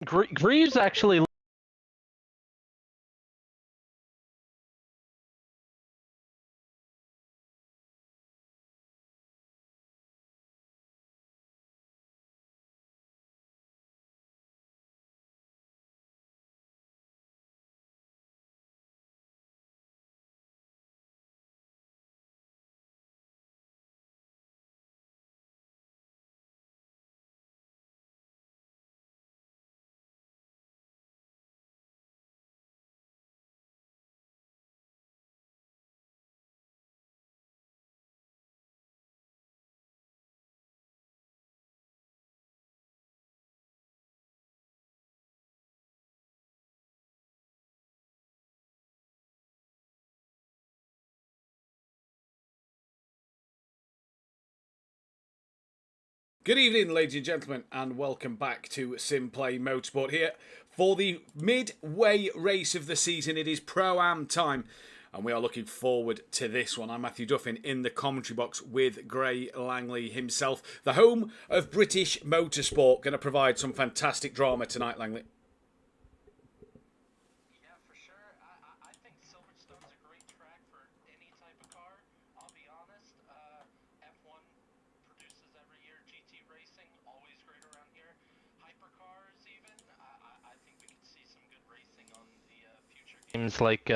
Greaves actually. Good evening, ladies and gentlemen, and welcome back to SimPlay Motorsport here for the midway race of the season. It is Pro-Am time, and we are looking forward to this one. I'm Mathew Duffin in the commentary box with Gray Langley himself, the home of British Motorsport. Going to provide some fantastic drama tonight, Langley. Yeah, for sure. I think Silverstone's a great track for any type of car. I'll be honest. F1 produces every year. GT racing, always great around here. Hypercars, even. I think we could see some good racing on the future games like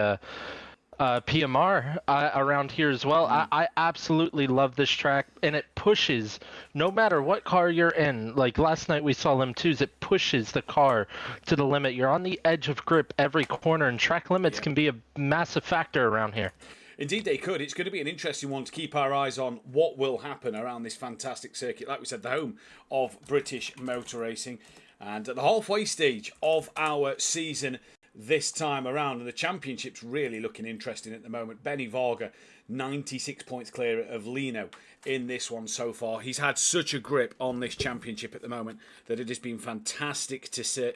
PMR around here as well. I absolutely love this track, and it pushes no matter what car you're in. Like last night we saw M2s, it pushes the car to the limit. You're on the edge of grip every corner, and track limits can be a massive factor around here. Indeed, they could. It's going to be an interesting one to keep our eyes on what will happen around this fantastic circuit. Like we said, the home of British motor racing, and at the halfway stage of our season this time around, and the championship's really looking interesting at the moment. Benny Varga, 96 points clear of Lino in this one so far. He's had such a grip on this championship at the moment that it has been fantastic to see.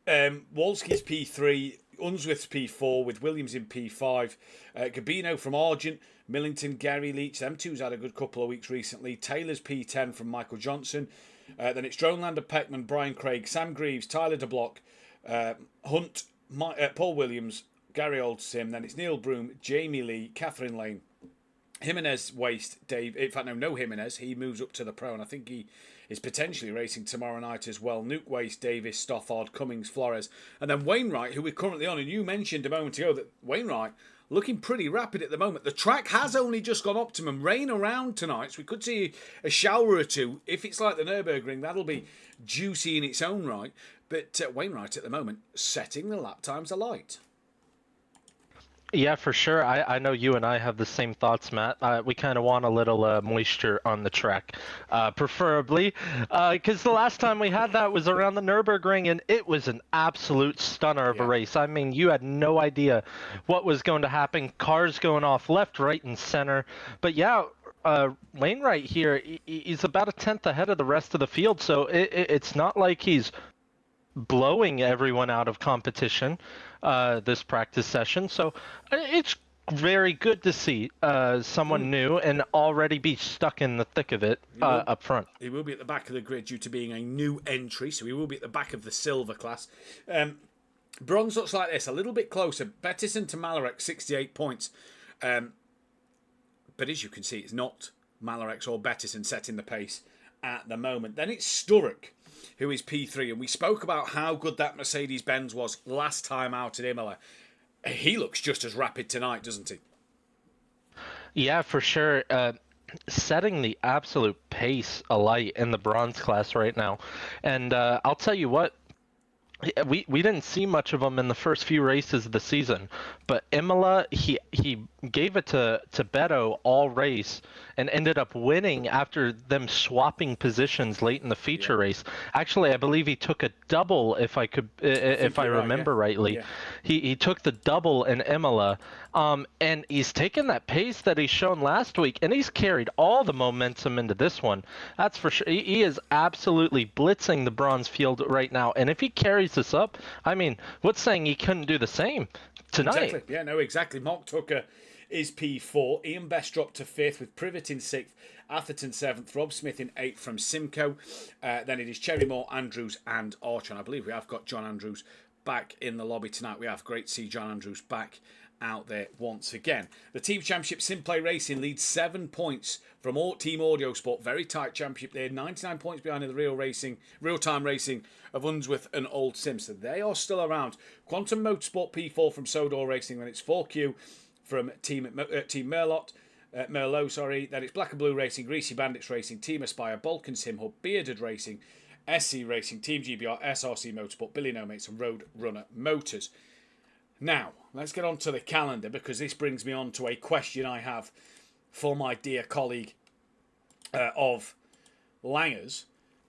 Wolski's P3, Unsworth's P4 with Williams in P5, Gabino from Argent, Millington, Gary Leach, them two's had a good couple of weeks recently. Taylor's P10 from Michael Johnson. Then it's Dronelander, Peckman, Brian Craig, Sam Greaves, Tyler DeBlock, Hunt, Paul Williams, Gary Oldsim. Then it's Neil Broom, Jamie Lee, Catherine Lane, Jimenez, Waste, Dave. In fact, no Jimenez. He moves up to the pro, and I think he is potentially racing tomorrow night as well. Nuke, Waste, Davis, Stoffard, Cummings, Flores, and then Wainwright, who we're currently on. And you mentioned a moment ago that Wainwright looking pretty rapid at the moment. The track has only just gone optimum. Rain around tonight, so we could see a shower or two. If it's like the Nürburgring, that'll be juicy in its own right. But Wainwright at the moment setting the lap times alight. Yeah, for sure. I know you and I have the same thoughts, Matt. We kind of want a little moisture on the track, preferably, because the last time we had that was around the Nürburgring, and it was an absolute stunner of a race. I mean, you had no idea what was going to happen. Cars going off left, right, and center. But yeah, Wainwright here, he's about a tenth ahead of the rest of the field, so it's not like he's blowing everyone out of competition this practice session. So it's very good to see someone new and already be stuck in the thick of it up front. He will be at the back of the grid due to being a new entry, so he will be at the back of the silver class. Bronze looks like this, a little bit closer. Bettison to Malarek, 68 points. But as you can see, it's not Malarek or Bettison setting the pace at the moment. Then it's Sturrock, who is P3, and we spoke about how good that Mercedes-Benz was last time out at Imola. He looks just as rapid tonight, doesn't he? Yeah, for sure. Setting the absolute pace alight in the bronze class right now. And I'll tell you what, we didn't see much of him in the first few races of the season, but Imola, he gave it to Beto all race and ended up winning after them swapping positions late in the feature race. Actually, I believe he took a double, if I remember rightly. He took the double in Imola, and he's taken that pace that he's shown last week, and he's carried all the momentum into this one. That's for sure. He is absolutely blitzing the bronze field right now, and if he carries this up, I mean, what's saying he couldn't do the same tonight? Exactly. Yeah, no, exactly. Mark Tucker is P4. Ian Best dropped to 5th with Privet in 6th, Atherton 7th, Rob Smith in 8th from Simcoe. Then it is Cherrymore, Andrews and Archer. And I believe we have got John Andrews back in the lobby tonight. We have. Great to see John Andrews back out there once again. The Team Championship SimPlay Racing leads 7 points from Team Audio Sport. Very tight championship there. 99 points behind in the real-time racing of Unsworth and Old Sim. So they are still around. Quantum Motorsport P4 from Sodor Racing. Then it's 4Q from Team Merlot. Merlot. Then it's Black and Blue Racing, Greasy Bandits Racing, Team Aspire, Balkan Sim Hub, Bearded Racing, SC Racing, Team GBR, SRC Motorsport, Billy No Mates and Road Runner Motors. Now, let's get on to the calendar, because this brings me on to a question I have for my dear colleague of Langers.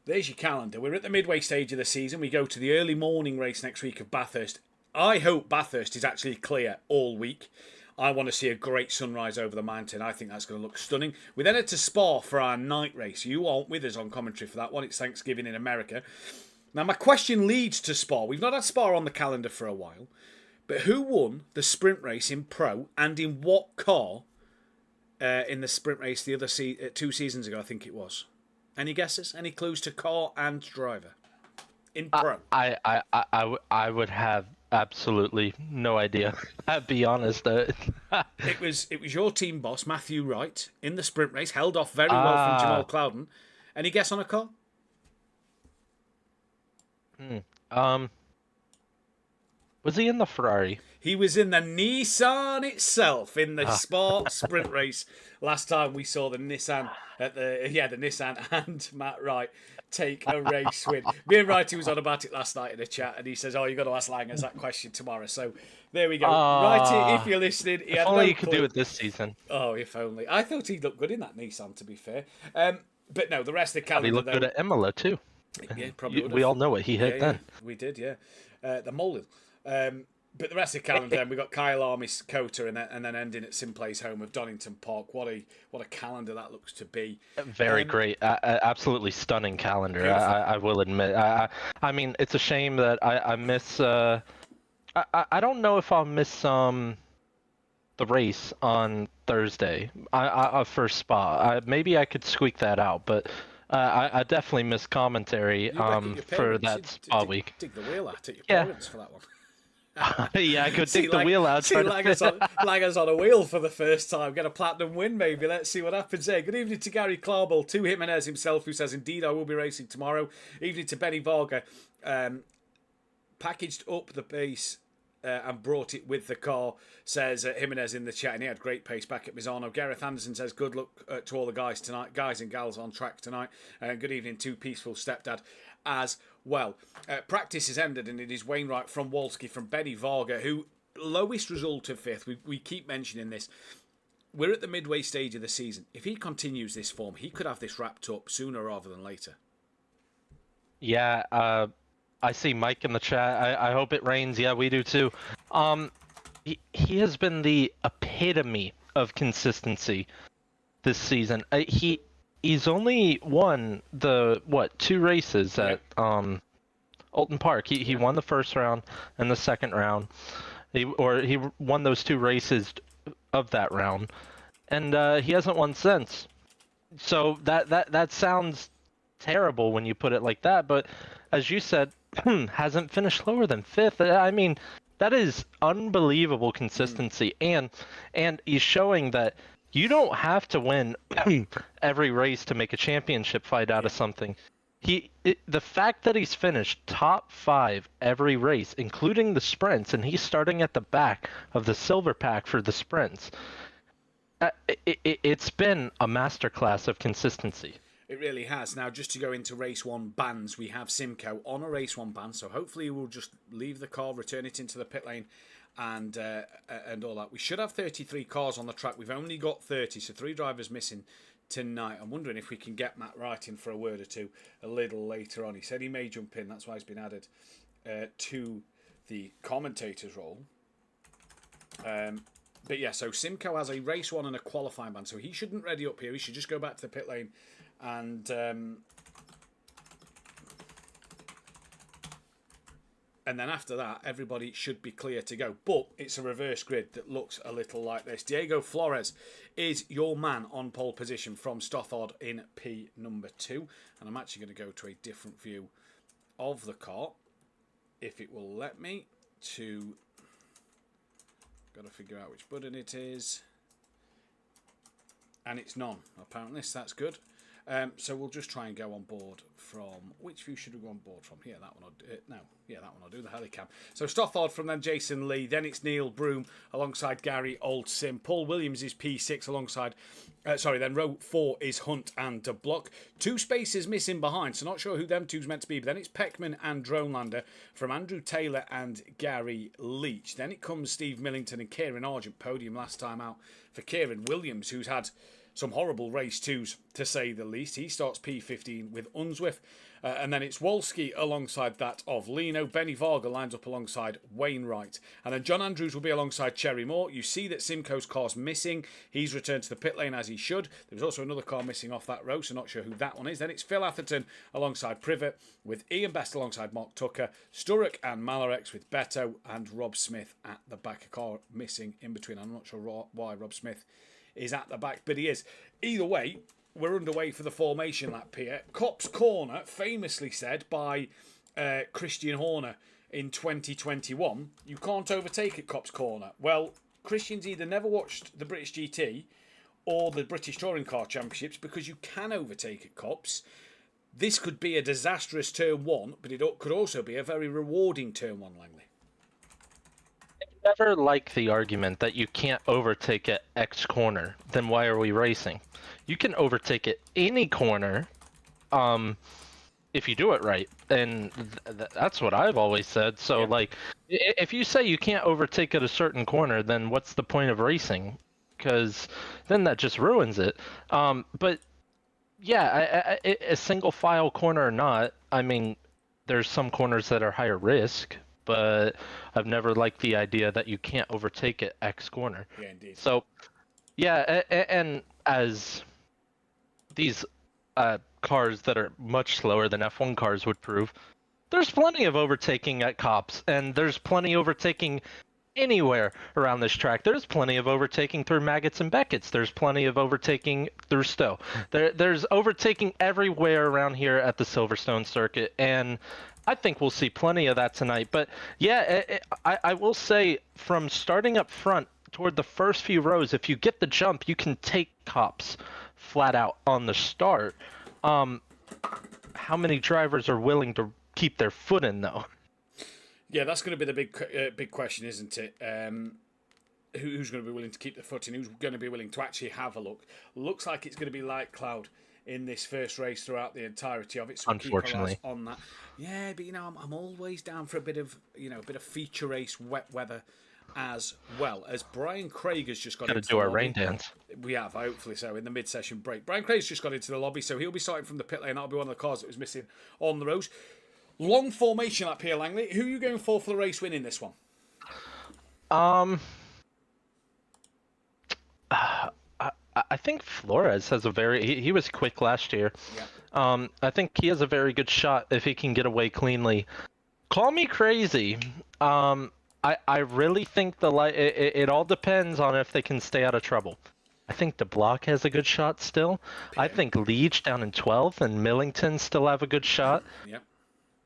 There's your calendar. We're at the midway stage of the season. We go to the early morning race next week of Bathurst. I hope Bathurst is actually clear all week. I want to see a great sunrise over the mountain. I think that's going to look stunning. We then head to Spa for our night race. You aren't with us on commentary for that one. It's Thanksgiving in America. Now, my question leads to Spa. We've not had Spa on the calendar for a while. But who won the sprint race in Pro, and in what car in the sprint race the other 2 seasons ago, I think it was? Any guesses? Any clues to car and driver in Pro? I would have absolutely no idea. I'll be honest. It was your team boss, Mathew Wright, in the sprint race, held off very well from Jamal Clouden. Any guess on a car? Was he in the Ferrari? He was in the Nissan itself in the Spa sprint race. Last time we saw the Nissan the Nissan and Matt Wright take a race win. Me and Wrighty was on about it last night in a chat, and he says, "Oh, you got to ask Langers that question tomorrow." So there we go. Wrighty, if you're listening, he had if only no you could do it this season. Oh, if only. I thought he looked good in that Nissan, to be fair. But no, the rest of the calendar. He looked good at Imola too. Yeah, probably. We all know what he hit then. We did, yeah. The Molil. But the rest of the calendar, then we got Kyle Armis, Cota, and then ending at SimPlay's home of Donington Park. What a calendar that looks to be. Very great, absolutely stunning calendar. I will admit. I mean, it's a shame that I miss. I don't know if I'll miss the race on Thursday. For Spa. Maybe I could squeak that out, but. I definitely miss commentary for that Spa week. Dig the wheel out at your parents for that one. Yeah, I could dig the wheel out. See Langers on a wheel for the first time. Get a platinum win, maybe. Let's see what happens there. Good evening to Gary Clarbull, to Jimenez himself, who says, "Indeed, I will be racing tomorrow." Evening to Benny Varga. Packaged up the pace and brought it with the car, says Jimenez in the chat, and he had great pace back at Misano. Gareth Anderson says, "Good luck to all the guys tonight, guys and gals on track tonight." Good evening to Peaceful Stepdad as well. Practice has ended, and it is Wainwright from Wolski from Benny Varga, who lowest result of 5th. We keep mentioning this. We're at the midway stage of the season. If he continues this form, he could have this wrapped up sooner rather than later. Yeah, I see Mike in the chat. I hope it rains. Yeah, we do too. He has been the epitome of consistency this season. He's only won the 2 races at Alton Park. He won the first round and the second round. He won those 2 races of that round, and he hasn't won since. So that sounds terrible when you put it like that, but as you said, hasn't finished lower than 5th. I mean, that is unbelievable consistency, and he's showing that you don't have to win every race to make a championship fight out of something. The fact that he's finished top 5 every race, including the sprints, and he's starting at the back of the silver pack for the sprints, it's been a masterclass of consistency. It really has. Now, just to go into Race 1 bans, we have Simcoe on a Race 1 ban, so hopefully we'll just leave the car, return it into the pit lane, and all that. We should have 33 cars on the track. We've only got 30, so 3 drivers missing tonight. I'm wondering if we can get Matt Wright in for a word or two a little later on. He said he may jump in. That's why he's been added to the commentator's role. But yeah, so Simcoe has a Race 1 and a qualifying ban, so he shouldn't ready up here. He should just go back to the pit lane and And then after that, everybody should be clear to go. But it's a reverse grid that looks a little like this. Diego Flores is your man on pole position from Stothard in P number 2. And I'm actually going to go to a different view of the car, if it will let me, to... Got to figure out which button it is. And it's none, apparently, so that's good. So we'll just try and go on board from... Which view should we go on board from? Here, that one I'll do. No, yeah, that one I'll do, the helicam. So Stothard from then Jason Lee. Then it's Neil Broom alongside Gary Old Sim. Paul Williams is P6 alongside... then row 4 is Hunt and De Block. 2 spaces missing behind, so not sure who them two's meant to be. But then it's Peckman and Dronelander from Andrew Taylor and Gary Leach. Then it comes Steve Millington and Kieran Argent. Podium last time out for Kieran Williams, who's had... some horrible race twos, to say the least. He starts P15 with Unsworth. And then it's Wolski alongside that of Lino. Benny Varga lines up alongside Wainwright. And then John Andrews will be alongside Cherry Moore. You see that Simcoe's car's missing. He's returned to the pit lane as he should. There was also another car missing off that row, so not sure who that one is. Then it's Phil Atherton alongside Privet, with Ian Best alongside Mark Tucker, Sturrock and Malarex with Beto, and Rob Smith at the back. A car missing in between. I'm not sure why Rob Smith is at the back, but he is. Either way, we're underway for the formation lap here. Copse Corner, famously said by Christian Horner in 2021, you can't overtake at Copse Corner. Well, Christian's either never watched the British GT or the British Touring Car Championships, because you can overtake at Copse. This could be a disastrous turn 1, but it could also be a very rewarding turn 1, Langley. Never like the argument that you can't overtake at X corner, then why are we racing? You can overtake at any corner if you do it right, and that's what I've always said. So, like, if you say you can't overtake at a certain corner, then what's the point of racing? Because then that just ruins it. But, yeah, a single file corner or not, I mean, there's some corners that are higher risk, but I've never liked the idea that you can't overtake at X corner. Yeah, indeed. So, yeah, and as these cars that are much slower than F1 cars would prove, there's plenty of overtaking at Copse, and there's plenty overtaking anywhere around this track. There's plenty of overtaking through Maggots and Beckett's. There's plenty of overtaking through Stowe. There's overtaking everywhere around here at the Silverstone circuit, and I think we'll see plenty of that tonight. But yeah, I will say, from starting up front toward the first few rows, if you get the jump, you can take Copse flat out on the start. How many drivers are willing to keep their foot in, though? Yeah, that's going to be the big question, isn't it? Who's going to be willing to keep their foot in? Who's going to be willing to actually have a look? Looks like it's going to be light cloud in this first race throughout the entirety of it. So unfortunately, keep our eyes on that. Yeah, but I'm always down for a bit of feature race wet weather as well. As Brian Craig has just got into do our rain dance. We have, hopefully so, in the mid-session break. Brian Craig's just got into the lobby, so he'll be starting from the pit lane. That'll be one of the cars that was missing on the rows. Long formation lap here, Langley. Who are you going for the race win in this one? I think Flores has a very... He was quick last year. Yeah. I think he has a very good shot if he can get away cleanly. Call me crazy. I really think it all depends on if they can stay out of trouble. I think DeBlock has a good shot still. Yeah. I think Leach down in 12th and Millington still have a good shot. Yep.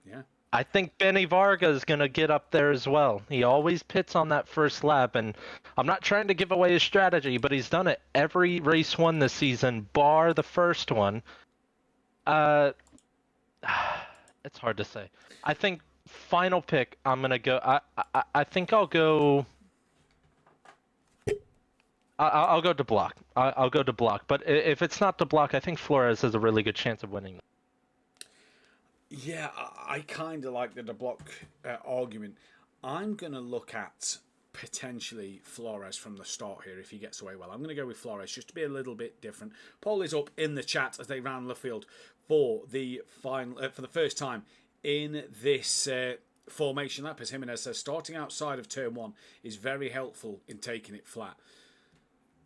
Yeah. I think Benny Varga is going to get up there as well. He always pits on that first lap, and I'm not trying to give away his strategy, but he's done it every race won this season, bar the first one. It's hard to say. I think final pick, I'm going to go... I think I'll go... I'll go to block. I'll go to block. But if it's not to block, I think Flores has a really good chance of winning. Yeah, I kind of like the DeBlock argument. I'm going to look at potentially Flores from the start here if he gets away well. I'm going to go with Flores just to be a little bit different. Paul is up in the chat as they round the field for the final for the first time in this formation lap. As Jimenez says, starting outside of turn 1 is very helpful in taking it flat.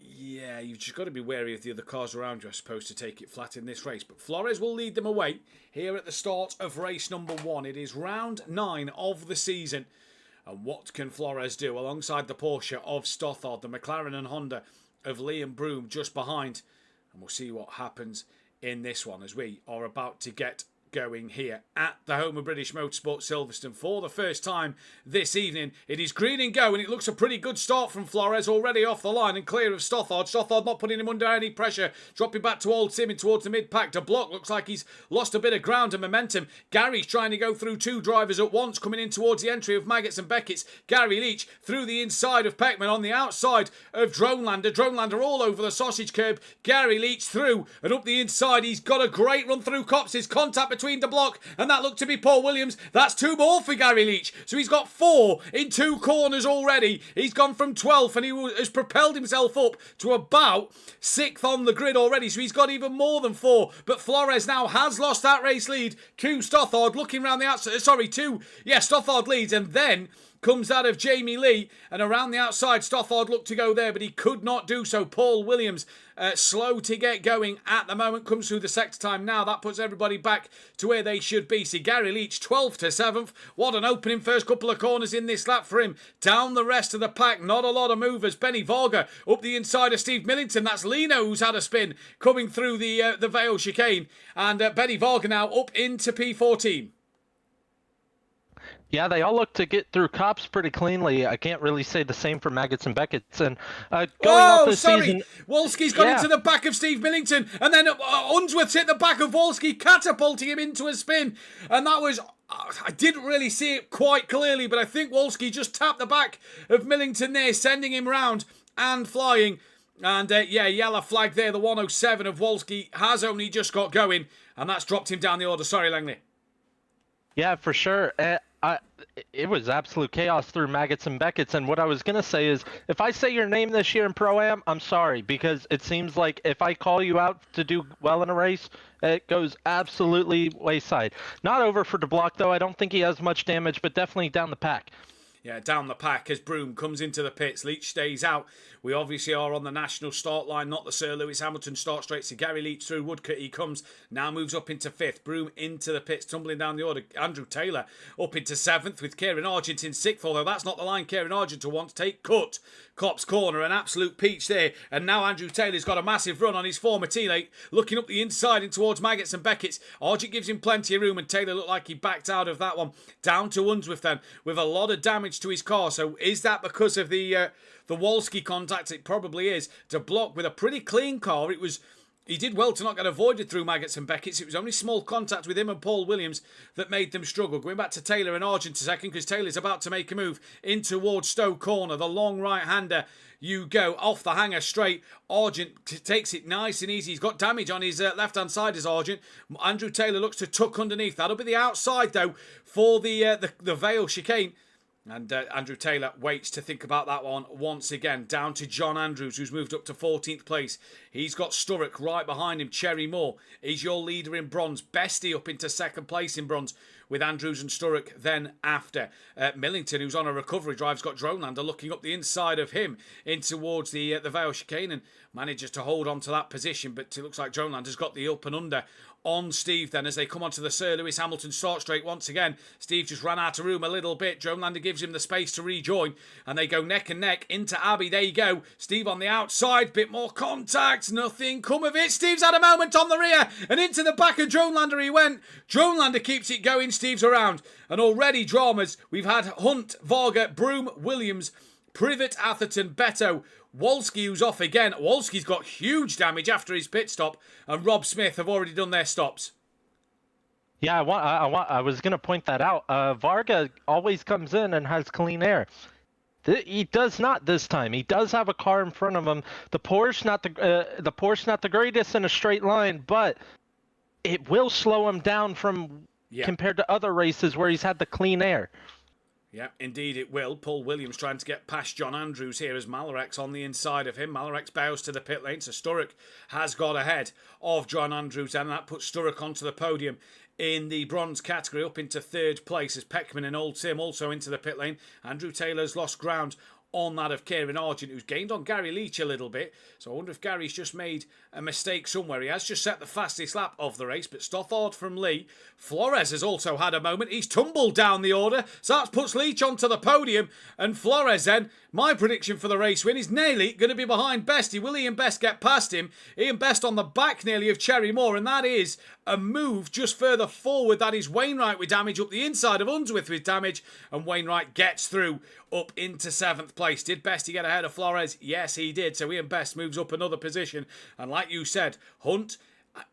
Yeah, you've just got to be wary of the other cars around you, I suppose, to take it flat in this race. But Flores will lead them away here at the start of race number 1. It is round 9 of the season. And what can Flores do alongside the Porsche of Stothard, the McLaren and Honda of Liam Broom just behind? And we'll see what happens in this one as we are about to get going here at the home of British Motorsport, Silverstone, for the first time this evening. It is green and go, and it looks a pretty good start from Flores, already off the line and clear of Stothard. Stothard not putting him under any pressure, dropping back to Old Sim and towards the mid-pack. De Block looks like he's lost a bit of ground and momentum. Gary's trying to go through 2 drivers at once, coming in towards the entry of Maggots and Beckett's. Gary Leach through the inside of Peckman on the outside of Dronelander. Dronelander all over the sausage curb. Gary Leach through and up the inside. He's got a great run through Copses. Contact between De Block, and that looked to be Paul Williams. That's 2 more for Gary Leach. So he's got 4 in 2 corners already. He's gone from 12th and he has propelled himself up to about 6th on the grid already. So he's got even more than 4. But Flores now has lost that race lead to Stothard, looking around the outside. Stothard leads, and then comes out of Jamie Lee, and around the outside Stothard looked to go there, but he could not do so. Paul Williams slow to get going at the moment, comes through the sector time now. That puts everybody back to where they should be. See Gary Leach 12th to 7th. What an opening first couple of corners in this lap for him. Down the rest of the pack, not a lot of movers. Benny Varga up the inside of Steve Millington. That's Lino who's had a spin coming through the Vale chicane, and Benny Varga now up into P14. Yeah, they all look to get through cops pretty cleanly. I can't really say the same for Maggots and Beckett's. And going off this season, Wolski's got into the back of Steve Millington, and then Unsworth's hit the back of Wolski, catapulting him into a spin. And that was, I didn't really see it quite clearly, but I think Wolski just tapped the back of Millington there, sending him round and flying. And yellow flag there. The 107 of Wolski has only just got going, and that's dropped him down the order. Sorry, Langley. Yeah, for sure. It was absolute chaos through Maggots and Beckett's, and what I was going to say is, if I say your name this year in Pro-Am, I'm sorry, because it seems like if I call you out to do well in a race, it goes absolutely wayside. Not over for De Block, though. I don't think he has much damage, but definitely down the pack. Yeah, down the pack as Broom comes into the pits. Leach stays out. We obviously are on the national start line, not the Sir Lewis Hamilton start straight. So Gary Leach through Woodcote. He comes, now moves up into 5th. Broom into the pits, tumbling down the order. Andrew Taylor up into 7th with Kieran Argent in 6th, although that's not the line Kieran Argent will want to take. Cut. Cop's corner, an absolute peach there. And now Andrew Taylor's got a massive run on his former teammate, looking up the inside and towards Maggots and Beckett's. Argent gives him plenty of room, and Taylor looked like he backed out of that one. Down to Unsworth then, with a lot of damage to his car. So is that because of the Wolski contact? It probably is. De Block with a pretty clean car. He did well to not get avoided through Maggots and Beckett's. It was only small contact with him and Paul Williams that made them struggle. Going back to Taylor and Argent a second, because Taylor's about to make a move in towards Stowe Corner. The long right-hander, you go off the hanger straight. Argent takes it nice and easy. He's got damage on his left-hand side as Argent. Andrew Taylor looks to tuck underneath. That'll be the outside, though, for the Vale chicane. And Andrew Taylor waits to think about that one once again. Down to John Andrews, who's moved up to 14th place. He's got Sturrock right behind him. Cherry Moore is your leader in bronze. Bestie up into 2nd place in bronze, with Andrews and Sturrock then after. Millington, who's on a recovery drive, has got Dronelander looking up the inside of him in towards the Vale chicane, and manages to hold on to that position. But it looks like Dronelander's got the up and under on Steve then as they come onto the Sir Lewis Hamilton start straight once again. Steve just ran out of room a little bit. Dronelander gives him the space to rejoin, and they go neck and neck into Abbey. There you go. Steve on the outside, bit more contact, nothing come of it. Steve's had a moment on the rear, and into the back of Dronelander he went. Dronelander keeps it going. Steve's around, and already dramas. We've had Hunt, Varga, Broom, Williams, Privet, Atherton, Beto, Wolski, who's off again. Wolski's got huge damage after his pit stop, and Rob Smith have already done their stops. Yeah, I was going to point that out. Varga always comes in and has clean air. He does not this time. He does have a car in front of him. The Porsche not the greatest in a straight line, but it will slow him down from compared to other races where he's had the clean air. Yeah, indeed it will. Paul Williams trying to get past John Andrews here as Malarex on the inside of him. Malarex bows to the pit lane, so Sturrock has got ahead of John Andrews, and that puts Sturrock onto the podium in the bronze category, up into 3rd place as Peckman and Old Tim also into the pit lane. Andrew Taylor's lost ground on that of Kieran Argent, who's gained on Gary Leach a little bit. So I wonder if Gary's just made a mistake somewhere. He has just set the fastest lap of the race, but Stothard from Lee. Flores has also had a moment. He's tumbled down the order, so that puts Leach onto the podium. And Flores then, my prediction for the race win is nearly going to be behind Bestie. Will Ian Best get past him? Ian Best on the back nearly of Cherry Moore, and that is a move just further forward. That is Wainwright with damage up the inside of Unsworth with damage, and Wainwright gets through up into 7th place. Did Bestie get ahead of Flores? Yes, he did. So Ian Best moves up another position, and like you said, Hunt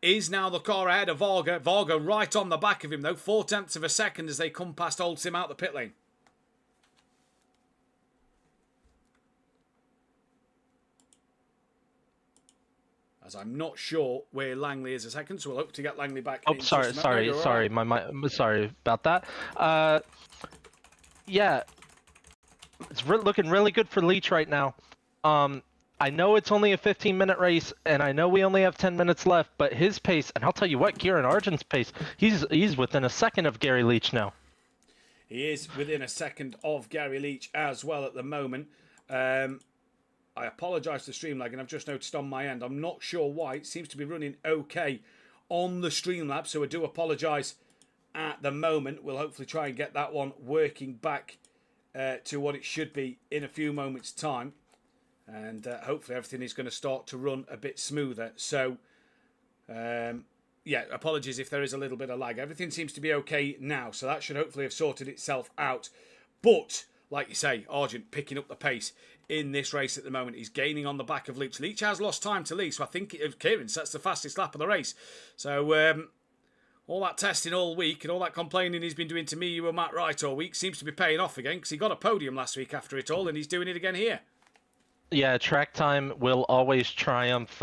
is now the car ahead of Varga. Varga right on the back of him though, 4/10 of a second as they come past Old Sim out the pit lane. As I'm not sure where Langley is a second, so we'll hope to get Langley back. Oh, sorry, right. Sorry about that. Yeah, it's looking really good for Leach right now. I know it's only a 15-minute race, and I know we only have 10 minutes left, but his pace, and I'll tell you what, Kieran Argent's pace, he's within a second of Gary Leach now. He is within a second of Gary Leach as well at the moment. I apologise for Streamlag, and I've just noticed on my end, I'm not sure why. It seems to be running okay on the Streamlab, so I do apologise at the moment. We'll hopefully try and get that one working back to what it should be in a few moments' time. And hopefully everything is going to start to run a bit smoother. So, yeah, apologies if there is a little bit of lag. Everything seems to be okay now, so that should hopefully have sorted itself out. But, like you say, Argent picking up the pace in this race at the moment. He's gaining on the back of Leach. Leach has lost time to Lee, so I think Kieran sets the fastest lap of the race. So, all that testing all week and all that complaining he's been doing to me, you and Matt Wright all week seems to be paying off again, because he got a podium last week after it all, and he's doing it again here. Yeah, track time will always triumph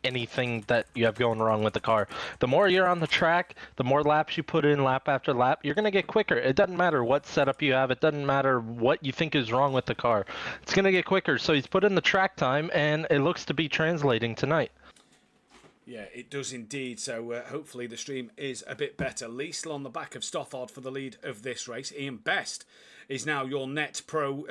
anything that you have going wrong with the car. The more you're on the track, the more laps you put in lap after lap, you're going to get quicker. It doesn't matter what setup you have. It doesn't matter what you think is wrong with the car. It's going to get quicker. So he's put in the track time, and it looks to be translating tonight. Yeah, it does indeed. So hopefully the stream is a bit better. Lee still on the back of Stothard for the lead of this race. Ian Best is now your net pro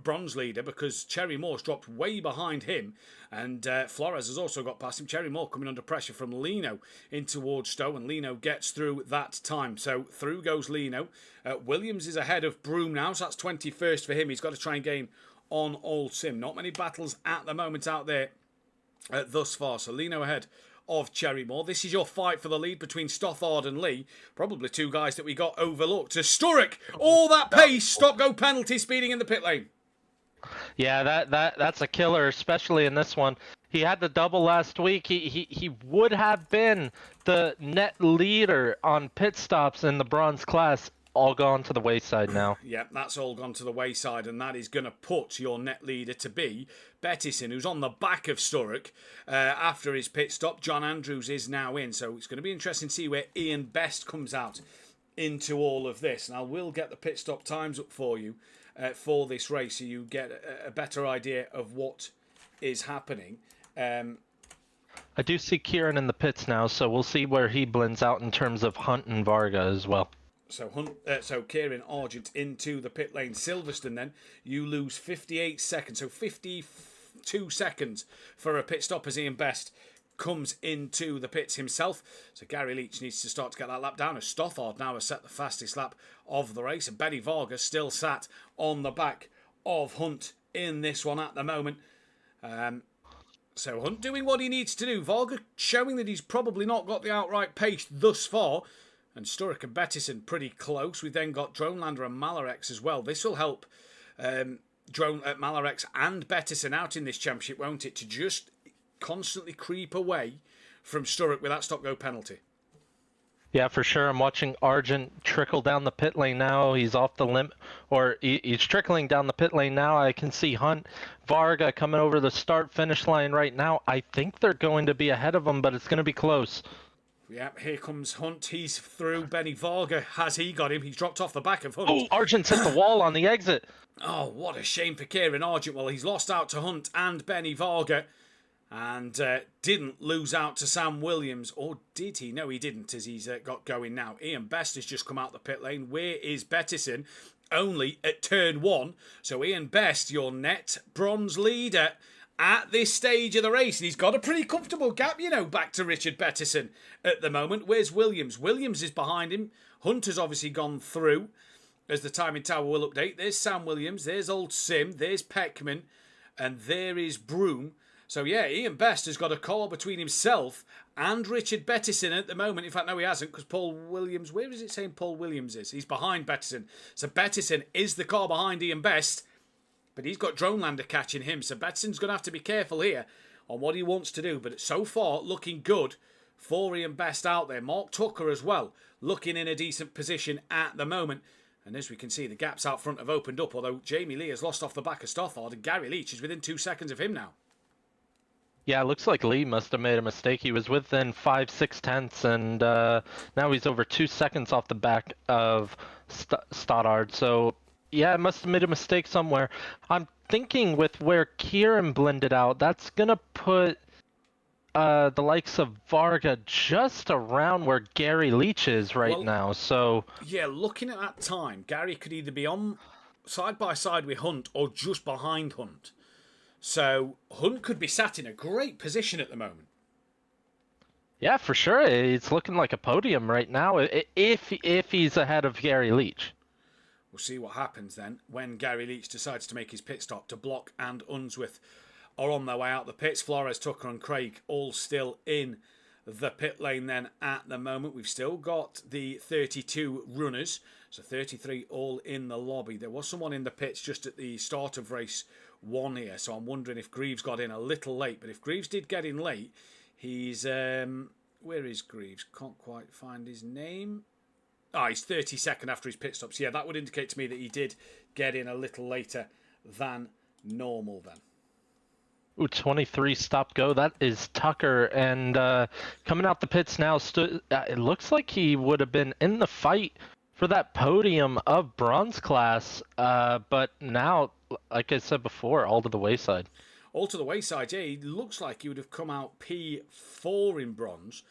bronze leader, because Cherry Moore's dropped way behind him, and Flores has also got past him. Cherry Moore coming under pressure from Lino in towards Stowe, and Lino gets through that time. So through goes Lino. Williams is ahead of Broome now, so that's 21st for him. He's got to try and gain on Old Sim. Not many battles at the moment out there thus far. So Lino ahead of Cherry Moore. This is your fight for the lead between Stothard and Lee. Probably two guys that we got overlooked. To Sturrock, all that pace, stop-go penalty, speeding in the pit lane. Yeah, that's a killer, especially in this one. He had the double last week. He would have been the net leader on pit stops in the bronze class. All gone to the wayside now. Yeah, that's all gone to the wayside, and that is going to put your net leader to be Bettison, who's on the back of Sturrock after his pit stop. John Andrews is now in, so it's going to be interesting to see where Ian Best comes out into all of this. And I will get the pit stop times up for you for this race, so you get a better idea of what is happening. I do see Kieran in the pits now, so we'll see where he blends out in terms of Hunt and Varga as well. So Kieran Argent into the pit lane. Silverstone then, you lose 58 seconds. So 52 seconds for a pit stop as Ian Best comes into the pits himself. So Gary Leach needs to start to get that lap down, as Stothard now has set the fastest lap of the race. And Benny Varga still sat on the back of Hunt in this one at the moment. So Hunt doing what he needs to do. Varga showing that he's probably not got the outright pace thus far. And Sturrock and Bettison pretty close. We've then got Dronelander and Malarex as well. This will help Malarex and Bettison out in this championship, won't it? To just constantly creep away from Sturrock with that stop-go penalty. Yeah, for sure. I'm watching Argent trickle down the pit lane now. He's off the limit, or he's trickling down the pit lane now. I can see Hunt, Varga coming over the start-finish line right now. I think they're going to be ahead of him, but it's going to be close. Yeah, here comes Hunt. He's through. Benny Varga, has he got him? He's dropped off the back of Hunt. Oh, Argent's hit the wall on the exit. Oh, what a shame for Kieran Argent. Well, he's lost out to Hunt and Benny Varga, and didn't lose out to Sam Williams. Or did he? No, he didn't, as he's got going now. Ian Best has just come out the pit lane. Where is Bettison? only at turn 1. So Ian Best, your net bronze leader at this stage of the race. And he's got a pretty comfortable gap, you know, back to Richard Bettison at the moment. Where's Williams? Williams is behind him. Hunter's obviously gone through, as the timing tower will update. There's Sam Williams. There's Old Sim. There's Peckman. And there is Broom. So, yeah, Ian Best has got a car between himself and Richard Bettison at the moment. In fact, no, he hasn't, because Paul Williams... Where is it saying Paul Williams is? He's behind Bettison. So Bettison is the car behind Ian Best, but he's got Dronelander catching him. So Bettison's going to have to be careful here on what he wants to do. But so far, looking good for Ian Best out there. Mark Tucker as well, looking in a decent position at the moment. And as we can see, the gaps out front have opened up, although Jamie Lee has lost off the back of Stothard, and Gary Leach is within 2 seconds of him now. Yeah, it looks like Lee must have made a mistake. He was within 5-6 tenths, and now he's over 2 seconds off the back of Stoddard. So, yeah, it must have made a mistake somewhere. I'm thinking with where Kieran blended out, that's going to put the likes of Varga just around where Gary Leach is right now. So yeah, looking at that time, Gary could either be on side by side with Hunt or just behind Hunt. So Hunt could be sat in a great position at the moment. Yeah, for sure. It's looking like a podium right now if he's ahead of Gary Leach. We'll see what happens then when Gary Leach decides to make his pit stop. To Block and Unsworth are on their way out the pits. Flores, Tucker and Craig all still in the pit lane then at the moment. We've still got the 32 runners, so 33 all in the lobby. There was someone in the pits just at the start of race 1 here, so I'm wondering if Greaves got in a little late. But if Greaves did get in late, he's... where is Greaves? Can't quite find his name. He's 32nd after his pit stops. Yeah, that would indicate to me that he did get in a little later than normal then. Ooh, 23 stop go. That is Tucker. And coming out the pits now, it looks like he would have been in the fight for that podium of bronze class. But now, like I said before, all to the wayside. All to the wayside, yeah. He looks like he would have come out P4 in bronze.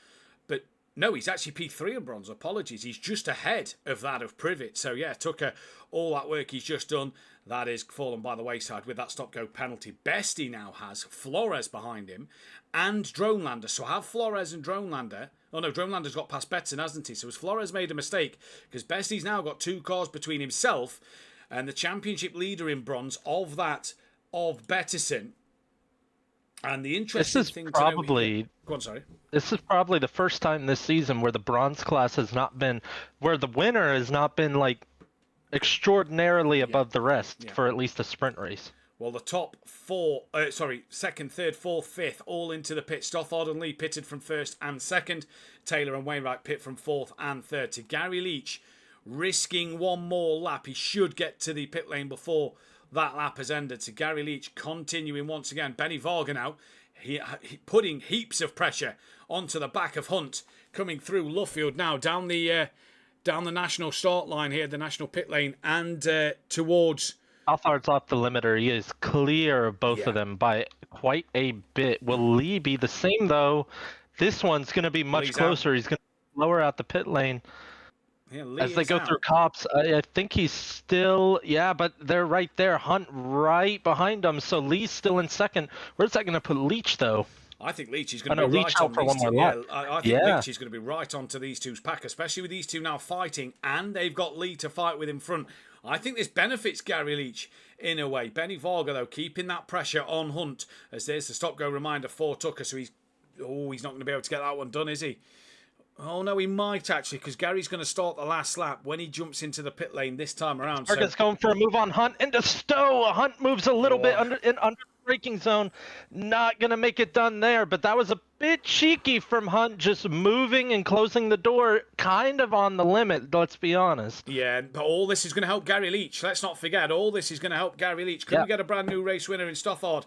But no, he's actually P3 in bronze. Apologies. He's just ahead of that of Privet. So, yeah, Tucker, all that work he's just done, that is fallen by the wayside with that stop-go penalty. Bestie now has Flores behind him and Dronelander. So have Flores and Dronelander... Oh, no, Dronelander's got past Betson, hasn't he? So has Flores made a mistake? Because Bestie's now got 2 cars between himself and the championship leader in bronze of that of Bettison. And the interesting thing to know... Go on, sorry. This is probably the first time this season where the bronze class has not been... Where the winner has not been, like, extraordinarily above the rest for at least a sprint race. Well, the top 4... second, third, fourth, fifth, all into the pit. Stothard and Lee pitted from first and second. Taylor and Wainwright pit from fourth and third. To Gary Leach, risking one more lap. He should get to the pit lane before that lap has ended. To Gary Leach continuing once again. Benny Varga now, he putting heaps of pressure onto the back of Hunt, coming through Luffield now down the national start line here, the national pit lane, and towards... Stothard's off the limiter. He is clear of both of them by quite a bit. Will Lee be the same, though? This one's going to be much closer. He's going to lower out the pit lane. Yeah, as they go through cops. I think he's still... Yeah, but they're right there. Hunt right behind them, so Lee's still in second. Where's that going to put Leach, though? I think Leach is going to be right on these two. Yeah, I think Leach is going to be right onto these two's pack, especially with these two now fighting, and they've got Lee to fight with in front. I think this benefits Gary Leach in a way. Benny Varga, though, keeping that pressure on Hunt, as there's the stop-go reminder for Tucker, so he's not going to be able to get that one done, is he? Oh, no, he might, actually, because Gary's going to start the last lap when he jumps into the pit lane this time around. Varga's going for a move on Hunt into Stowe. Hunt moves a little bit under the braking zone. Not going to make it done there, but that was a bit cheeky from Hunt, just moving and closing the door kind of on the limit, let's be honest. Yeah, but all this is going to help Gary Leach. Let's not forget, all this is going to help Gary Leach. Could we get a brand new race winner in Stothard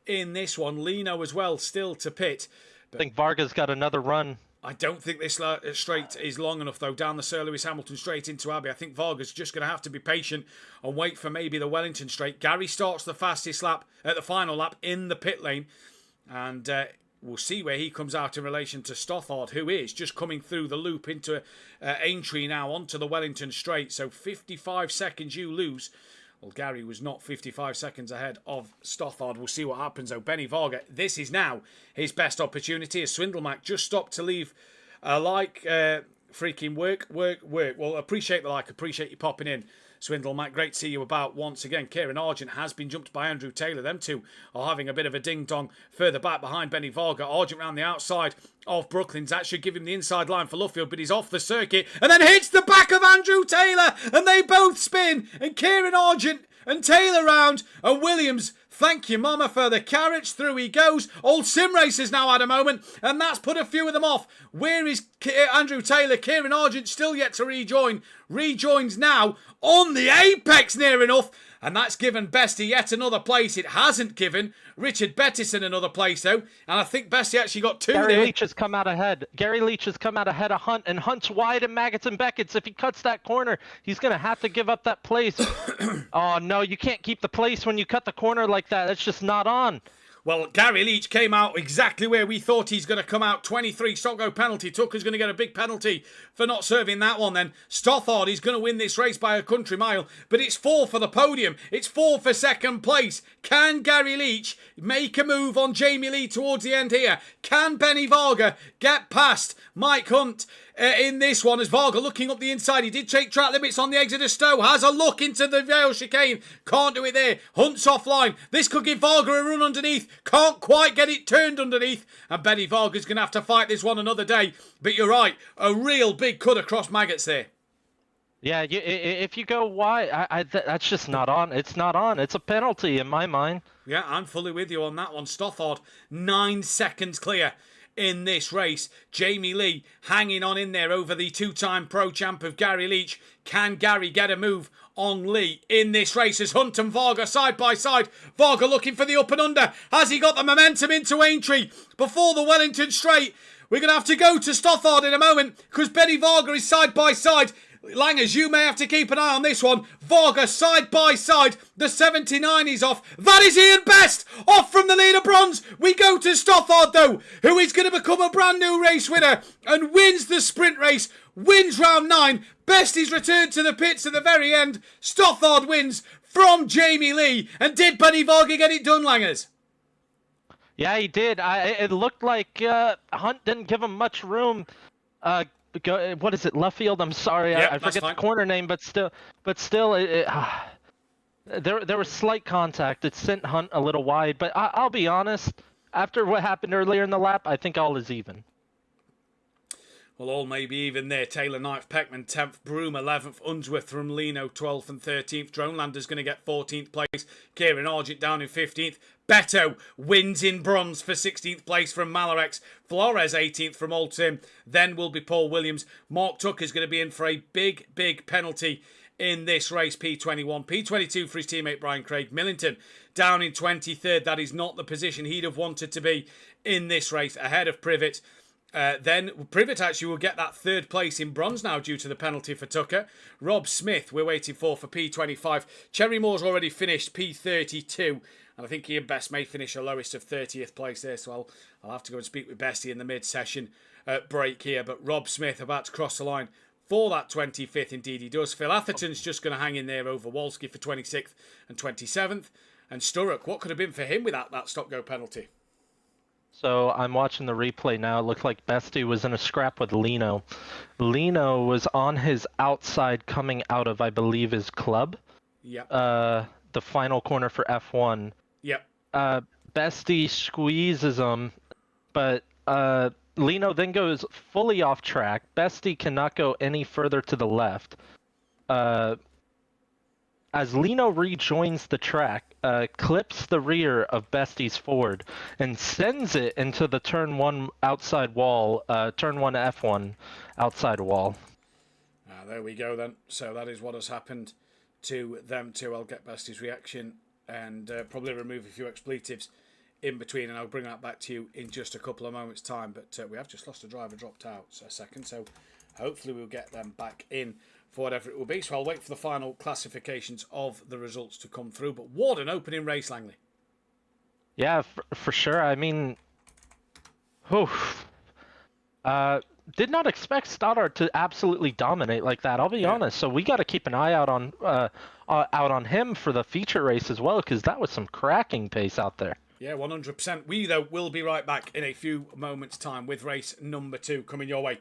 in this one? Lino as well, still to pit. But I think Varga's got another run. I don't think this straight is long enough, though, down the Sir Lewis Hamilton straight into Abbey. I think Varga's just going to have to be patient and wait for maybe the Wellington straight. Gary starts the fastest lap at the final lap in the pit lane. And, We'll see where he comes out in relation to Stothard, who is just coming through the loop into Aintree now, onto the Wellington Straight. So 55 seconds you lose. Well, Gary was not 55 seconds ahead of Stothard. We'll see what happens, though. Benny Varga, this is now his best opportunity. As Swindlemac just stopped to leave a like. Freaking work. Well, appreciate the like. Appreciate you popping in. Swindlemac, great to see you about once again. Kieran Argent has been jumped by Andrew Taylor. Them two are having a bit of a ding-dong further back behind Benny Varga. Argent round the outside of Brooklands. That should give him the inside line for Luffield, but he's off the circuit and then hits the back of Andrew Taylor, and they both spin, and Kieran Argent and Taylor round, and Williams, thank you mama for the carriage, through he goes. Old Sim Racers now had a moment, and that's put a few of them off. Where is Andrew Taylor? Kieran Argent still yet to rejoin. Rejoins now on the apex near enough, and that's given Bestie yet another place. It hasn't given Richard Bettison another place, though, and I think Bestie actually got two Gary there. Leach has come out ahead. Gary Leach has come out ahead of Hunt, and Hunt's wide of Maggots and Beckett's. If he cuts that corner, he's going to have to give up that place. Oh, no, you can't keep the place when you cut the corner like that. That's just not on. Well, Gary Leach came out exactly where we thought he's going to come out. 23 stop-go penalty. Tucker's going to get a big penalty for not serving that one then. Stothard is going to win this race by a country mile, but it's 4 for the podium. It's 4 for second place. Can Gary Leach make a move on Jamie Lee towards the end here? Can Benny Varga get past Mike Hunt in this one, as Varga looking up the inside? He did take track limits on the exit of Stowe. Has a look into the Vale chicane. Can't do it there. Hunt's offline. This could give Varga a run underneath. Can't quite get it turned underneath. And Benny Varga's going to have to fight this one another day. But you're right. A real big cut across Maggots there. Yeah, if you go wide, that's just not on. It's not on. It's a penalty in my mind. Yeah, I'm fully with you on that one. Stothard, 9 seconds clear in this race. Jamie Lee hanging on in there over the two-time pro champ of Gary Leach. Can Gary get a move on Lee in this race as Hunt and Varga side by side? Varga looking for the up and under. Has he got the momentum into Aintree before the Wellington Straight? We're going to have to go to Stothard in a moment because Benny Varga is side by side. Langers, you may have to keep an eye on this one. Varga side by side. The 79 is off. That is Ian Best off from the lead of bronze. We go to Stothard though, who is going to become a brand new race winner and wins the sprint race. Wins round 9. Best is returned to the pits at the very end. Stothard wins from Jamie Lee. And did Benny Varga get it done, Langers? Yeah, he did. It looked like Hunt didn't give him much room. What is it, Luffield? I'm sorry, Yep, I forget the corner name, but still, there was slight contact. It sent Hunt a little wide, but I'll be honest. After what happened earlier in the lap, I think all is even. Well, all may be even there. Taylor 9th, Peckman 10th, Broom 11th, Unsworth from Leno 12th and 13th. Dronelander's going to get 14th place. Kieran Argent down in 15th. Beto wins in bronze for 16th place from Malarex. Flores 18th from Old Tim. Then will be Paul Williams. Mark Tucker's going to be in for a big penalty in this race. P21. P22 for his teammate Brian Craig. Millington down in 23rd. That is not the position he'd have wanted to be in this race, ahead of Privet. Then Privet actually will get that 3rd place in bronze now due to the penalty for Tucker. Rob Smith we're waiting for P25. Cherry Moore's already finished P32. And I think Ian Best may finish a lowest of 30th place there. So I'll have to go and speak with Bestie in the mid-session break here. But Rob Smith about to cross the line for that 25th. Indeed he does. Phil Atherton's just going to hang in there over Wolski for 26th and 27th. And Sturrock, what could have been for him without that stop-go penalty? So I'm watching the replay now. It looked like Bestie was in a scrap with Leno. Leno was on his outside coming out of, I believe, his club. Yep. The final corner for F1. Yep. Bestie squeezes him, but Leno then goes fully off track. Bestie cannot go any further to the left. As Leno rejoins the track, clips the rear of Bestie's Ford and sends it into the turn 1 outside wall, turn 1 F1 outside wall. There we go then. So that is what has happened to them two. I'll get Bestie's reaction and probably remove a few expletives in between, and I'll bring that back to you in just a couple of moments' time. But we have just lost a driver, dropped out a second, so hopefully we'll get them back in for whatever it will be. So I'll wait for the final classifications of the results to come through. But what an opening race, Langley. Yeah, for sure. I mean, Oof. Uh, did not expect Stoddard to absolutely dominate like that. I'll be Yeah. honest. So we got to keep an eye out on him for the feature race as well, because that was some cracking pace out there. Yeah, 100%. We, though, will be right back in a few moments' time with race number 2 coming your way.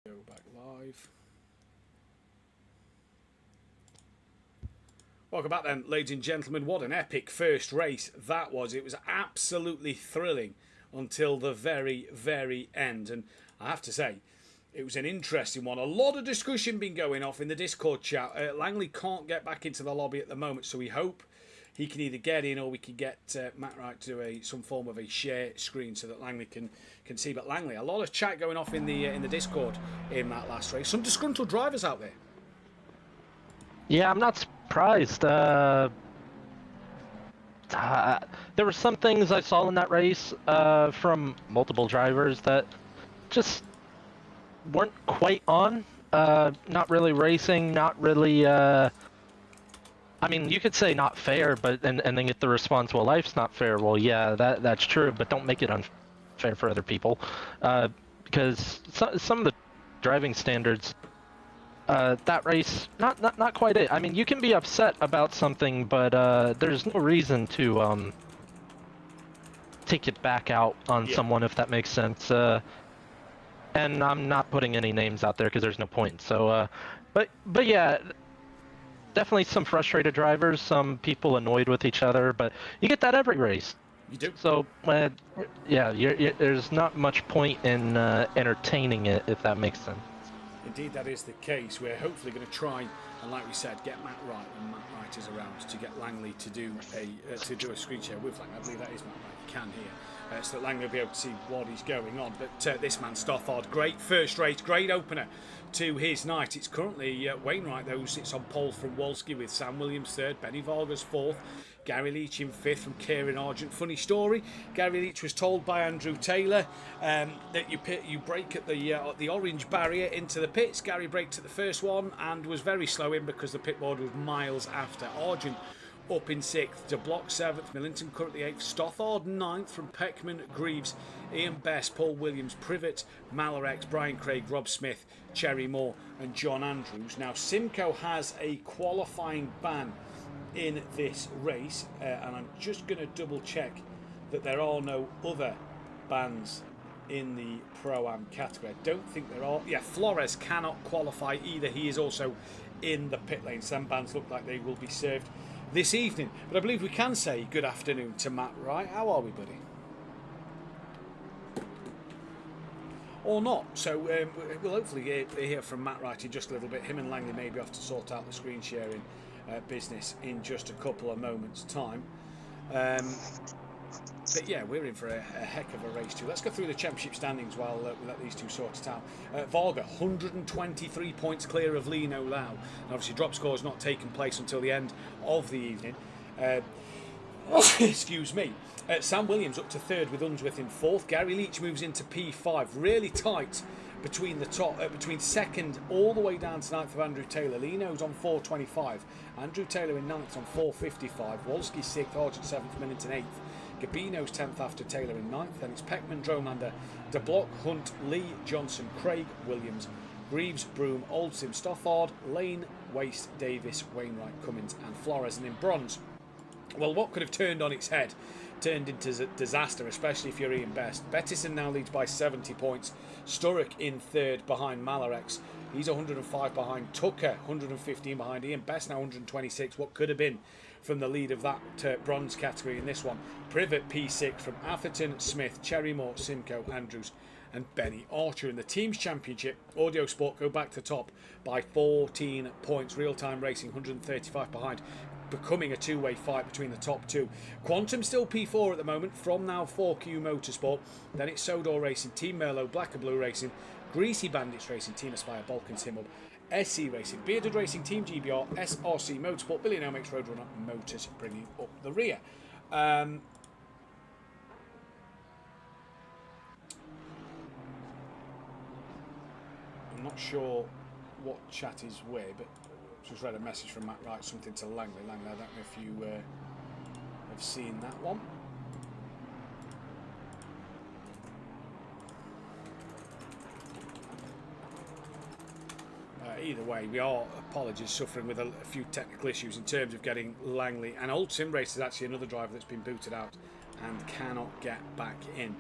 Go back live. Welcome back then, ladies and gentlemen. What an epic first race that was. It was absolutely thrilling until the very, very end. And I have to say, it was an interesting one. A lot of discussion been going off in the Discord chat. Langley can't get back into the lobby at the moment, so we hope he can either get in or we can get Matt Wright to do some form of a share screen so that Langley can see. But Langley, a lot of chat going off in the Discord in that last race. Some disgruntled drivers out there. Yeah, I'm not surprised. There were some things I saw in that race from multiple drivers that just weren't quite on. Not really racing, not really... I mean, you could say not fair, but and then get the response, well, life's not fair. Well, yeah, that's true, but don't make it unfair for other people. Because some of the driving standards, that race, not quite it. I mean, you can be upset about something, but there's no reason to take it back out on someone, if that makes sense. And I'm not putting any names out there because there's no point. So, but yeah. Definitely some frustrated drivers, some people annoyed with each other, but you get that every race. You do. So, yeah, there's not much point in entertaining it, if that makes sense. Indeed, that is the case. We're hopefully going to try and, like we said, get Matt Wright when Matt Wright is around to get Langley to do a screen share with Langley. I believe that is Matt Wright. You can hear, so that Langley will be able to see what is going on. But this man Stothard, great first race, great opener to his night. It's currently Wainwright, though, sits on pole from Wolski with Sam Williams third, Benny Vargas fourth, Gary Leach in fifth from Kieran Argent. Funny story, Gary Leach was told by Andrew Taylor that you brake at the orange barrier into the pits. Gary braked at the first one and was very slow in because the pit board was miles after. Argent up in sixth, De Block seventh, Millington currently eighth, Stothard ninth from Peckman, Greaves, Ian Best, Paul Williams, Privet, Malarex, Brian Craig, Rob Smith, Cherry Moore and John Andrews. Now Simcoe has a qualifying ban in this race, and I'm just going to double check that there are no other bans in the Pro-Am category. I don't think there are. Yeah, Flores cannot qualify either. He is also in the pit lane. Some bans look like they will be served this evening. But I believe we can say good afternoon to Matt Wright. How are we, buddy? Or not. So we'll hopefully hear from Matt Wright in just a little bit. Him and Langley may be off to sort out the screen sharing business in just a couple of moments' time. But yeah, we're in for a heck of a race too. Let's go through the championship standings while we let these two sort it out. Varga, 123 points clear of Lino Lau. And obviously, drop score has not taken place until the end of the evening. Excuse me. Sam Williams up to third with Unsworth in fourth. Gary Leach moves into P5. Really tight between the top, between second all the way down to ninth of Andrew Taylor. Lino's on 425. Andrew Taylor in ninth on 455. Wolski sixth, Argent seventh, Millington eighth. Gabino's 10th after Taylor in 9th, then it's Peckman, Dromlander, De Block, Hunt, Lee, Johnson, Craig, Williams, Greaves, Broom, Oldsim, Stothard, Lane, Waste, Davis, Wainwright, Cummins and Flores. And in bronze, well, what could have turned on its head turned into disaster, especially if you're Ian Best. Bettison now leads by 70 points. Sturrock in third behind Malarex. He's 105 behind Tucker, 115 behind Ian Best, now 126. What could have been from the lead of that bronze category in this one. Privet P6 from Atherton, Smith, Cherrymore, Simcoe, Andrews and Benny Archer. In the teams championship, Audio Sport go back to top by 14 points. Real Time Racing 135 behind, becoming a two-way fight between the top two. Quantum still P4 at the moment from now 4Q Motorsport. Then it's Sodor Racing, Team Merlot, Black and Blue Racing, Greasy Bandits Racing, Team Aspire, Balkans Himmel, SC Racing, Bearded Racing, Team GBR, SRC Motorsport, Billionaire Makes Roadrunner Motors bringing up the rear. I'm not sure what chat is where, but just read a message from Matt Wright, something to Langley. Langley, I don't know if you have seen that one. Either way, we are, apologies, suffering with a few technical issues in terms of getting Langley. And Old Sim Race is actually another driver that's been booted out and cannot get back in.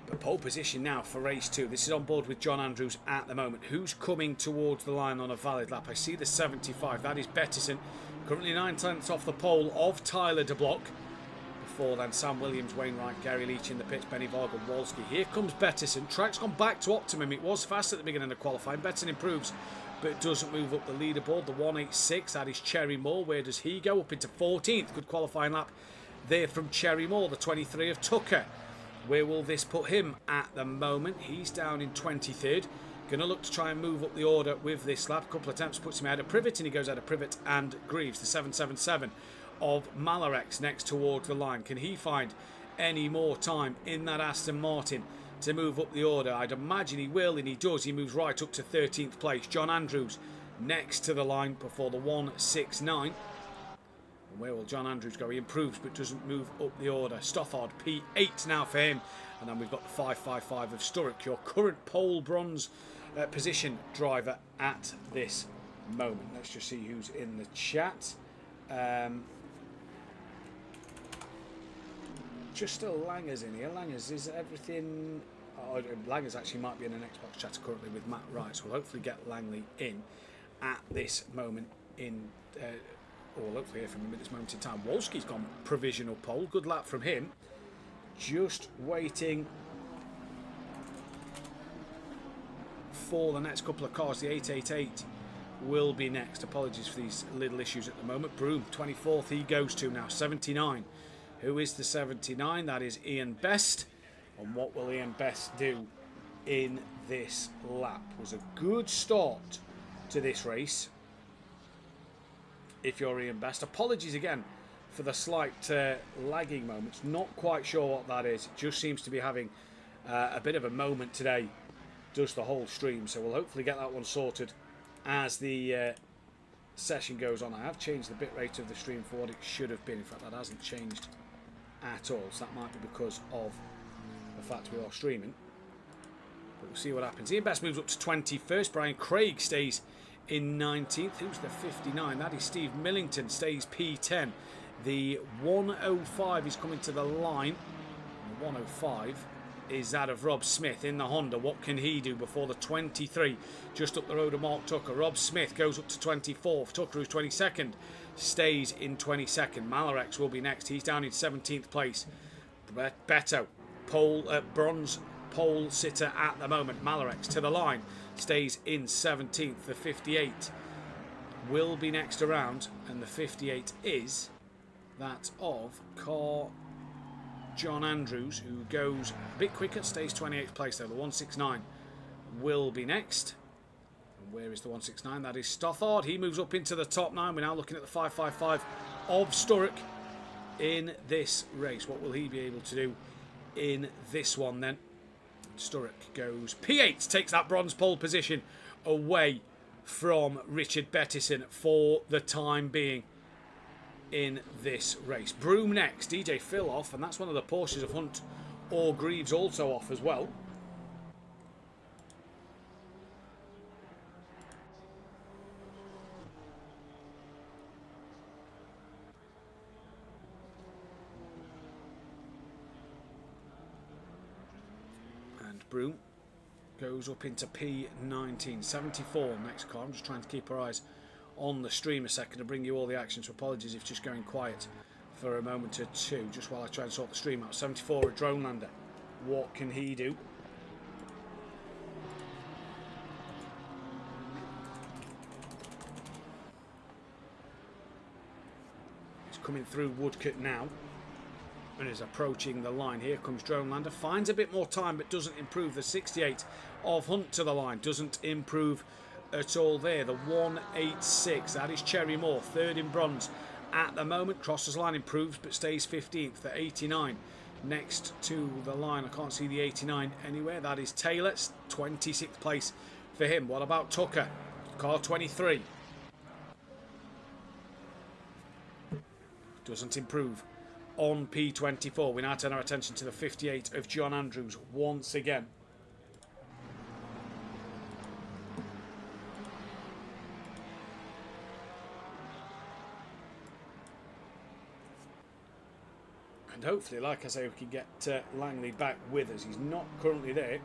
But pole position now for race 2. This is on board with John Andrews at the moment. Who's coming towards the line on a valid lap? I see the 75. That is Bettison. Currently 9 tenths off the pole of Tyler de Block. Before then, Sam Williams, Wainwright, Gary Leach in the pits, Benny Varga, Walski. Here comes Bettison. Track's gone back to optimum. It was fast at the beginning of qualifying. Bettison improves, but doesn't move up the leaderboard. The 186, that is Cherry Moore. Where does he go? Up into 14th. Good qualifying lap there from Cherry Moore. The 23 of Tucker. Where will this put him at the moment? He's down in 23rd. Going to look to try and move up the order with this lap. A couple of attempts puts him out of Privet, and he goes out of Privet and Greaves. The 777 of Malarex next towards the line. Can he find any more time in that Aston Martin to move up the order? I'd imagine he will, and he does. He moves right up to 13th place. John Andrews next to the line before the 169. Where will John Andrews go? He improves but doesn't move up the order. Stothard P8 now for him. And then we've got the 555 of Sturrock, your current pole bronze position driver at this moment. Let's just see who's in the chat. Just still Langers in here. Langers, is everything... Oh, Langers actually might be in an Xbox chat currently with Matt Wright, so we'll hopefully get Langley in at this moment in... or we'll hopefully hear from him at this moment in time. Wolski's gone provisional pole. Good lap from him. Just waiting for the next couple of cars. The 888 will be next. Apologies for these little issues at the moment. Broome, 24th he goes to now. 79. Who is the 79? That is Ian Best. And what will Ian Best do in this lap? It was a good start to this race. If you're Ian Best. Apologies again for the slight lagging moments. Not quite sure what that is. It just seems to be having a bit of a moment today. Does the whole stream. So we'll hopefully get that one sorted as the session goes on. I have changed the bitrate of the stream for what it should have been. In fact, that hasn't changed at all. So that might be because of the fact we are streaming. But we'll see what happens. Ian Best moves up to 21st. Brian Craig stays in 19th. Who's the 59? That is Steve Millington, stays P10. The 105 is coming to the line. The 105 is that of Rob Smith in the Honda. What can he do before the 23? Just up the road of Mark Tucker. Rob Smith goes up to 24th. Tucker, who's 22nd, stays in 22nd. Malarex will be next. He's down in 17th place. Beto, bronze pole sitter at the moment. Malarex to the line. Stays in 17th. The 58 will be next around, and the 58 is that of John Andrews, who goes a bit quicker, stays 28th place though. The 169 will be next. And where is the 169? That is Stothard. He moves up into the top 9. We're now looking at the 555 of Sturrock in this race. What will he be able to do in this one then? Sturrock goes P8, takes that bronze pole position away from Richard Bettison for the time being in this race. Broome next, DJ Phil off, and that's one of the Porsches of Hunt or Greaves also off as well. And Broome goes up into P19. 74 next car. I'm just trying to keep our eyes on the stream a second to bring you all the action, so apologies if just going quiet for a moment or two just while I try and sort the stream out. 74 a drone lander. What can he do? He's coming through Woodcote now and is approaching the line. Here comes drone lander, finds a bit more time but doesn't improve. The 68 of Hunt to the line doesn't improve at all there. The 186, that is Cherry Moore, third in bronze at the moment. Crosses line, improves but stays 15th. The 89 next to the line. I can't see the 89 anywhere. That is Taylor, 26th place for him. What about Tucker? Car 23 doesn't improve on P24. We now turn our attention to the 58 of John Andrews once again. And hopefully, like I say, we can get Langley back with us. He's not currently there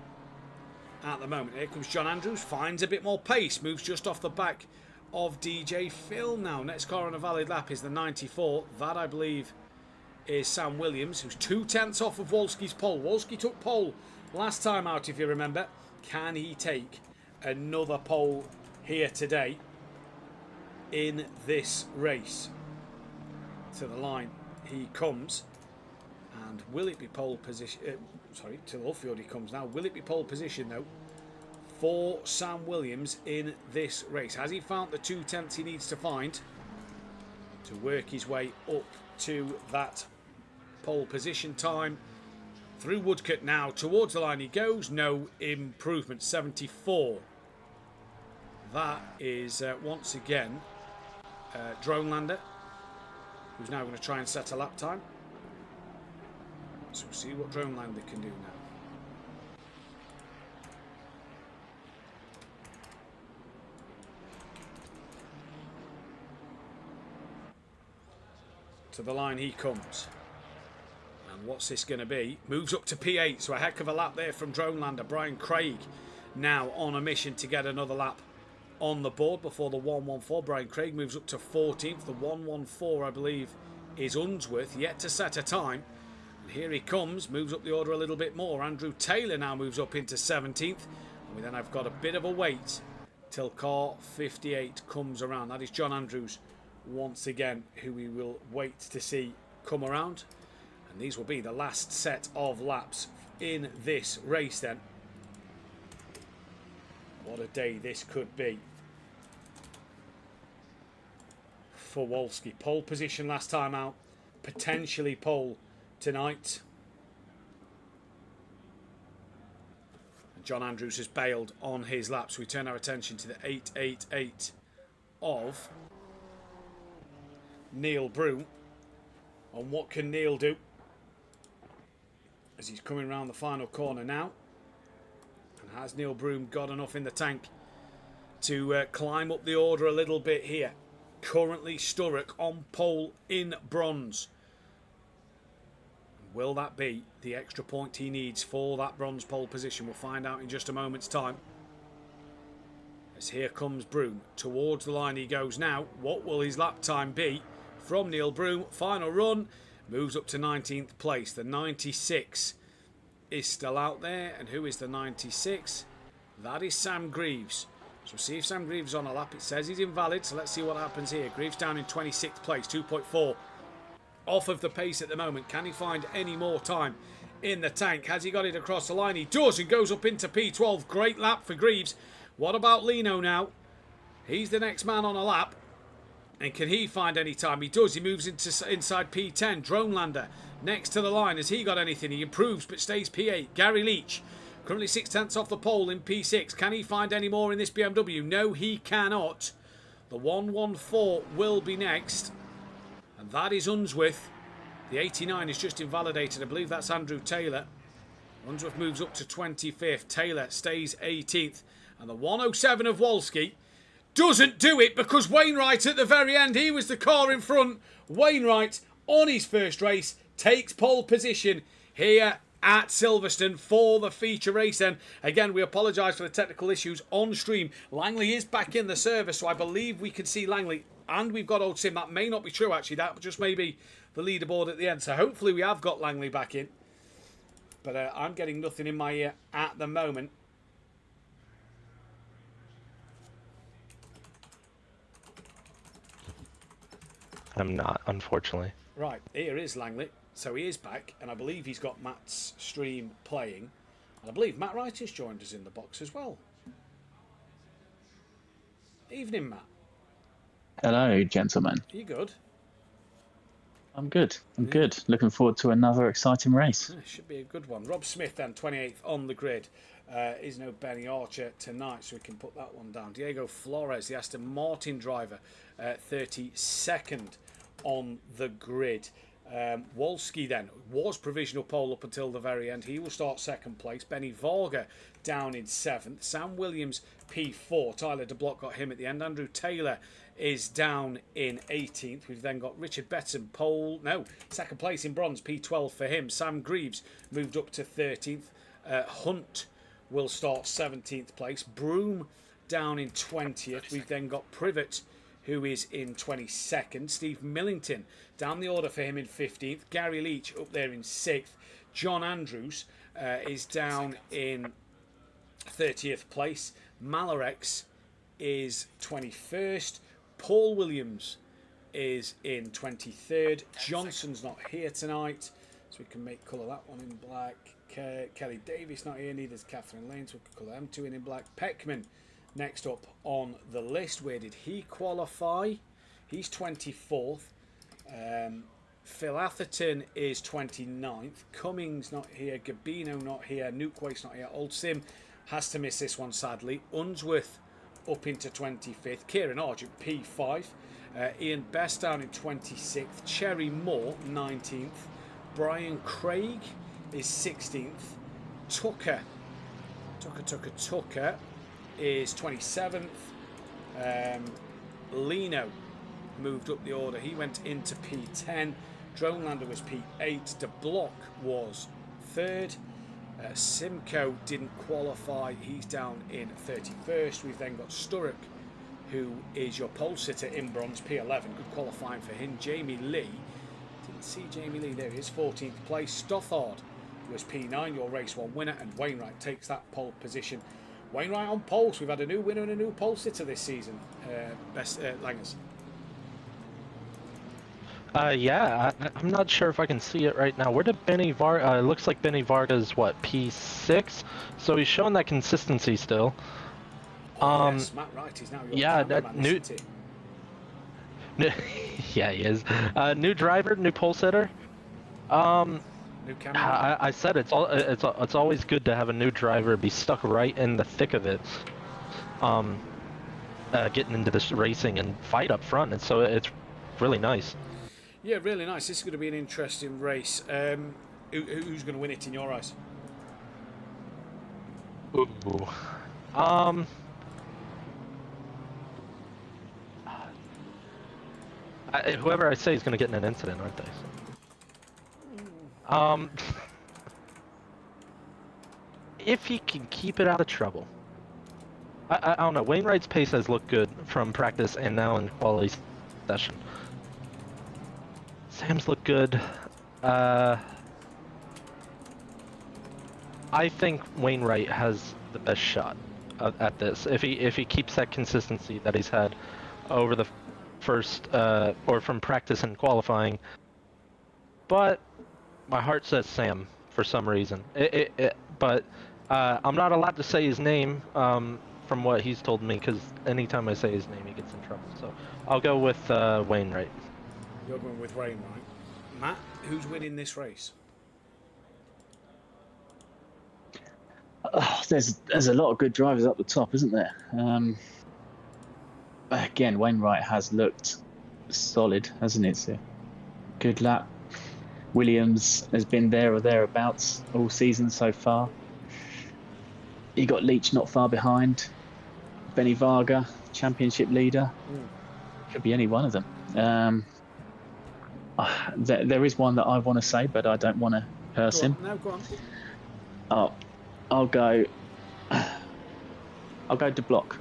at the moment. Here comes John Andrews, finds a bit more pace, moves just off the back of DJ Phil now. Next car on a valid lap is the 94. That, I believe, is Sam Williams, who's 2/10 off of Wolski's pole. Wolski took pole last time out, if you remember. Can he take another pole here today in this race? To the line he comes. And will it be pole position? Sorry, to Luffield he comes now. Will it be pole position, though, for Sam Williams in this race? Has he found the 2/10 he needs to find to work his way up to that pole position time? Through Woodcote now, towards the line he goes. No improvement, 74. That is once again Drone Lander, who's now going to try and set a lap time. So we'll see what Drone Lander can do now. To the line he comes. And what's this going to be? Moves up to P8, so a heck of a lap there from Drone Lander. Brian Craig now on a mission to get another lap on the board before the 114. Brian Craig moves up to 14th. The 114, I believe, is Unsworth, yet to set a time. And here he comes, moves up the order a little bit more. Andrew Taylor now moves up into 17th. And we then have got a bit of a wait till car 58 comes around. That is John Andrews once again, who we will wait to see come around. And these will be the last set of laps in this race then. What a day this could be for Wolski. Pole position last time out, potentially pole tonight. And John Andrews has bailed on his laps. We turn our attention to the 888 of Neil Broom. And what can Neil do as he's coming around the final corner now? And has Neil Broom got enough in the tank to climb up the order a little bit here? Currently Sturrock on pole in bronze. Will that be the extra point he needs for that bronze pole position? We'll find out in just a moment's time. As here comes Broom. Towards the line he goes now. What will his lap time be from Neil Broom? Final run. Moves up to 19th place. The 96 is still out there. And who is the 96? That is Sam Greaves. So see if Sam Greaves is on a lap. It says he's invalid, so let's see what happens here. Greaves down in 26th place, 2.4 off of the pace at the moment. Can he find any more time in the tank? Has he got it across the line? He does, and goes up into P12. Great lap for Greaves. What about Lino now? He's the next man on a lap. And can he find any time? He does. He moves inside P10. Drone Lander next to the line. Has he got anything? He improves but stays P8. Gary Leach currently 6/10 off the pole in P6. Can he find any more in this BMW? No, he cannot. The 114 will be next. And that is Unsworth. The 89 is just invalidated. I believe that's Andrew Taylor. Unsworth moves up to 25th. Taylor stays 18th. And the 107 of Wolski doesn't do it because Wainwright at the very end, he was the car in front. Wainwright on his first race takes pole position here at Silverstone for the feature race then. Again, we apologise for the technical issues on stream. Langley is back in the service, so I believe we can see Langley. And we've got Old Sim. That may not be true, actually. That just may be the leaderboard at the end. So hopefully we have got Langley back in. But I'm getting nothing in my ear at the moment. I'm not, unfortunately. Right, here is Langley. So he is back, and I believe he's got Matt's stream playing. And I believe Matt Wright has joined us in the box as well. Evening, Matt. Hello, gentlemen. Are you good? I'm good. I'm good. Looking forward to another exciting race. Yeah, should be a good one. Rob Smith then, 28th on the grid. Is no Benny Archer tonight, so we can put that one down. Diego Flores, the Aston Martin driver, 32nd on the grid. Wolski then was provisional pole up until the very end. He will start second place. Benny Varga down in 7th. Sam Williams P4. Tyler de Block got him at the end. Andrew Taylor is down in 18th. We've then got Richard Betton, second place in bronze, P12 for him. Sam Greaves moved up to 13th. Hunt will start 17th place. Broome down in 20th. We've then got Privet, who is in 22nd. Steve Millington down the order for him in 15th. Gary Leach up there in 6th. John Andrews is down in 30th place. Malarex is 21st. Paul Williams is in 23rd. Johnson's not here tonight, so we can make colour that one in black. Kelly Davis not here, neither is Catherine Lane, so we can colour them two in black. Peckman next up on the list. Where did he qualify? He's 24th. Phil Atherton is 29th. Cummings not here. Gabino not here. Nukewaste not here. Old Sim has to miss this one, sadly. Unsworth up into 25th. Kieran Argent, P5. Ian Best down in 26th. Cherry Moore, 19th. Brian Craig is 16th. Tucker is 27th. Lino moved up the order. He went into P10. Dronelander was P8. De Block was 3rd. Simcoe didn't qualify. He's down in 31st. We've then got Sturrock, who is your pole sitter in bronze, P11. Good qualifying for him. Jamie Lee. Didn't see Jamie Lee. There he is, 14th place. Stothard was P9, your race 1 winner. And Wainwright takes that pole position. Wainwright on poles. We've had a new winner and a new pole sitter this season. Langers. Yeah, I'm not sure if I can see it right now. Where did Benny Varga? It looks like Benny Varga's what, P6? So he's showing that consistency still. Yes, Matt Wright is now your that new. Yeah, he is. New driver, new pole sitter. New camera. I said it's always good to have a new driver be stuck right in the thick of it. Getting into this racing and fight up front, and so it's really nice. Yeah, really nice. This is going to be an interesting race. Who's going to win it in your eyes? Ooh. Whoever I say is going to get in an incident, aren't they? If he can keep it out of trouble. I don't know. Wainwright's pace has looked good from practice and now in quality session. Sam's look good. I think Wainwright has the best shot at this if he keeps that consistency that he's had over the first or from practice and qualifying. But my heart says Sam for some reason. But I'm not allowed to say his name from what he's told me, because anytime I say his name, he gets in trouble. So I'll go with Wainwright. You're going with Wainwright. Matt, who's winning this race? Oh, there's a lot of good drivers up the top, isn't there? Again, Wainwright has looked solid, hasn't it? So good lap. Williams has been there or thereabouts all season so far. You got Leach not far behind. Benny Varga, championship leader. Could be any one of them. There is one that I want to say, but I don't want to curse him. No, go on. Oh, I'll go De Block.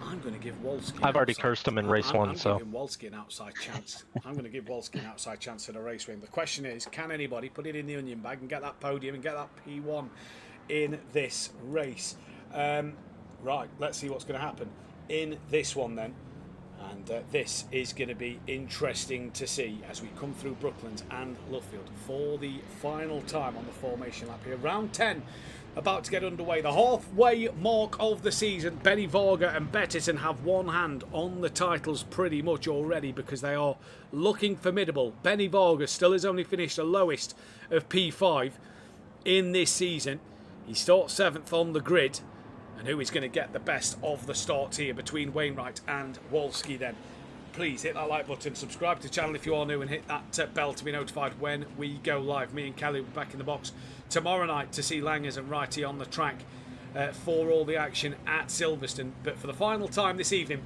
I'm going to give Wolski. I've already cursed him in race 1, so. I'm giving Wolski an outside chance. I'm going to give Wolski an outside chance at a race win. The question is, can anybody put it in the onion bag and get that podium and get that P1 in this race? Right, let's see what's going to happen in this one then. And this is going to be interesting to see as we come through Brooklands and Luffield for the final time on the formation lap here. Round 10 about to get underway. The halfway mark of the season. Benny Varga and Bettison have one hand on the titles pretty much already because they are looking formidable. Benny Varga still has only finished the lowest of P5 in this season. He starts 7th on the grid. And who is going to get the best of the starts here between Wainwright and Wolski then? Please hit that like button, subscribe to the channel if you are new, and hit that bell to be notified when we go live. Me and Kelly will be back in the box tomorrow night to see Langers and Wrighty on the track for all the action at Silverstone. But for the final time this evening,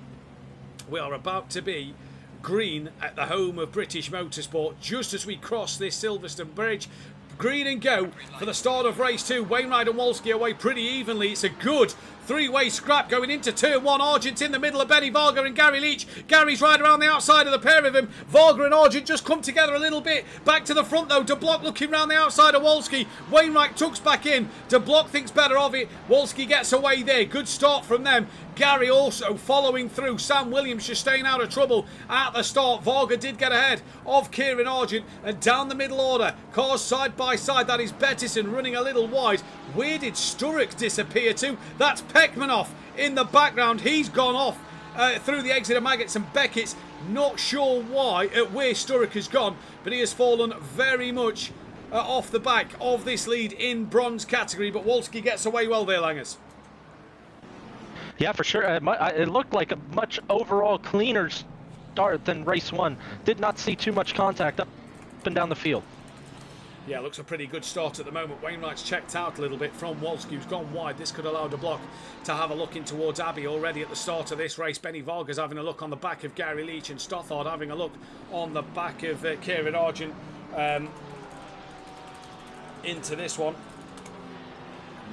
We are about to be green at the home of British Motorsport just as we cross this Silverstone bridge. Green and go for the start of race 2. Wainwright and Wolski away pretty evenly. It's a good three-way scrap going into turn 1. Argent in the middle of Benny Varga and Gary Leach. Gary's right around the outside of the pair of him. Varga and Argent just come together a little bit. Back to the front though. De Block looking round the outside of Wolski. Wainwright tucks back in. De Block thinks better of it. Wolski gets away there. Good start from them. Gary also following through. Sam Williams just staying out of trouble at the start. Varga did get ahead of Kieran Argent, and down the middle order, cars side by side. That is Bettison running a little wide. Where did Sturrock disappear to? That's Peckmanoff in the background. He's gone off through the exit of Maggots and Beckett's. Not sure why, where Sturrock has gone, but he has fallen very much off the back of this lead in bronze category. But Wolski gets away well there, Langers. Yeah, for sure. It looked like a much overall cleaner start than race 1. Did not see too much contact up and down the field. Yeah, looks a pretty good start at the moment. Wainwright's checked out a little bit from Wolski, who's gone wide. This could allow De Block to have a look in towards Abbey already at the start of this race. Benny Varga's having a look on the back of Gary Leach, and Stothard having a look on the back of Kieran Argent into this one.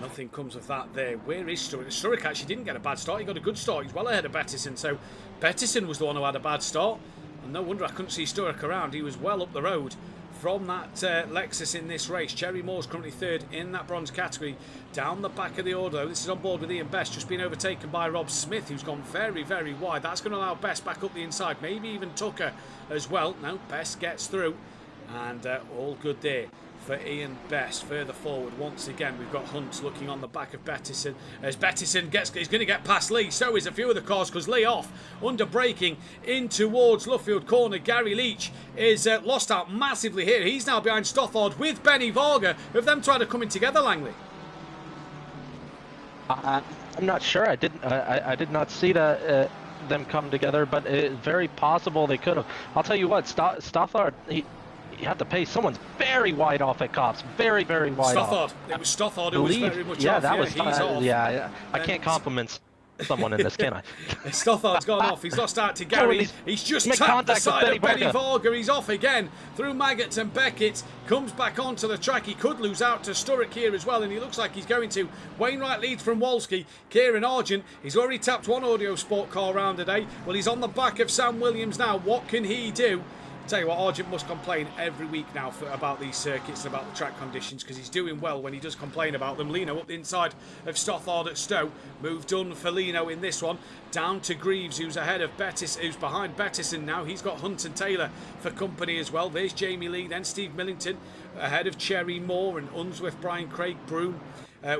Nothing comes of that there. Where is Sturrock? Sturrock actually didn't get a bad start. He got a good start. He's well ahead of Bettison. So Bettison was the one who had a bad start. And no wonder I couldn't see Sturrock around. He was well up the road from that Lexus in this race. Cherry Moore's currently third in that bronze category. Down the back of the order, though. This is on board with Ian Best. Just been overtaken by Rob Smith, who's gone very, very wide. That's going to allow Best back up the inside. Maybe even Tucker as well. No, Best gets through. And all good there for Ian Best. Further forward, once again, we've got Hunt looking on the back of Bettison. As Bettison he's going to get past Lee. So is a few of the cars, because Lee off under braking in towards Luffield Corner. Gary Leach is lost out massively here. He's now behind Stothard with Benny Varga. Have them tried to come in together, Langley? I'm not sure. I did not see that them come together, but it's very possible they could have. I'll tell you what, Stothard, he had to pay. Someone's very wide off at Cops. Very, very wide off. It was Stothard who was very much off. Yeah, that was he's off. Yeah, I can't compliment someone in this, can I? Stothard's gone off. He's lost out to Gary. He's just tapped the side of Benny Varga. He's off again through Maggots and Beckett. Comes back onto the track. He could lose out to Sturrock here as well, and he looks like he's going to. Wainwright leads from Wolski. Kieran Argent, he's already tapped one Audio Sport car round today. Well, he's on the back of Sam Williams now. What can he do? Tell you what, Argent must complain every week now about these circuits and about the track conditions, because he's doing well when he does complain about them. Lino up the inside of Stothard at Stowe. Move done for Lino in this one. Down to Greaves, who's ahead of Bettis, who's behind Bettison now. He's got Hunt and Taylor for company as well. There's Jamie Lee, then Steve Millington ahead of Cherry Moore and Unsworth, Brian Craig, Broom.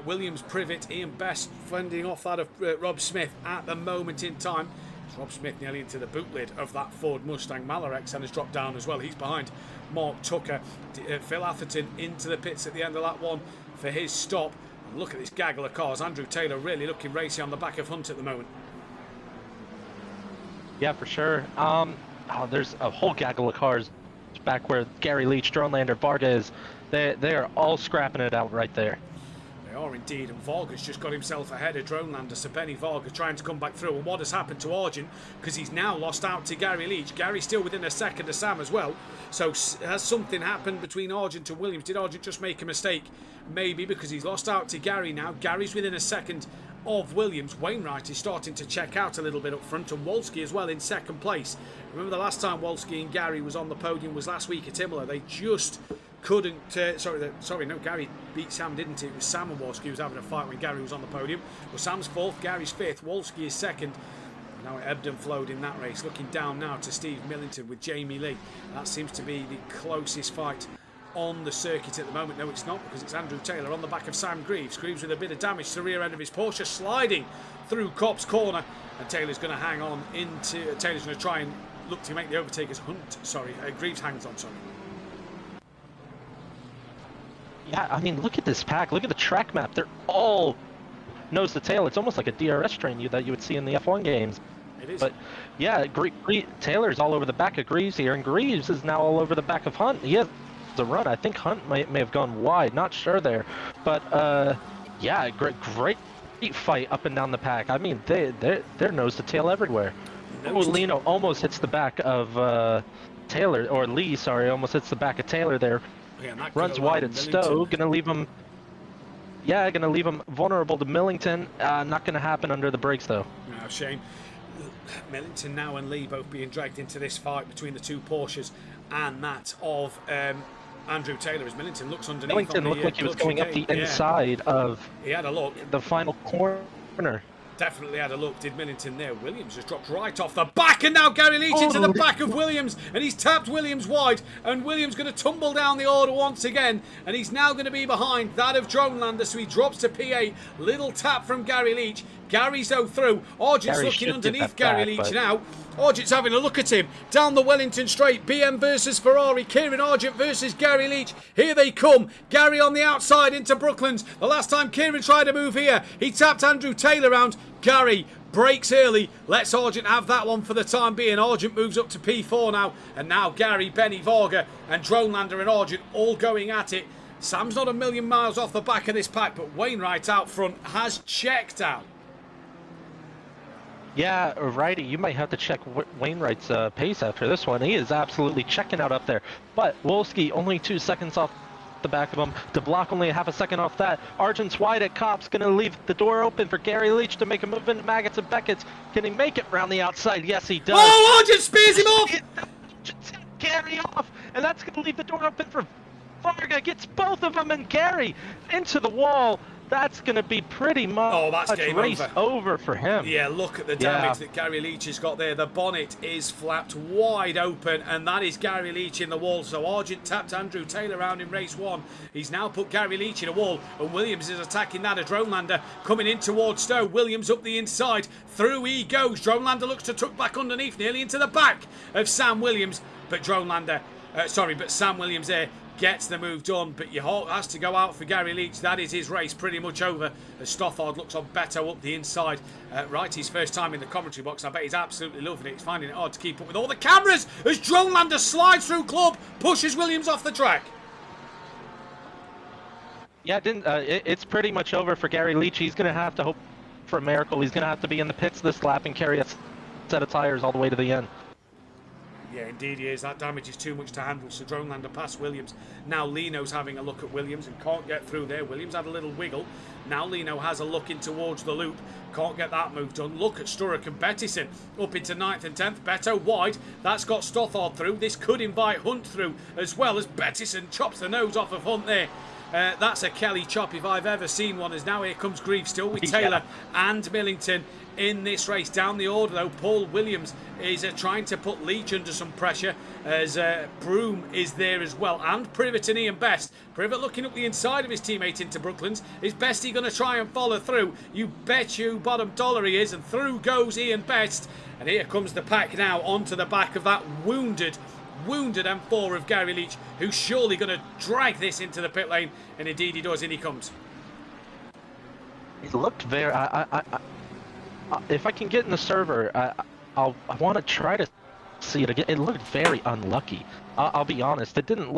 Williams, Privet, Ian Best fending off that of Rob Smith at the moment in time. Rob Smith nearly into the boot lid of that Ford Mustang. Malarex and has dropped down as well. He's behind Mark Tucker. Phil Atherton into the pits at the end of that one for his stop. And look at this gaggle of cars. Andrew Taylor really looking racy on the back of Hunt at the moment. Yeah, for sure. There's a whole gaggle of cars back where Gary Leach, Dronelander, Varga is. They are all scrapping it out right there. They are indeed, and Varga's just got himself ahead of Dronelander. So Benny Varga trying to come back through. And what has happened to Argent? Because he's now lost out to Gary Leach. Gary's still within a second of Sam as well. So has something happened between Argent and Williams? Did Argent just make a mistake? Maybe, because he's lost out to Gary now. Gary's within a second of Williams. Wainwright is starting to check out a little bit up front, and Wolski as well in second place. Remember the last time Wolski and Gary was on the podium was last week at Imola. They just couldn't, Gary beat Sam, didn't he? It was Sam and Wolski who was having a fight when Gary was on the podium. Well, Sam's fourth, Gary's fifth, Wolski is second. Now it ebbed and flowed in that race. Looking down now to Steve Millington with Jamie Lee. That seems to be the closest fight on the circuit at the moment. No, it's not, because it's Andrew Taylor on the back of Sam Greaves. Greaves with a bit of damage to the rear end of his Porsche, sliding through Cops Corner, and Taylor's going to hang on into. Taylor's going to try and look to make the overtake as Greaves hangs on. Yeah, I mean, look at this pack. Look at the track map. They're all nose to tail. It's almost like a DRS train that you would see in the F1 games. It is. But yeah, Taylor's all over the back of Greaves here, and Greaves is now all over the back of Hunt. He has the run. I think Hunt may have gone wide. Not sure there, but yeah, great fight up and down the pack. I mean, they're nose to tail everywhere. Oh, Lino almost hits the back of Taylor, or Lee, sorry, almost hits the back of Taylor there. Yeah, and that could Runs allow wide at Stowe, gonna leave him vulnerable to Millington. Not gonna happen under the brakes though. No, shame. Millington now and Lee both being dragged into this fight between the two Porsches and that of Andrew Taylor as Millington looks underneath. Millington looked like he was going up the inside of he had a look. The final corner. Definitely had a look, did Millington there. Williams has dropped right off the back, and now Gary Leach into the back of Williams, and he's tapped Williams wide, and Williams going to tumble down the order once again, and he's now going to be behind that of Dronelander, so he drops to P8. Little tap from Gary Leach. Gary's though through. Argent's looking underneath Gary Leach now. Argent's having a look at him. Down the Wellington straight. BM versus Ferrari. Kieran Argent versus Gary Leach. Here they come. Gary on the outside into Brooklands. The last time Kieran tried to move here, he tapped Andrew Taylor round. Gary breaks early. Lets Argent have that one for the time being. Argent moves up to P4 now. And now Gary, Benny Varga and Dronelander and Argent all going at it. Sam's not a million miles off the back of this pack, but Wainwright out front has checked out. Yeah, righty, you might have to check Wainwright's pace after this one. He is absolutely checking out up there. But Wolski only 2 seconds off the back of him. DeBlock only half a second off that. Argent's wide at Cop's going to leave the door open for Gary Leach to make a move into Maggots and Beckett's. Can he make it round the outside? Yes, he does. Oh, Argent spears him off! Gary off, and that's going to leave the door open for Varga. Gets both of them, and Gary into the wall. That's going to be pretty much race over for him. Yeah, look at the damage that Gary Leach has got there. The bonnet is flapped wide open, and that is Gary Leach in the wall. So Argent tapped Andrew Taylor around in race 1. He's now put Gary Leach in a wall, and Williams is attacking that of Dronelander, coming in towards Stowe. Williams up the inside. Through he goes. Dronelander looks to tuck back underneath, nearly into the back of Sam Williams. But Sam Williams there gets the move done, but your heart has to go out for Gary Leach. That is his race pretty much over as Stothard looks on Beto up the inside. Right, his first time in the commentary box. I bet he's absolutely loving it. He's finding it hard to keep up with all the cameras as Dronelander slides through club, pushes Williams off the track. Yeah, it's pretty much over for Gary Leach. He's going to have to hope for a miracle. He's going to have to be in the pits this lap and carry a set of tires all the way to the end. Yeah, indeed he is. That damage is too much to handle. So Dronelander past Williams. Now Lino's having a look at Williams and can't get through there. Williams had a little wiggle. Now Lino has a look in towards the loop. Can't get that move done. Look at Sturrock and Bettison up into 9th and 10th. Beto wide. That's got Stothard through. This could invite Hunt through as well as Bettison chops the nose off of Hunt there. That's a Kelly chop if I've ever seen one, as now here comes Grieve still with Taylor and Millington in this race. Down the order though, Paul Williams is trying to put Leach under some pressure as Broome is there as well, and Privet and Ian Best. Privet looking up the inside of his teammate into Brooklands. Is Bestie going to try and follow through? You bet you bottom dollar he is, and through goes Ian Best. And here comes the pack now onto the back of that wounded M4 of Gary Leach, who's surely going to drag this into the pit lane, and indeed he does. In he comes. It looked very. If I can get in the server, I want to try to see it again. It looked very unlucky. I'll be honest. It didn't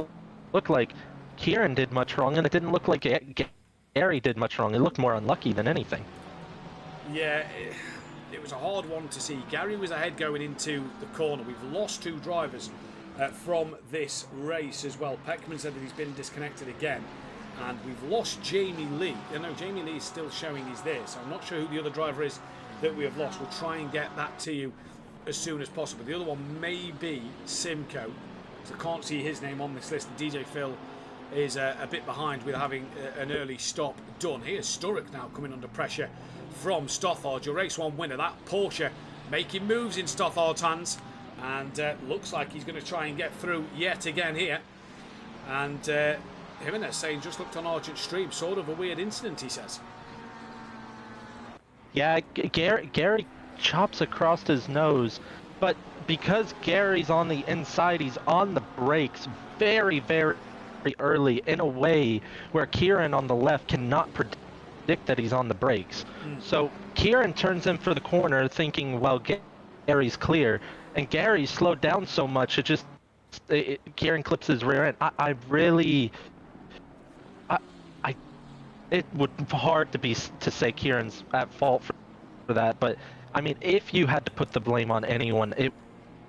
look like Kieran did much wrong, and it didn't look like Gary did much wrong. It looked more unlucky than anything. Yeah, it was a hard one to see. Gary was ahead going into the corner. We've lost 2 drivers from this race as well. Peckman said that he's been disconnected again, and we've lost Jamie Lee. Jamie Lee is still showing he's there, so I'm not sure who the other driver is that we have lost. We'll try and get that to you as soon as possible. The other one may be Simcoe, so I can't see his name on this list. DJ Phil is a bit behind with having an early stop done. Here's Sturrock now coming under pressure from Stothard, your race 1 winner. That Porsche making moves in Stothard's hands, and looks like he's going to try and get through yet again here. And Jimenez saying just looked on Argent stream, sort of a weird incident, he says. Yeah, Gary chops across his nose, but because Gary's on the inside, he's on the brakes very, very early in a way where Kieran on the left cannot predict that he's on the brakes. So Kieran turns in for the corner thinking, well, Gary's clear, and Gary's slowed down so much, Kieran clips his rear end. It would be hard to say Kieran's at fault for that, but I mean, if you had to put the blame on anyone, it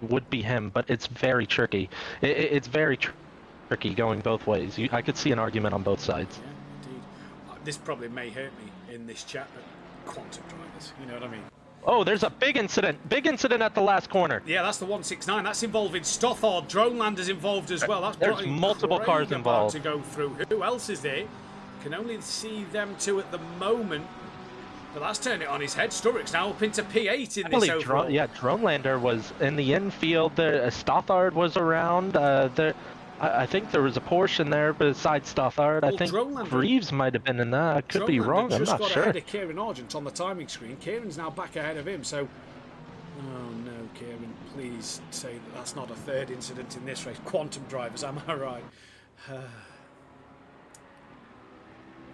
would be him, but it's very tricky. It's very tricky going both ways. I could see an argument on both sides. Yeah, indeed. This probably may hurt me in this chat, but quantum drivers, you know what I mean? Oh, there's a big incident at the last corner. Yeah, that's the 169. That's involving Stothard. Dronelander's involved as well. That's There's multiple cars involved to go through. Who else is there? Can only see them two at the moment. But that's turned it on his head. Sturrock's now up into P8 in this overall. Dronelander was in the infield. Stothard was around. I think there was a Porsche there besides Stothard. I think Greaves might have been in that. I could be wrong. I'm not sure. Just got ahead of Kieran Argent on the timing screen. Kieran's now back ahead of him. So, oh no, Kieran, please say that that's not a third incident in this race. Quantum drivers, am I right?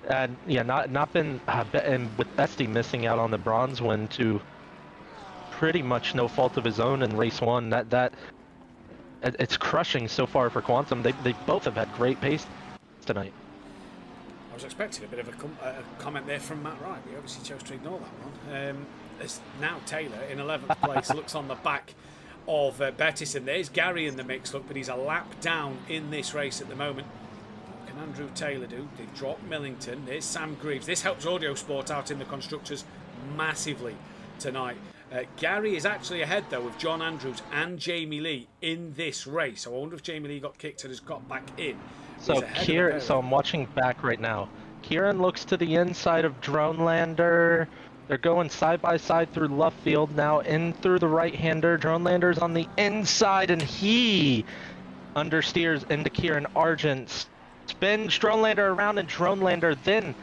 And yeah, not been, and with Bestie missing out on the bronze win to pretty much no fault of his own in race one. It's crushing so far for Quantum. They both have had great pace tonight. I was expecting a bit of a comment there from Matt Wright. We obviously chose to ignore that one. It's now Taylor in 11th place, looks on the back of Bettison. There's Gary in the mix, look, but he's a lap down in this race at the moment. What can Andrew Taylor do? They've dropped Millington. There's Sam Greaves. This helps Audio Sport out in the constructors massively tonight. Gary is actually ahead, though, of John Andrews and Jamie Lee in this race. So I wonder if Jamie Lee got kicked and has got back in. So I'm watching back right now. Kieran looks to the inside of Dronelander. They're going side by side through left field now, in through the right-hander. Dronelander's on the inside, and he understeers into Kieran Argent. Spins Dronelander around, and Dronelander then,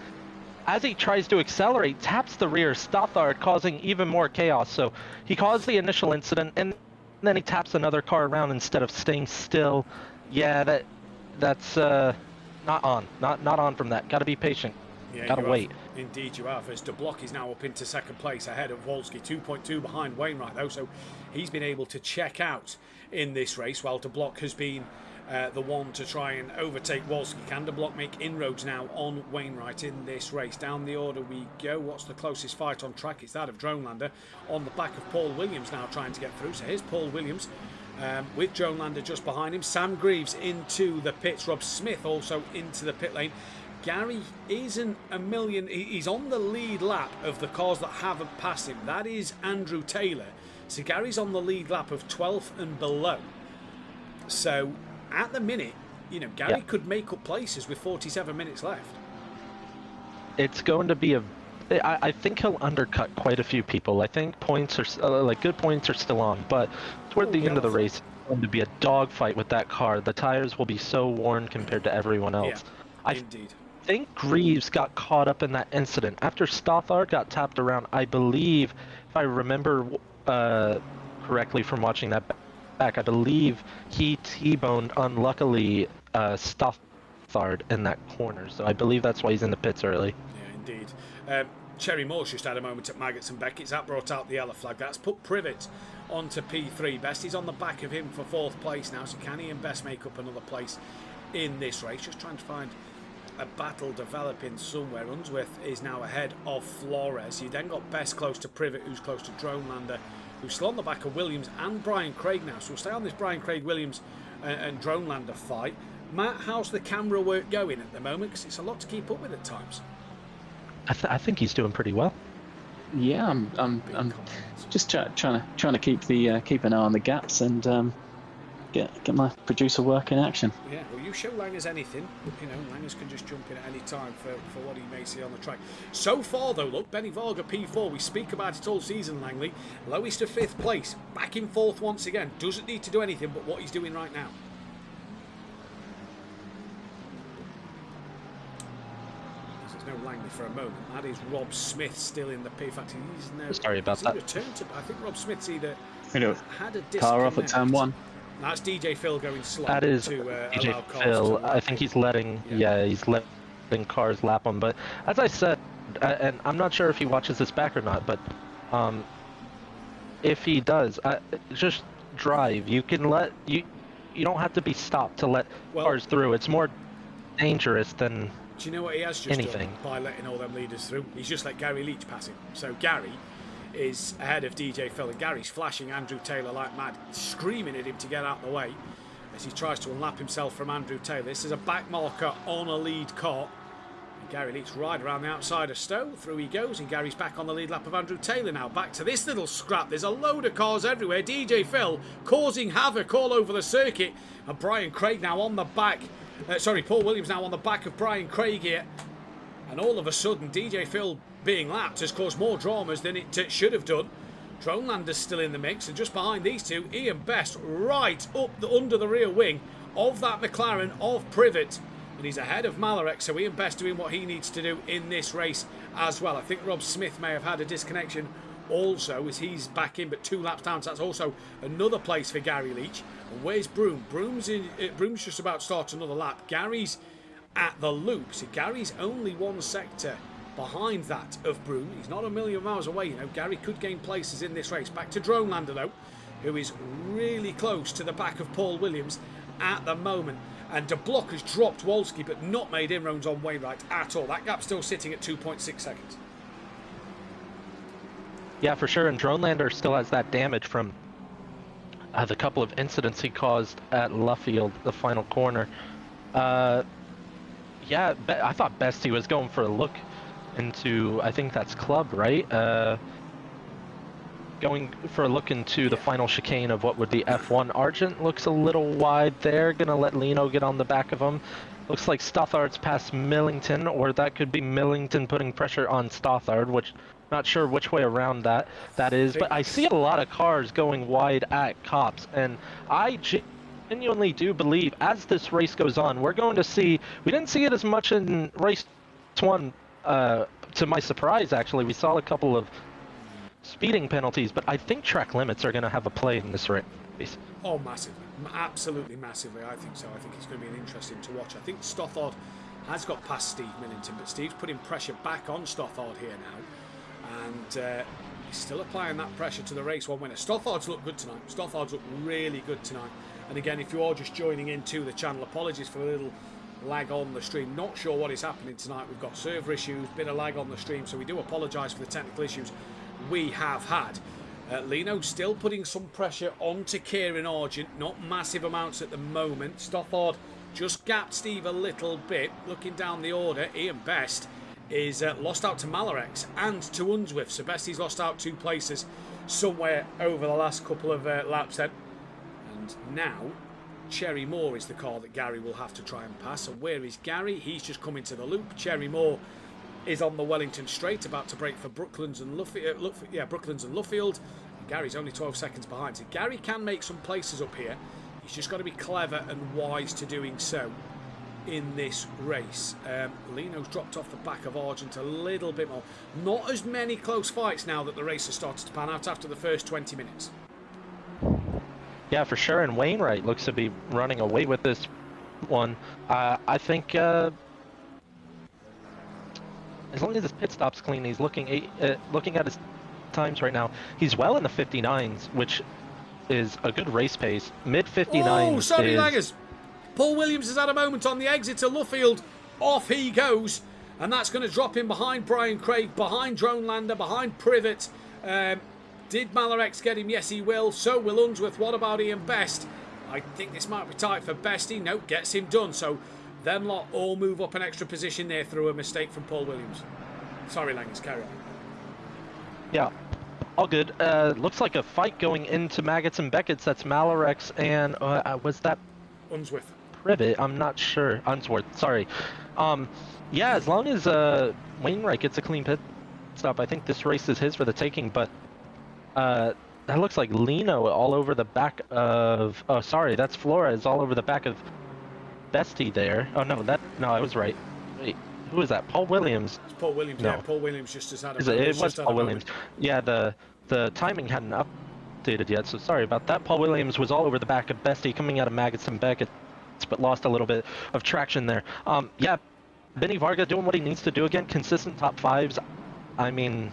as he tries to accelerate, taps the rear Stothard, causing even more chaos. So he caused the initial incident, and then he taps another car around instead of staying still. Yeah, that's not on from that. Got to be patient. Yeah, Got to wait. Indeed you have, as De Block is now up into second place ahead of Wolski, 2.2 behind Wainwright though, so he's been able to check out in this race, while De Block has been the one to try and overtake Wolski. Can De Block make inroads now on Wainwright in this race? Down the order we go. What's the closest fight on track? It's that of Dronelander on the back of Paul Williams now trying to get through. So here's Paul Williams with Dronelander just behind him. Sam Greaves into the pits. Rob Smith also into the pit lane. Gary isn't a million. He's on the lead lap of the cars that haven't passed him. That is Andrew Taylor. So Gary's on the lead lap of 12th and below. So at the minute, you know, Gary could make up places with 47 minutes left. It's going to be I think he'll undercut quite a few people. I think points are good points are still on, but toward the end of the race, it's going to be a dogfight with that car. The tires will be so worn compared to everyone else. Yeah, indeed. I think Greaves got caught up in that incident after Stothard got tapped around. I believe, if I remember correctly from watching that back, I believe he T-boned unluckily Stothard in that corner. So I believe that's why he's in the pits early. Yeah, indeed. Cherry Moore's just had a moment at Maggots and Beckett's. That brought out the yellow flag. That's put Privet onto P3. Bestie's on the back of him for 4th place now. So can he and Best make up another place in this race? Just trying to find a battle developing somewhere. Unsworth is now ahead of Flores. You then got Best close to Privet, who's close to Dronelander, who's still on the back of Williams and Brian Craig now. So we'll stay on this Brian Craig Williams and Dronelander fight. Matt, how's the camera work going at the moment? Because it's a lot to keep up with at times. I think he's doing pretty well. Yeah, I'm just trying to keep an eye on the gaps and get my producer work in action. Yeah, well, you show Langers anything. You know, Langers can just jump in at any time for what he may see on the track. So far, though, look, Benny Varga P4. We speak about it all season, Langley. Lowest of 5th place, back in 4th once again. Doesn't need to do anything but what he's doing right now. There's no Langley for a moment. That is Rob Smith still in the pit. In fact, he's now. Sorry about that. Returned to, I think Rob Smith's either had a disconnect. Car off at turn 1. That's DJ Phil going slow. That is to, DJ Phil. I think he's letting he's letting cars lap him. But as I said, and I'm not sure if he watches this back or not, but if he does, just drive. You can let you don't have to be stopped to let cars through. It's more dangerous than. Do you know what he has just done by letting all them leaders through? He's just let Gary Leach pass him. So Gary is ahead of DJ Phil, and Gary's flashing Andrew Taylor like mad, screaming at him to get out of the way as he tries to unlap himself from Andrew Taylor. This is a back marker on a lead car. And Gary Leach right around the outside of Stowe. Through he goes, and Gary's back on the lead lap of Andrew Taylor now. Back to this little scrap. There's a load of cars everywhere. DJ Phil causing havoc all over the circuit. And Brian Craig now on the back. Paul Williams now on the back of Brian Craig here. And all of a sudden, DJ Phil being lapped has caused more dramas than it should have done. Dronelander's still in the mix, and just behind these two, Ian Best right up under the rear wing of that McLaren of Privet, and he's ahead of Malarek, so Ian Best doing what he needs to do in this race as well. I think Rob Smith may have had a disconnection also as he's back in, but 2 laps down, so that's also another place for Gary Leach. And where's Broome? Broome's just about to start another lap. Gary's at the loop, so Gary's only 1 sector behind that of Broome. He's not a million miles away, you know. Gary could gain places in this race. Back to Dronelander though, who is really close to the back of Paul Williams at the moment. And De Block has dropped Wolski but not made inroads on Wainwright at all. That gap's still sitting at 2.6 seconds. Yeah, for sure. And Dronelander still has that damage from the couple of incidents he caused at Luffield, the final corner. Yeah, I thought Bestie was going for a look into, I think that's Club, right? Going for a look into the final chicane of what would be F1. Argent looks a little wide there, gonna let Lino get on the back of him. Looks like Stothard's past Millington, or that could be Millington putting pressure on Stothard, which not sure which way around that is, but I see a lot of cars going wide at Cops, and I genuinely do believe as this race goes on, we're going to see, we didn't see it as much in race 1, to my surprise actually, we saw a couple of speeding penalties, but I think track limits are going to have a play in this race. Oh, massively. Absolutely massively, I think so. I think it's going to be an interesting to watch. I think Stothard has got past Steve Millington, but Steve's putting pressure back on Stothard here now, and he's still applying that pressure to the race 1 winner. Stothard's looked good tonight. Stothard's looked really good tonight. And again, if you are just joining into the channel, apologies for a little lag on the stream. Not sure what is happening tonight. We've got server issues, bit of lag on the stream, so we do apologise for the technical issues we have had. Lino still putting some pressure onto Kieran Argent, not massive amounts at the moment. Stothard just gapped Steve a little bit. Looking down the order, Ian Best is lost out to Malarex and to Unsworth, so Bestie's lost out 2 places somewhere over the last couple of laps then. And now Cherry Moore is the car that Gary will have to try and pass. And where is Gary? He's just come into the loop. Cherry Moore is on the Wellington straight, about to break for Brooklands and Luffield. And Gary's only 12 seconds behind. So Gary can make some places up here. He's just got to be clever and wise to doing so in this race. Lino's dropped off the back of Argent a little bit more. Not as many close fights now that the race has started to pan out after the first 20 minutes. Yeah, for sure. And Wainwright looks to be running away with this one. I think as long as his pit stop's clean, he's looking at his times right now. He's well in the 59s, which is a good race pace. Mid 59s. Oh, sorry, Langers. Paul Williams has had a moment on the exit to Luffield. Off he goes. And that's going to drop him behind Brian Craig, behind Dronelander, behind Privet. Did Malarex get him? Yes, he will. So will Unsworth. What about Ian Best? I think this might be tight for Bestie. Nope, gets him done. So them lot all move up an extra position there through a mistake from Paul Williams. Sorry, Langers, carry on. Yeah, all good. Looks like a fight going into Maggots and Beckett's. That's Malarex and was that Unsworth? Privet? I'm not sure. Unsworth, sorry. Yeah, as long as Wainwright gets a clean pit stop, I think this race is his for the taking, but that looks like Lino all over the back of... Oh, sorry, that's Flores all over the back of Bestie there. Oh, no, I was right. Wait, who is that? Paul Williams. It's Paul Williams, no. Yeah. Paul Williams just has had a... It was Paul Williams. Yeah, the timing hadn't updated yet, so sorry about that. Paul Williams was all over the back of Bestie coming out of Maggots and Beckett, but lost a little bit of traction there. Yeah, Benny Varga doing what he needs to do again. Consistent top fives. I mean...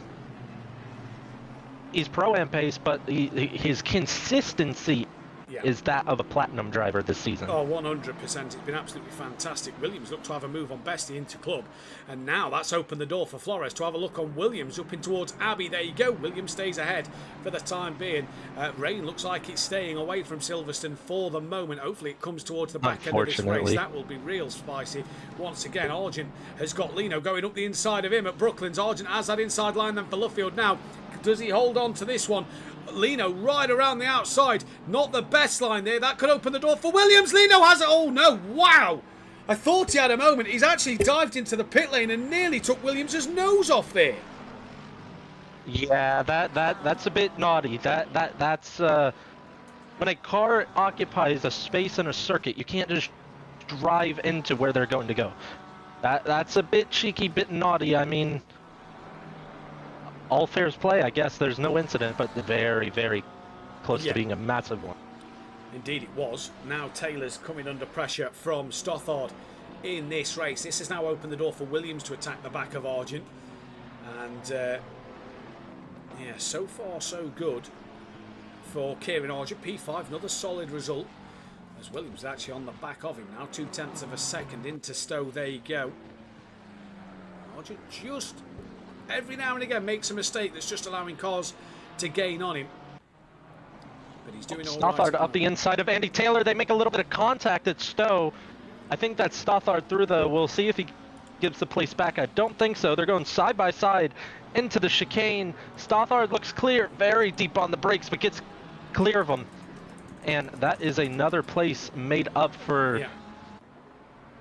He's pro-am pace, but his consistency Yeah. is that of a platinum driver this season. Oh, 100%. It's been absolutely fantastic. Williams looked to have a move on Bestie into club. And now that's opened the door for Flores to have a look on Williams up in towards Abbey. There you go. Williams stays ahead for the time being. Rain looks like it's staying away from Silverstone for the moment. Hopefully it comes towards the back end of this race. That will be real spicy. Once again, Argent has got Lino going up the inside of him at Brooklands. Argent has that inside line then for Luffield now. Does he hold on to this one? Lino right around the outside. Not the best line there. That could open the door for Williams. Lino has it. Oh no, wow. I thought he had a moment. He's actually dived into the pit lane and nearly took Williams' nose off there. Yeah, that's a bit naughty. That's when a car occupies a space in a circuit, you can't just drive into where they're going to go. That's a bit cheeky, bit naughty. I mean, all fair's play, I guess. There's no incident, but very, very close to being a massive one. Indeed it was. Now Taylor's coming under pressure from Stothard in this race. This has now opened the door for Williams to attack the back of Argent. And, yeah, so far so good for Kieran Argent. P5, another solid result. As Williams is actually on the back of him now. 0.2 of a second into Stowe. There you go. Argent just every now and again makes a mistake that's just allowing cars to gain on him. But he's doing all right. Stothard up the inside of Andy Taylor. They make a little bit of contact at Stowe. I think that's Stothard through the... We'll see if he gives the place back. I don't think so. They're going side by side into the chicane. Stothard looks clear, very deep on the brakes, but gets clear of them. And that is another place made up for...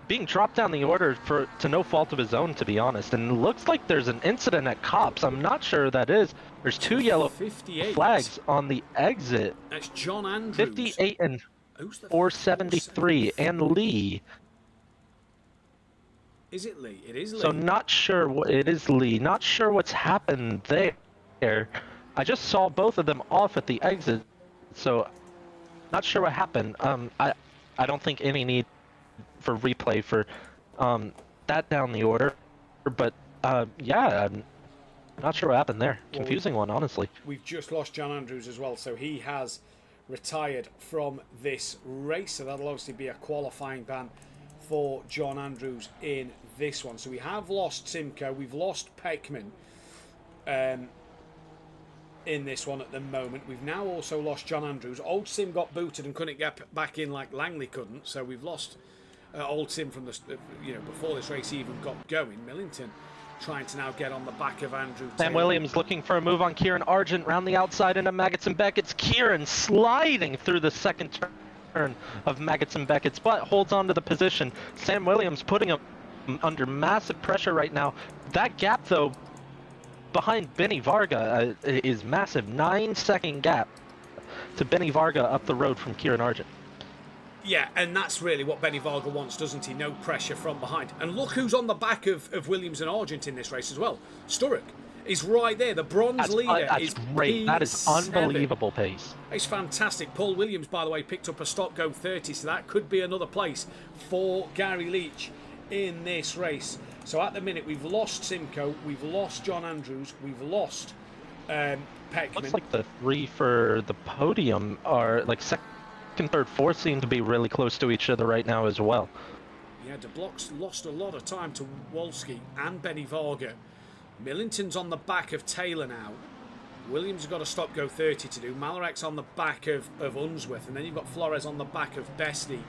being dropped down the order to no fault of his own, to be honest. And it looks like there's an incident at Cops. I'm not sure who that is. There's 2 yellow 58 flags on the exit. That's John Andrews. 58 and 473 and Lee. Is it Lee? It is Lee. So not sure what it is, Lee. Not sure what's happened there. I just saw both of them off at the exit, so not sure what happened. I don't think any need for replay for that down the order, but yeah, I'm not sure what happened there. Confusing one, honestly. We've just lost John Andrews as well, so he has retired from this race, so that'll obviously be a qualifying ban for John Andrews in this one. So we have lost Simcoe, we've lost Peckman in this one at the moment. We've now also lost John Andrews. Old Sim got booted and couldn't get back in like Langley couldn't, so we've lost Old Sim from the before this race even got going. Millington trying to now get on the back of Andrew Sam Taylor. Williams looking for a move on Kieran Argent round the outside into Maggots and Beckett's. Kieran sliding through the second turn of Maggots and Beckett's, but holds on to the position. Sam Williams putting him under massive pressure right now. That gap, though, behind Benny Varga is massive. 9-second gap to Benny Varga up the road from Kieran Argent. Yeah, and that's really what Benny Varga wants, doesn't he? No pressure from behind. And look who's on the back of Williams and Argent in this race as well. Sturrock is right there. The bronze leader is great. P7. That is unbelievable pace. It's fantastic. Paul Williams, by the way, picked up a stop-go 30, so that could be another place for Gary Leach in this race. So at the minute, we've lost Simcoe, we've lost John Andrews, we've lost Peckman. Looks like the 3 for the podium are like second, third, fourth seem to be really close to each other right now as well. Yeah, De Block's lost a lot of time to Wolski and Benny Varga. Millington's on the back of Taylor now. Williams has got a stop-go 30 to do. Malarek's on the back of Unsworth, and then you've got Flores on the back of Bestie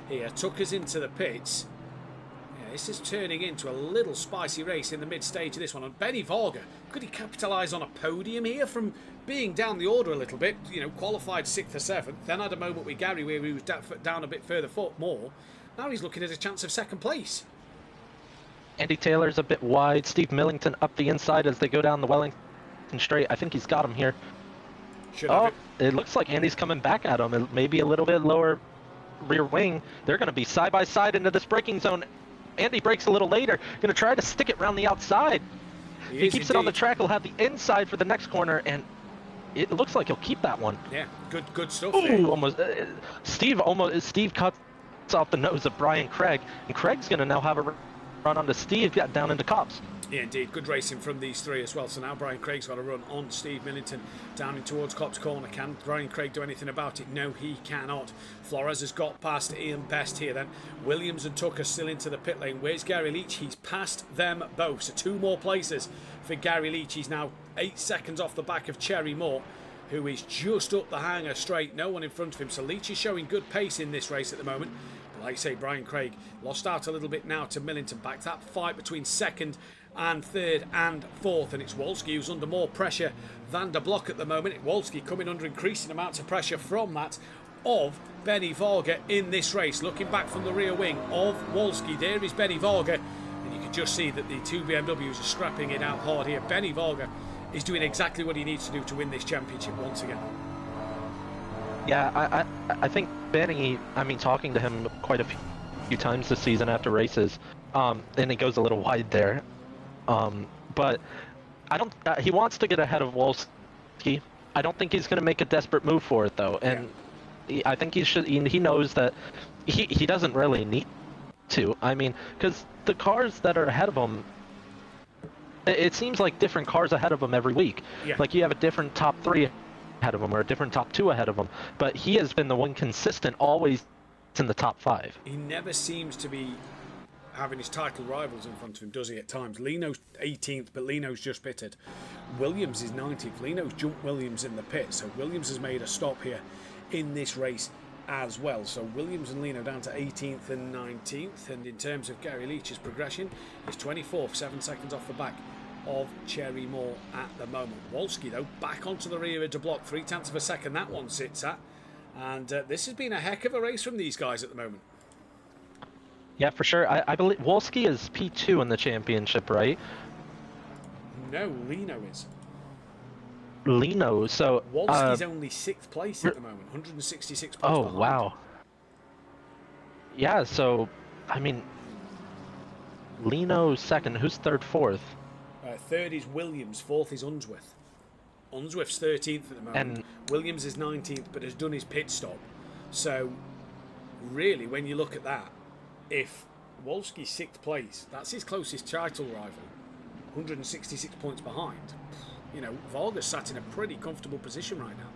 here. Took us into the pits. Yeah, this is turning into a little spicy race in the mid-stage of this one. And Benny Varga, could he capitalise on a podium here from being down the order a little bit? You know, qualified 6th or 7th, then had a moment with Gary where he was down a bit further more. Now he's looking at a chance of second place. Andy Taylor's a bit wide. Steve Millington up the inside as they go down the Wellington straight. I think he's got him here. It looks like Andy's coming back at him. Maybe a little bit lower rear wing. They're going to be side by side into this braking zone. Andy brakes a little later. Going to try to stick it around the outside. He keeps it on the track. He'll have the inside for the next corner, and it looks like he'll keep that one. Yeah, good stuff. Ooh, almost. Steve cuts off the nose of Brian Craig, and Craig's going to now have a run onto Steve, got down into Cops. Yeah, indeed. Good racing from these three as well. So now Brian Craig's got a run on Steve Millington down in towards Cops Corner. Can Brian Craig do anything about it? No, he cannot. Flores has got past Ian Best here then. Williams and Tucker still into the pit lane. Where's Gary Leach? He's passed them both. So 2 more places for Gary Leach. He's now 8 seconds off the back of Cherry Moore, who is just up the hanger straight. No one in front of him. So Leach is showing good pace in this race at the moment. But like I say, Brian Craig lost out a little bit now to Millington. Back to that fight between second and third and fourth, and it's Wolski who's under more pressure than De Block at the moment. Wolski coming under increasing amounts of pressure from that of Benny Varga in this race. Looking back from the rear wing of Wolski, there is Benny Varga, and you can just see that the 2 BMWs are scrapping it out hard here. Benny Varga is doing exactly what he needs to do to win this championship once again. Yeah, I think Benny, I mean, talking to him quite a few times this season after races, and he goes a little wide there. But I don't. He wants to get ahead of Wolski. I don't think he's going to make a desperate move for it though, and I think he should. He knows that he doesn't really need to. I mean, because the cars that are ahead of him, it seems like different cars ahead of him every week. Yeah. Like you have a different top 3 ahead of him or a different top 2 ahead of him, but he has been the one consistent, always in the top 5. He never seems to be having his title rivals in front of him, does he, at times? Leno's 18th, but Leno's just pitted. Williams is 19th. Leno's jumped Williams in the pit, so Williams has made a stop here in this race as well. So Williams and Leno down to 18th and 19th, and in terms of Gary Leach's progression, he's 24th, 7 seconds off the back of Cherry Moore at the moment. Wolski, though, back onto the rear of De Block, 0.3 of a second that one sits at, and this has been a heck of a race from these guys at the moment. Yeah, for sure. I believe Wolski is P2 in the championship, right? No, Leno is. Leno, so... Wolski's only 6th place at the moment, 166 points behind. Wow. Yeah, so, I mean, Leno's 2nd. Who's 3rd, 4th? 3rd is Williams, 4th is Unsworth. Unsworth's 13th at the moment. And Williams is 19th, but has done his pit stop. So, really, when you look at that, if Wolski's 6th place, that's his closest title rival, 166 points behind. You know, Varga's sat in a pretty comfortable position right now.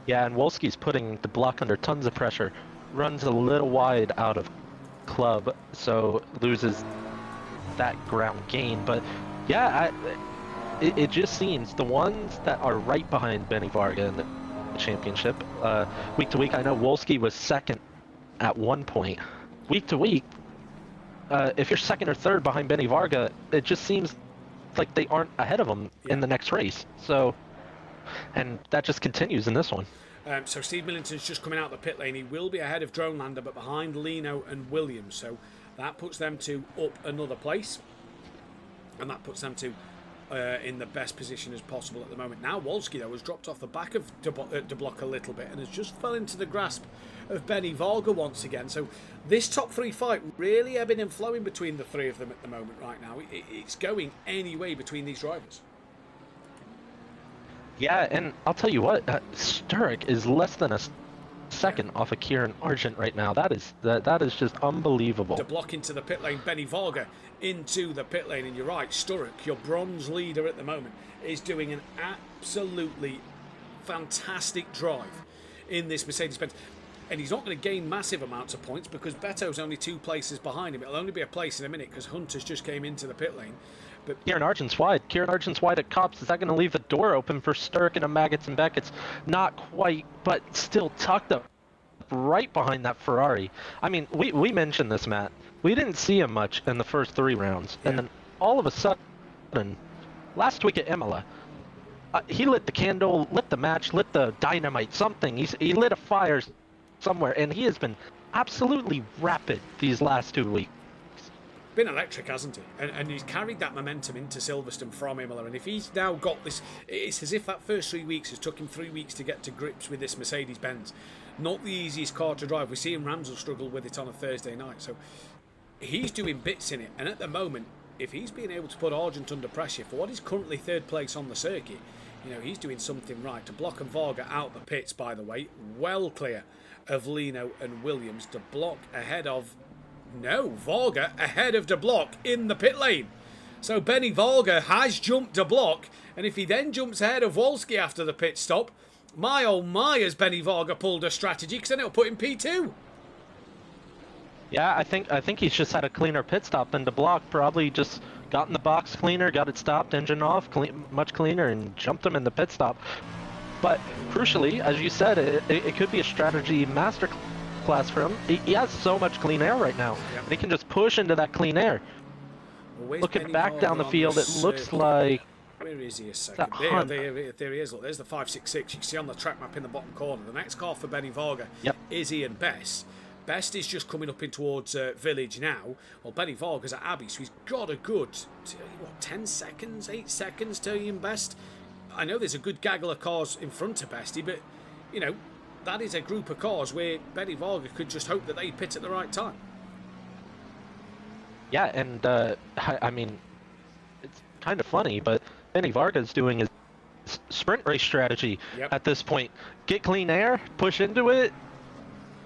Yeah, and Wolski's putting the block under tons of pressure. Runs a little wide out of club, so loses that ground gain. But yeah, it just seems the ones that are right behind Benny Varga in the championship, week to week, I know Wolski was 2nd at one point. Week to week, if you're 2nd or 3rd behind Benny Varga, it just seems like they aren't ahead of him in the next race. So, and that just continues in this one. So Steve Millington's just coming out the pit lane. He will be ahead of Dronelander, but behind Leno and Williams. So that puts them to up another place, and that puts them to in the best position as possible at the moment. Now Wolski, though, has dropped off the back of De Block a little bit and has just fell into the grasp of Benny Varga once again. So this top 3 fight really ebbing and flowing between the 3 of them at the moment right now. It's going any way between these drivers. Yeah, and I'll tell you what, Sturrock is less than a second off of Kieran Argent right now. That is just unbelievable. De Block into the pit lane, Benny Varga into the pit lane, and you're right, Sturrock, your bronze leader at the moment, is doing an absolutely fantastic drive in this Mercedes-Benz. And he's not going to gain massive amounts of points because Beto's only 2 places behind him. It'll only be a place in a minute because Hunter's just came into the pit lane. But Kieran Argent's wide. Kieran Argent's wide at Cops. Is that going to leave the door open for Sturrock and Maggots and Beckett's? Not quite, but still tucked up right behind that Ferrari. I mean, we mentioned this, Matt. We didn't see him much in the first 3 rounds. Yeah. And then all of a sudden, last week at Imola, he lit the candle, lit the match, lit the dynamite, something. He lit a fire somewhere, and he has been absolutely rapid these last 2 weeks. Been electric, hasn't he? And he's carried that momentum into Silverstone from Imola. And if he's now got this, it's as if that first 3 weeks has took him 3 weeks to get to grips with this Mercedes-Benz. Not the easiest car to drive. We're seeing Ramsel struggle with it on a Thursday night. So he's doing bits in it. And at the moment, if he's being able to put Argent under pressure for what is currently 3rd place on the circuit, you know, he's doing something right. De Block and Varga out the pits, by the way. Well clear of Leno and Williams. De Block ahead of... No, Varga ahead of De Block in the pit lane. So Benny Varga has jumped a block, and if he then jumps ahead of Wolski after the pit stop, my oh my, has Benny Varga pulled a strategy, because then it'll put him P2. Yeah, I think he's just had a cleaner pit stop than DeBlock. Probably just got in the box cleaner, got it stopped, engine off, much cleaner, and jumped him in the pit stop. But crucially, as you said, it could be a strategy master class for him. He has so much clean air right now, and he can just push into that clean air. Well, looking back down the field, it looks like... Where is he a second? There he is. Look, there's the 566. You can see on the track map in the bottom corner. The next car for Benny Varga is Ian Best. Best is just coming up in towards Village now. Well, Benny Varga's at Abbey, so he's got a good, 10 seconds, 8 seconds to Ian Best. I know there's a good gaggle of cars in front of Bestie, but, you know, that is a group of cars where Benny Varga could just hope that they pit at the right time. Yeah, and, I mean, it's kind of funny, but Benny Varga's doing his sprint race strategy at this point. Get clean air, push into it,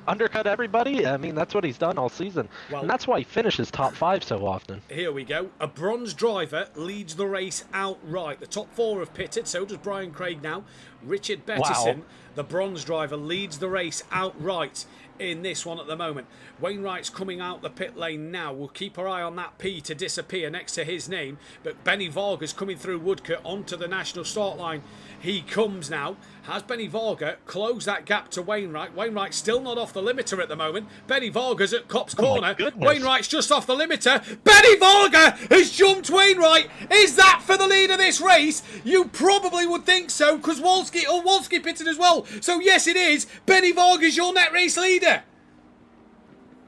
undercut everybody. I mean, that's what he's done all season. Well, and that's why he finishes top 5 so often. Here we go. A bronze driver leads the race outright. The top 4 have pitted, so does Brian Craig now. Richard Bettison, the bronze driver, leads the race outright in this one at the moment. Wainwright's coming out the pit lane now. We'll keep our eye on that P to disappear next to his name. But Benny Varga's coming through Woodcote onto the national start line. He comes now. Has Benny Varga closed that gap to Wainwright? Wainwright's still not off the limiter at the moment. Benny Varga's at Cop's corner. Wainwright's just off the limiter. Benny Varga has jumped Wainwright. Is that for the lead of this race? You probably would think so, because Wolski pitted as well. So yes, it is. Benny Varga's your net race leader.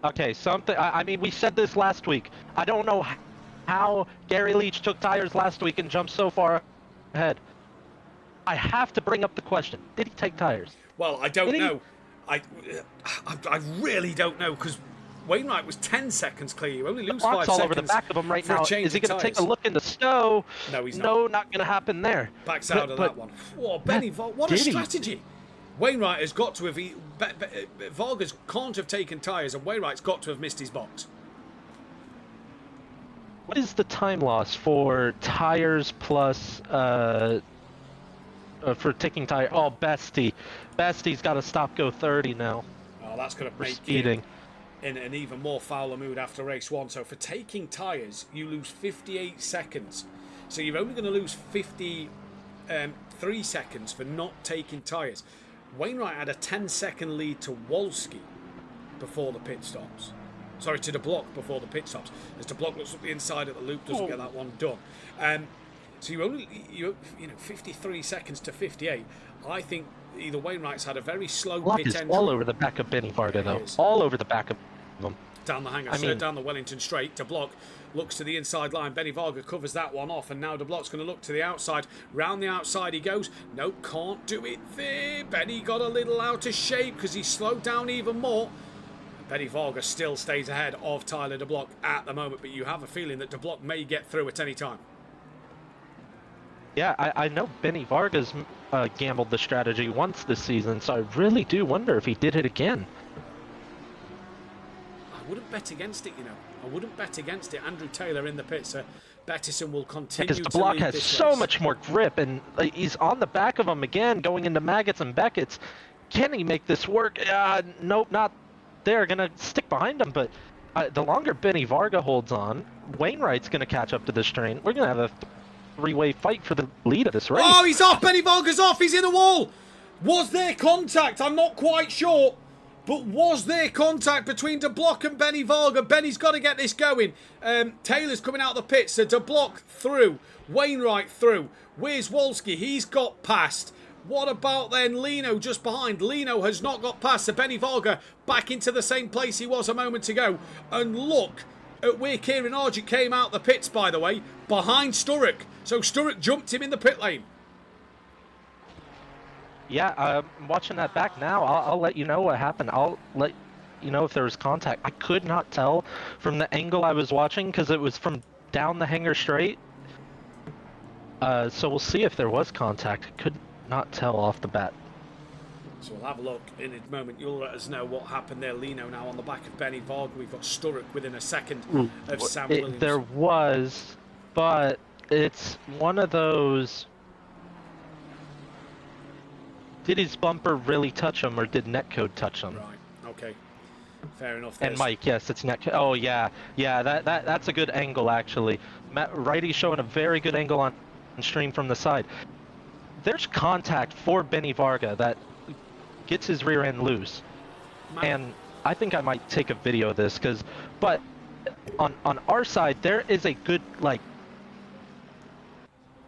Okay, I mean, we said this last week. I don't know how Gary Leach took tires last week and jumped so far ahead. I have to bring up the question. Did he take tires? Well, I don't know. I really don't know, because Wainwright was 10 seconds clear. You only lose 5 seconds. All over the back of him right now. Is he going to take a look in the snow? No, he's not. No, not going to happen there. Backs out of that one. Whoa, Benny Varga, what a strategy. Wainwright has got to have... Vargas can't have taken tyres, and Wainwright's got to have missed his box. What is the time loss for tyres plus... for taking tire? Oh, Bestie's got to stop go 30 now. Oh, that's going to make speeding in an even more fouler mood after race 1. So for taking tyres, you lose 58 seconds. So you're only going to lose 53 seconds for not taking tyres. Wainwright had a 10-second lead to Wolski before the pit stops. Sorry, to DeBlock before the pit stops. As DeBlock looks up the inside of the loop, doesn't get that one done. So you 53 seconds to 58. I think either Wainwright's had a very slow pit entry. All over the back of Benny Varga, though. All over the back of him. Down the hangar, down the Wellington straight. DeBlock looks to the inside line. Benny Varga covers that one off, and now DeBlock's going to look to the outside. Round the outside he goes. No, can't do it there. Benny got a little out of shape because he slowed down even more. Benny Varga still stays ahead of Tyler DeBlock at the moment, but you have a feeling that DeBlock may get through at any time. Yeah, I know Benny Varga's gambled the strategy once this season, so I really do wonder if he did it again. I wouldn't bet against it, you know. I wouldn't bet against it. Andrew Taylor in the pits. Bettison will continue to lead this race. Because DeBlock has so much more grip, and he's on the back of him again, going into Maggots and Beckett's. Can he make this work? Nope, not there. Going to stick behind him, but the longer Benny Varga holds on, Wainwright's going to catch up to this train. We're going to have a three-way fight for the lead of this race. Oh, he's off! Benny Varga's off! He's in the wall! Was there contact? I'm not quite sure. But was there contact between DeBlock and Benny Varga? Benny's got to get this going. Taylor's coming out of the pits. So DeBlock through. Wainwright through. Where's Wolski? He's got past. What about then Lino just behind? Lino has not got past. So Benny Varga back into the same place he was a moment ago. And look at where Kieran Argent came out the pits, by the way, behind Sturrock. So Sturrock jumped him in the pit lane. Yeah, I'm watching that back now. I'll let you know what happened. I'll let you know if there was contact. I could not tell from the angle I was watching because it was from down the hangar straight. So we'll see if there was contact. Could not tell off the bat. So we'll have a look in a moment. You'll let us know what happened there. Lino now on the back of Benny Varga. We've got Sturrock within a second of Sam Williams. There was but it's one of those. Did his bumper really touch him, or did netcode touch him? Right. Okay. Fair enough. And Mike, yes, it's netcode. Oh yeah, yeah. That's a good angle actually. Righty's showing a very good angle on stream from the side. There's contact for Benny Varga that gets his rear end loose, and I think I might take a video of this but on our side there is a good like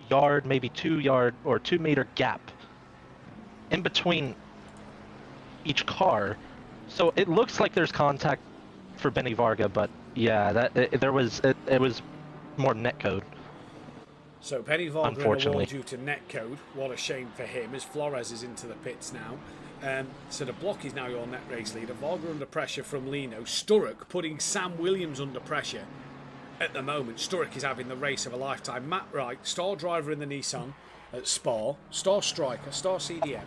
yard, maybe 2 yard or 2 meter gap in between each car, so it looks like there's contact for Benny Varga, but yeah, it was more netcode. So Benny Varga unfortunately due to netcode. What a shame for him, as Flores is into the pits now. So the block is now your net race leader. Varga under pressure from Lino. Sturrock putting Sam Williams under pressure at the moment. Sturrock is having the race of a lifetime. Matt Wright, star driver in the Nissan at Spa, star striker, star CDM,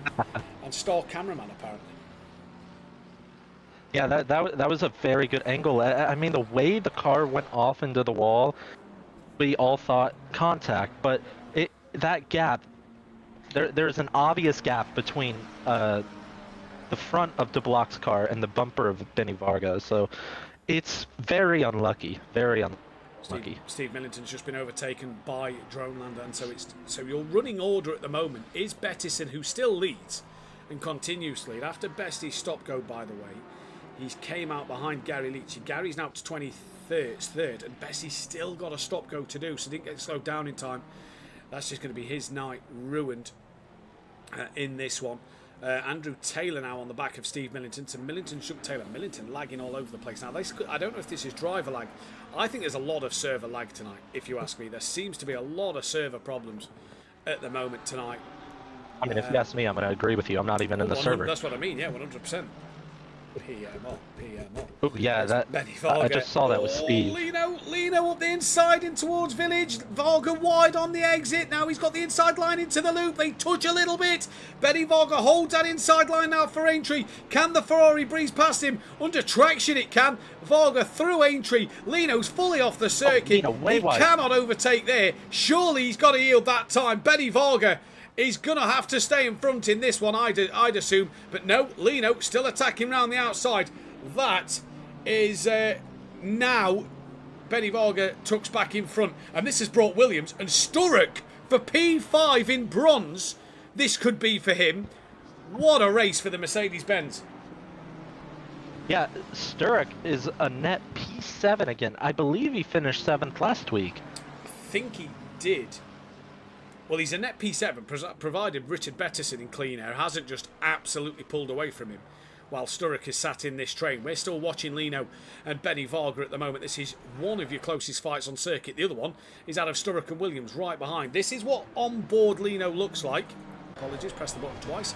and star cameraman apparently. Yeah, that was a very good angle. I mean, the way the car went off into the wall, we all thought contact, but that gap, there's an obvious gap between the front of De Block's car and the bumper of Benny Varga, so it's very unlucky, very unlucky. Steve Millington's just been overtaken by Dronelander, and so your running order at the moment is Bettison, who still leads and continues to lead after Bestie's stop go. By the way, he came out behind Gary Leach. Gary's now to 23rd, and Bestie's still got a stop go to do, so didn't get slowed down in time. That's just going to be his night ruined in this one. Andrew Taylor now on the back of Steve Millington. So Millington shook Taylor. Millington lagging all over the place. Now, I don't know if this is driver lag. I think there's a lot of server lag tonight, if you ask me. There seems to be a lot of server problems at the moment tonight. I mean, if you ask me, I'm going to agree with you. I'm not even in the server. That's what I mean, yeah, 100%. PMO. Oh, yeah, Benny Varga. I just saw that with speed. Lino up the inside in towards Village. Varga wide on the exit. Now he's got the inside line into the loop. They touch a little bit. Benny Varga holds that inside line now for Aintree. Can the Ferrari breeze past him? Under traction it can. Varga through Aintree. Lino's fully off the circuit. He cannot overtake there. Surely he's got to yield that time. Benny Varga is going to have to stay in front in this one, I'd assume. But no, Lino still attacking round the outside. That is now Benny Varga tucks back in front. And this has brought Williams and Sturrock for P5 in bronze. This could be for him. What a race for the Mercedes-Benz. Yeah, Sturrock is a net P7 again. I believe he finished 7th last week. I think he did. Well, he's a net P7, provided Richard Bettison in clean air hasn't just absolutely pulled away from him while Sturrock is sat in this train. We're still watching Lino and Benny Varga at the moment. This is one of your closest fights on circuit. The other one is out of Sturrock and Williams right behind. This is what on-board Lino looks like. Apologies, press the button twice.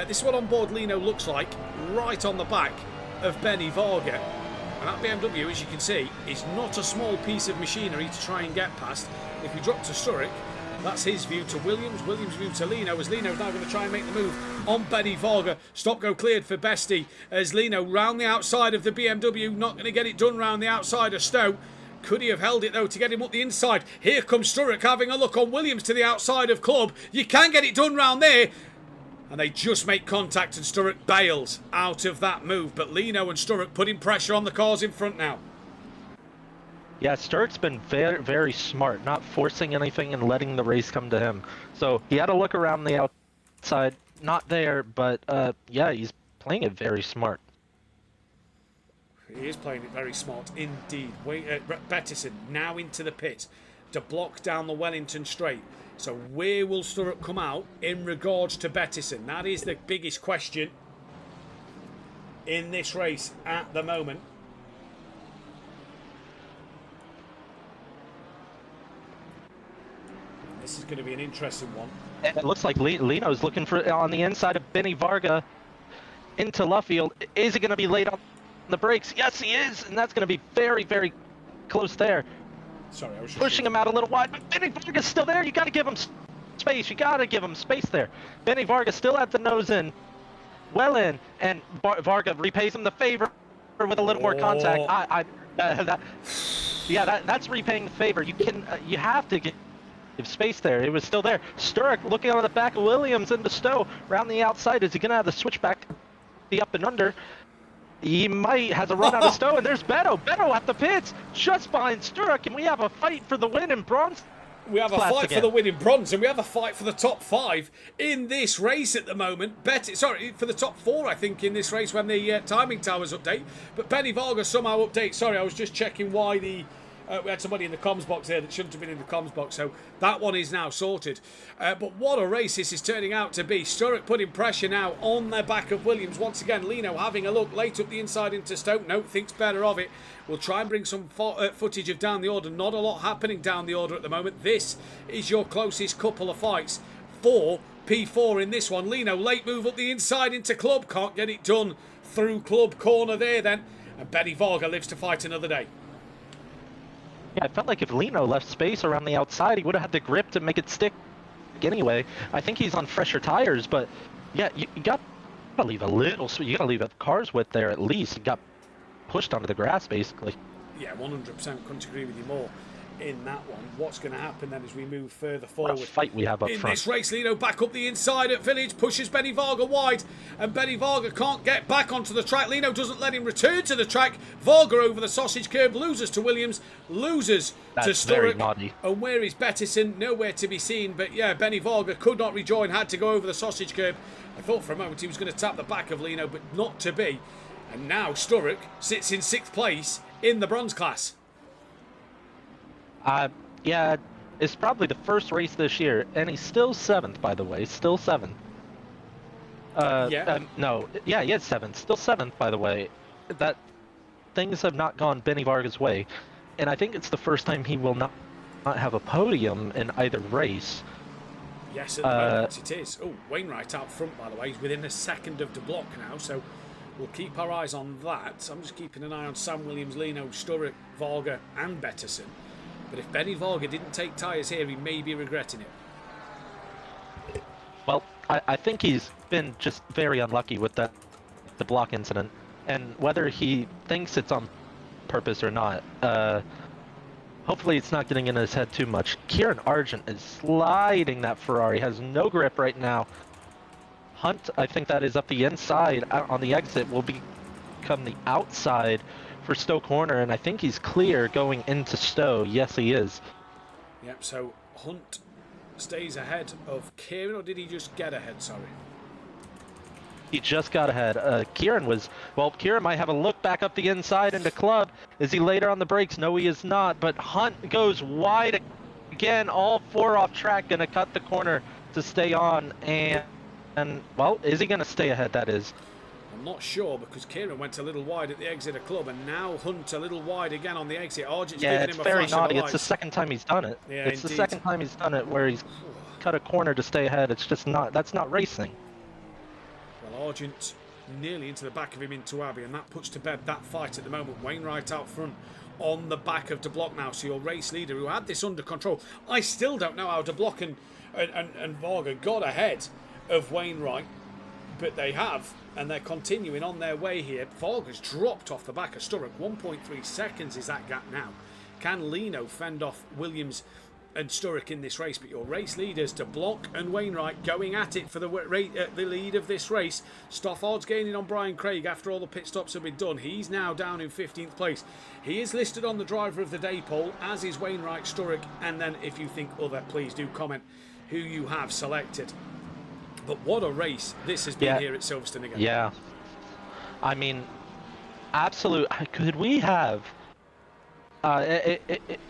This is what on-board Lino looks like right on the back of Benny Varga. And that BMW, as you can see, is not a small piece of machinery to try and get past. If we drop to Sturrock, that's his view to Williams. Williams' view to Lino, as Lino's now going to try and make the move on Benny Varga. Stop go cleared for Bestie as Lino round the outside of the BMW. Not going to get it done round the outside of Stowe. Could he have held it though to get him up the inside? Here comes Sturrock having a look on Williams to the outside of Club. You can get it done round there. And they just make contact and Sturrock bails out of that move. But Lino and Sturrock putting pressure on the cars in front now. Yeah, Sturrock's been very, very smart, not forcing anything and letting the race come to him. So he had to look around the outside, not there, but yeah, he's playing it very smart. He is playing it very smart indeed. Bettison now into the pit to block down the Wellington straight. So where will Sturrock come out in regards to Bettison? That is the biggest question in this race at the moment. This is going to be an interesting one. And it looks like Lino's looking for on the inside of Benny Varga into Luffield. Is he going to be late on the brakes? Yes, he is, and that's going to be very, very close there. Sorry, I was just pushing him out a little wide, but Benny Varga's still there. You got to give him space. You got to give him space there. Benny Varga still at the nose in, well in, and Varga repays him the favor with a little more contact. Yeah, that's repaying the favor. You have to give space there. It was still there. Sturrock looking on the back of Williams into Stowe. Around the outside, is he going to have the switchback, the up and under? He might. Has a run out of Stowe, and there's Beto. Beto at the pits, just behind Sturrock, and we have a fight for the win in bronze. We have a fight for the win in bronze, and we have a fight for the top 5 in this race at the moment. Sorry, for the top 4, I think, in this race when the timing towers update. But Benny Varga somehow updates. Sorry, I was just checking why the... we had somebody in the comms box there that shouldn't have been in the comms box, so that one is now sorted. But what a race this is turning out to be. Sturrock putting pressure now on the back of Williams. Once again, Lino having a look late up the inside into Stoke. No, thinks better of it. We'll try and bring some footage of down the order. Not a lot happening down the order at the moment. This is your closest couple of fights for P4 in this one. Lino, late move up the inside into Club. Can't get it done through Club corner there then. And Benny Varga lives to fight another day. Yeah, I felt like if Lino left space around the outside, he would have had the grip to make it stick anyway. I think he's on fresher tires, but yeah, you got to leave a little, you got to leave a car's width there at least. He got pushed onto the grass, basically. Yeah, 100% couldn't agree with you more in that one. What's going to happen then as we move further forward? What a fight we have up in front. This race, Lino back up the inside at Village, pushes Benny Varga wide, and Benny Varga can't get back onto the track. Lino doesn't let him return to the track. Varga over the sausage curb, loses to Williams, loses to Sturrock. And where is Bettison? Nowhere to be seen. But yeah, Benny Varga could not rejoin, had to go over the sausage curb. I thought for a moment he was going to tap the back of Lino, but not to be. And now Sturrock sits in 6th place in the bronze class. Yeah, it's probably the first race this year, and he's still 7th, by the way. Still 7th. No, yeah, he is 7th. Still 7th, by the way. That things have not gone Benny Varga's way, and I think it's the first time he will not have a podium in either race. Yes, at the moment it is. Oh, Wainwright out front, by the way. He's within a second of the block now, so we'll keep our eyes on that. I'm just keeping an eye on Sam Williams, Lino, Sturrock, Varga, and Bettison. But if Benny Varga didn't take tyres here, he may be regretting it. Well, I think he's been just very unlucky with the block incident. And whether he thinks it's on purpose or not, hopefully it's not getting in his head too much. Kieran Argent is sliding that Ferrari, has no grip right now. Hunt, I think that is up the inside on the exit, will become the outside for Stowe corner, and I think he's clear going into Stowe. Yes, he is. Yep, so Hunt stays ahead of Kieran, or did he just get ahead? Sorry. He just got ahead. Kieran might have a look back up the inside into Club. Is he later on the brakes? No, he is not, but Hunt goes wide again. All 4 off track, going to cut the corner to stay on, and well, is he going to stay ahead? That is. I'm not sure, because Kieran went a little wide at the exit of Club, and now Hunt a little wide again on the exit. Argent's giving him a flash very naughty. of the It's the second time he's done it. Yeah, it's indeed. The second time he's done it where he's cut a corner to stay ahead. It's just not. That's not racing. Well, Argent nearly into the back of him into Abbey, and that puts to bed that fight at the moment. Wainwright out front on the back of De Block now. So your race leader, who had this under control, I still don't know how De Block and Varga got ahead of Wainwright, but they have, and they're continuing on their way here. Varga's dropped off the back of Sturrock. 1.3 seconds is that gap now. Can Lino fend off Williams and Sturrock in this race? But your race leaders, De Block and Wainwright, going at it for the lead of this race. Stoffard's gaining on Brian Craig after all the pit stops have been done. He's now down in 15th place. He is listed on the driver of the day poll, as is Wainwright, Sturrock, and then if you think other, please do comment who you have selected. But what a race this has been here at Silverstone again. Yeah. I mean, absolute. Could we have... it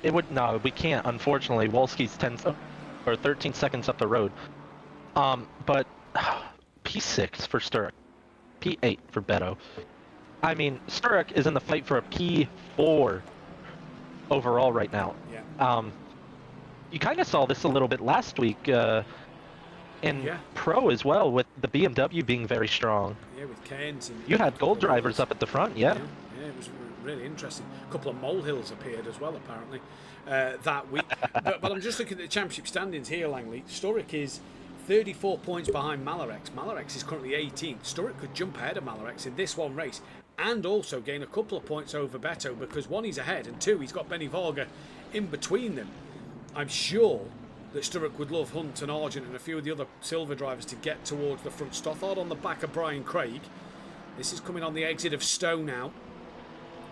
would... No, we can't, unfortunately. Wolski's 13 seconds up the road. But P6 for Sturrock. P8 for Beto. I mean, Sturrock is in the fight for a P4 overall right now. Yeah. You kind of saw this a little bit last week. In Pro as well, with the BMW being very strong. Yeah, with Keynes. You had gold drivers up at the front, yeah, it was really interesting. A couple of molehills appeared as well, apparently, that week. but I'm just looking at the championship standings here, Langley. Sturrock is 34 points behind Malarex. Malarex is currently 18th. Sturrock could jump ahead of Malarex in this one race and also gain a couple of points over Beto, because one, he's ahead, and two, he's got Benny Varga in between them. I'm sure that Sturrock would love Hunt and Argent and a few of the other silver drivers to get towards the front. Stothard on the back of Brian Craig. This is coming on the exit of Stowe now.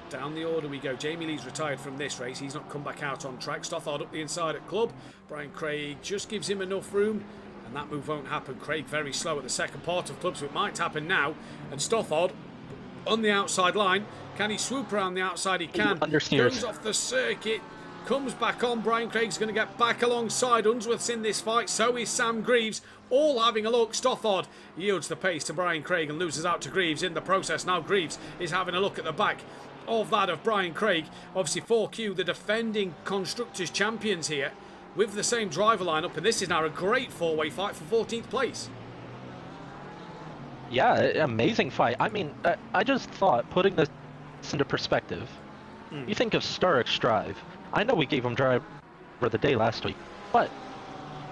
Down the order we go. Jamie Lee's retired from this race. He's not come back out on track. Stothard up the inside at Club. Brian Craig just gives him enough room, and that move won't happen. Craig very slow at the second part of Club, so it might happen now. And Stothard on the outside line. Can he swoop around the outside? He can. Goes off the circuit. Comes back on. Brian Craig's going to get back alongside. Unsworth's in this fight. So is Sam Greaves. All having a look. Stothard yields the pace to Brian Craig and loses out to Greaves in the process. Now Greaves is having a look at the back of that of Brian Craig. Obviously 4Q, the defending Constructors champions here, with the same driver lineup. And this is now a great four-way fight for 14th place. Yeah, amazing fight. I mean, I just thought, putting this into perspective, you think of Sturrock's drive. I know we gave him drive for the day last week, but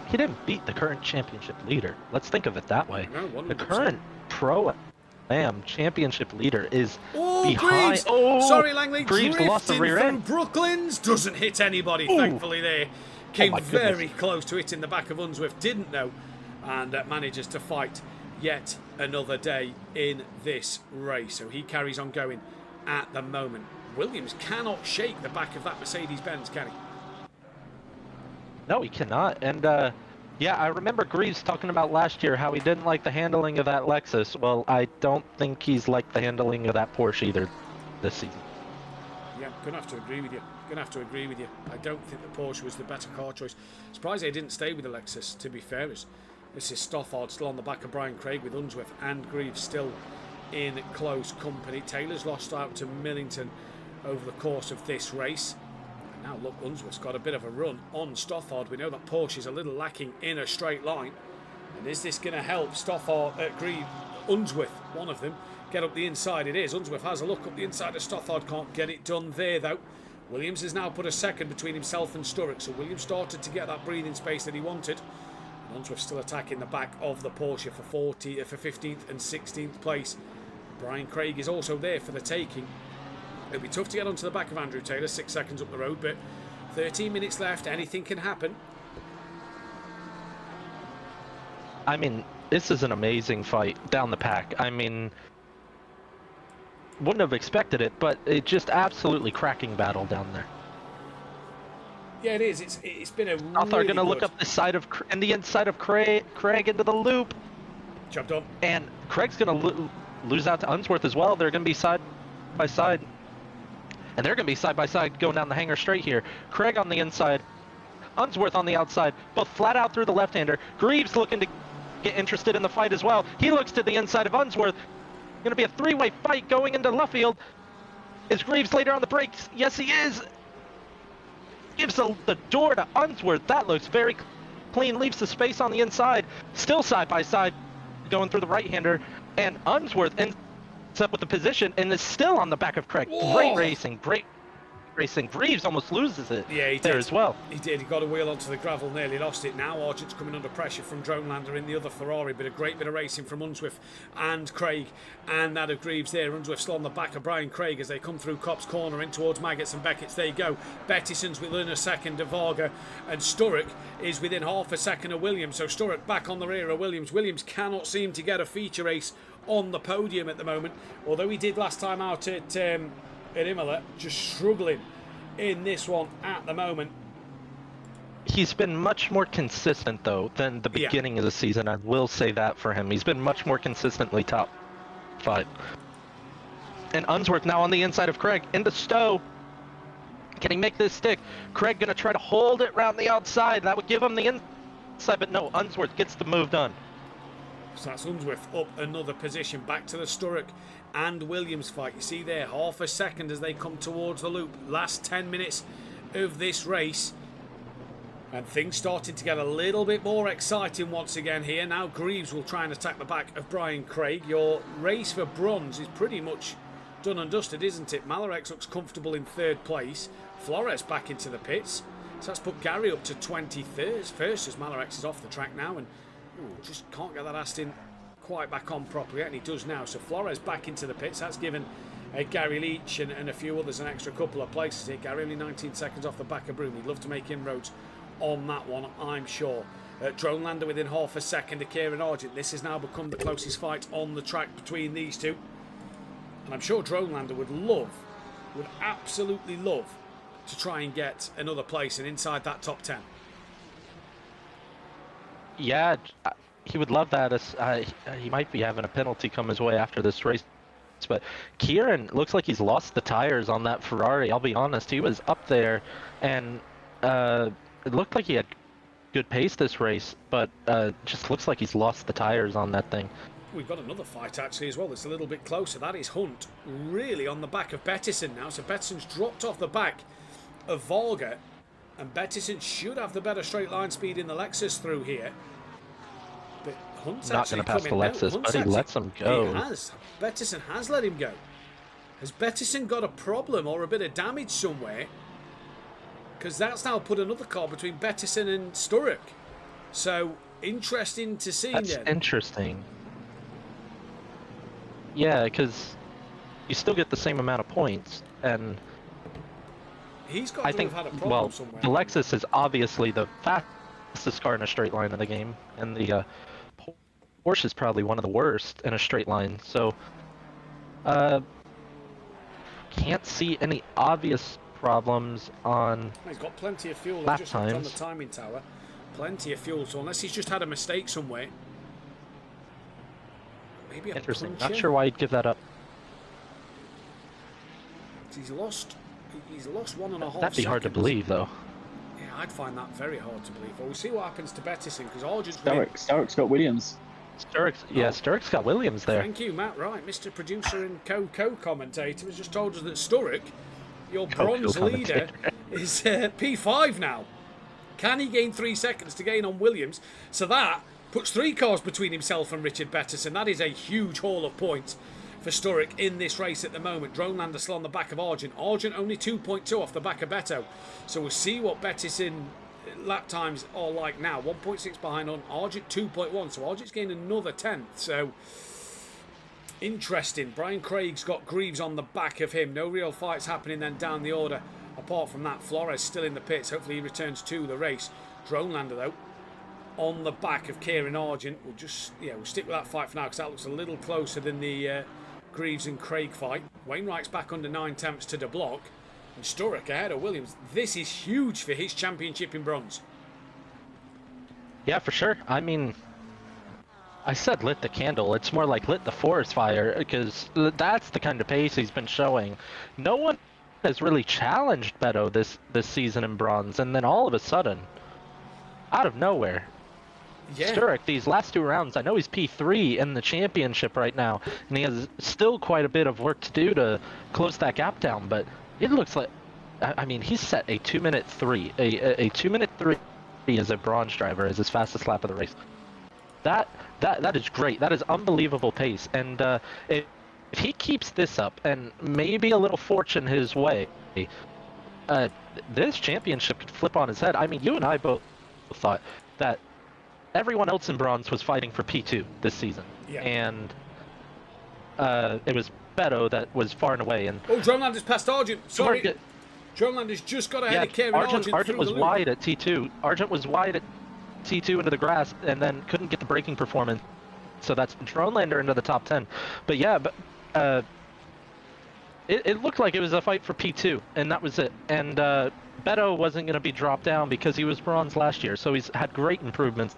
he didn't beat the current championship leader. Let's think of it that way. No, the current Pro-Am championship leader is behind. Greaves. Oh, sorry, Langley. Greaves lost the rear end. Brooklands doesn't hit anybody. Ooh. Thankfully, there came very goodness. close to hitting the back of Unsworth. Didn't know, and manages to fight yet another day in this race. So he carries on going at the moment. Williams cannot shake the back of that Mercedes-Benz, can he? No, he cannot. And yeah, I remember Greaves talking about last year how he didn't like the handling of that Lexus. Well, I don't think he's liked the handling of that Porsche either this season. Yeah, gonna have to agree with you. I don't think the Porsche was the better car choice. Surprised they didn't stay with the Lexus, to be fair. As this is Stothard still on the back of Brian Craig, with Unsworth and Greaves still in close company. Taylor's lost out to Millington over the course of this race. Now look, Unsworth's got a bit of a run on Stothard. We know that Porsche is a little lacking in a straight line. And is this going to help Unsworth, one of them, get up the inside? It is. Unsworth has a look up the inside of Stothard. Can't get it done there though. Williams has now put a second between himself and Sturrock. So Williams started to get that breathing space that he wanted. And Unsworth still attacking the back of the Porsche for 15th and 16th place. Brian Craig is also there for the taking. It'll be tough to get onto the back of Andrew Taylor, 6 seconds up the road, but 13 minutes left, anything can happen. I mean, this is an amazing fight down the pack. I mean, wouldn't have expected it, but it just absolutely cracking battle down there. Yeah, it is. It's been a really Stothard going to look up the side of and the inside of Craig into the loop. Job done. And Craig's going to lose out to Unsworth as well. They're going to be side by side. And they're going to be side by side going down the hanger straight here. Craig on the inside, Unsworth on the outside, both flat out through the left-hander. Greaves looking to get interested in the fight as well. He looks to the inside of Unsworth. Going to be a three-way fight going into Luffield. Is Greaves later on the brakes? Yes, he is. Gives the door to Unsworth. That looks very clean. Leaves the space on the inside. Still side by side going through the right-hander. And Unsworth ends up with the position and is still on the back of Craig. Whoa. Great racing. Greaves almost loses it there as well. He did. He got a wheel onto the gravel, nearly lost it. Now Argent's coming under pressure from Dronelander in the other Ferrari, but a great bit of racing from Unsworth and Craig, and that of Greaves there. Unsworth still on the back of Brian Craig as they come through Cops Corner in towards Maggots and Beckett's. There you go. Bettison's within a second of Varga, and Sturrock is within half a second of Williams. So Sturrock back on the rear of Williams. Williams cannot seem to get a feature race on the podium at the moment, although he did last time out at Imola. Just struggling in this one at the moment. He's been much more consistent though than the beginning of the season. I will say that for him. He's been much more consistently top 5. And Unsworth now on the inside of Craig into Stowe. Can he make this stick? Craig gonna try to hold it around the outside. That would give him the inside, but no, Unsworth gets the move done. So that's Unsworth up another position. Back to the Sturrock and Williams fight. You see there, half a second as they come towards the loop. Last 10 minutes of this race. And things starting to get a little bit more exciting once again here. Now Greaves will try and attack the back of Brian Craig. Your race for bronze is pretty much done and dusted, isn't it? Malarex looks comfortable in 3rd place. Flores back into the pits. So that's put Gary up to 23rd first as Malarex is off the track now. And Ooh, just can't get that Aston quite back on properly, and he does now. So Flores back into the pits. That's given Gary Leach and a few others an extra couple of places here. Gary only 19 seconds off the back of Broom. He'd love to make inroads on that one, I'm sure. Drone Lander within half a second to Kieran Argent. This has now become the closest fight on the track between these two. And I'm sure Drone Lander would absolutely love to try and get another place and inside that top 10. Yeah, he would love that. He might be having a penalty come his way after this race. But Kieran looks like he's lost the tires on that Ferrari. I'll be honest, he was up there, and it looked like he had good pace this race, but just looks like he's lost the tires on that thing. We've got another fight actually as well that's a little bit closer. That is Hunt really on the back of Bettison now. So Bettison's dropped off the back of Volga, and Bettison should have the better straight line speed in the Lexus through here. But Hunt's not actually going to pass the Lexus, but he lets him go. He has. Bettison has let him go. Has Bettison got a problem or a bit of damage somewhere? Because that's now put another car between Bettison and Sturrock. So interesting to see. That's interesting. Yeah, because you still get the same amount of points, and he's got to have had a problem well, somewhere. The Lexus is obviously the fastest car in a straight line in the game, and the Porsche is probably one of the worst in a straight line. So, can't see any obvious problems on He's got plenty of fuel. lap Just times. on the timing tower. Plenty of fuel. So unless he's just had a mistake somewhere. Maybe a Interesting. puncher. Not sure why he'd give that up. He's lost 1.5 That'd be hard to believe, though. Yeah, I'd find that very hard to believe. Well, we'll see what happens to Bettison, because Argent's Sturrock's got Williams. Sturrock's got Williams there. Thank you, Matt. Right, Mr. Producer and co-commentator has just told us that Sturrock, your bronze leader, is P5 now. Can he gain 3 seconds to gain on Williams? So that puts 3 cars between himself and Richard Bettison. That is a huge haul of points for Sturrock in this race at the moment. Drone Lander still on the back of Argent. Argent only 2.2 off the back of Beto. So we'll see what Bettison lap times are like now. 1.6 behind on Argent, 2.1. So Argent's gained another 10th. So interesting. Brian Craig's got Greaves on the back of him. No real fights happening then down the order. Apart from that, Flores still in the pits. Hopefully he returns to the race. Drone Lander though on the back of Kieran Argent. We'll stick with that fight for now, because that looks a little closer than the Greaves and Craig fight. Wainwright's back under 9 tenths to the block, and Sturrock ahead of Williams. This is huge for his championship in bronze. Yeah, for sure. I mean, I said lit the candle. It's more like lit the forest fire, because that's the kind of pace he's been showing. No one has really challenged Beto this season in bronze, and then all of a sudden, out of nowhere, Sturrock, these last 2 rounds, I know he's P3 in the championship right now, and he has still quite a bit of work to do to close that gap down, but it looks like, I mean, he's set a 2-minute 3. A 2-minute 3 as a bronze driver as his fastest lap of the race. That is great. That is unbelievable pace, and if he keeps this up, and maybe a little fortune his way, this championship could flip on his head. I mean, you and I both thought that everyone else in bronze was fighting for P2 this season, and it was Beto that was far and away. And Drone Lander's passed Argent. Sorry, Drone Lander's just got ahead of Kieran Argent. Argent was wide at T2. Argent was wide at T2 into the grass, and then couldn't get the braking performance. So that's Drone Lander into the top 10. But yeah, it looked like it was a fight for P2, and that was it. And Beto wasn't going to be dropped down because he was bronze last year, so he's had great improvements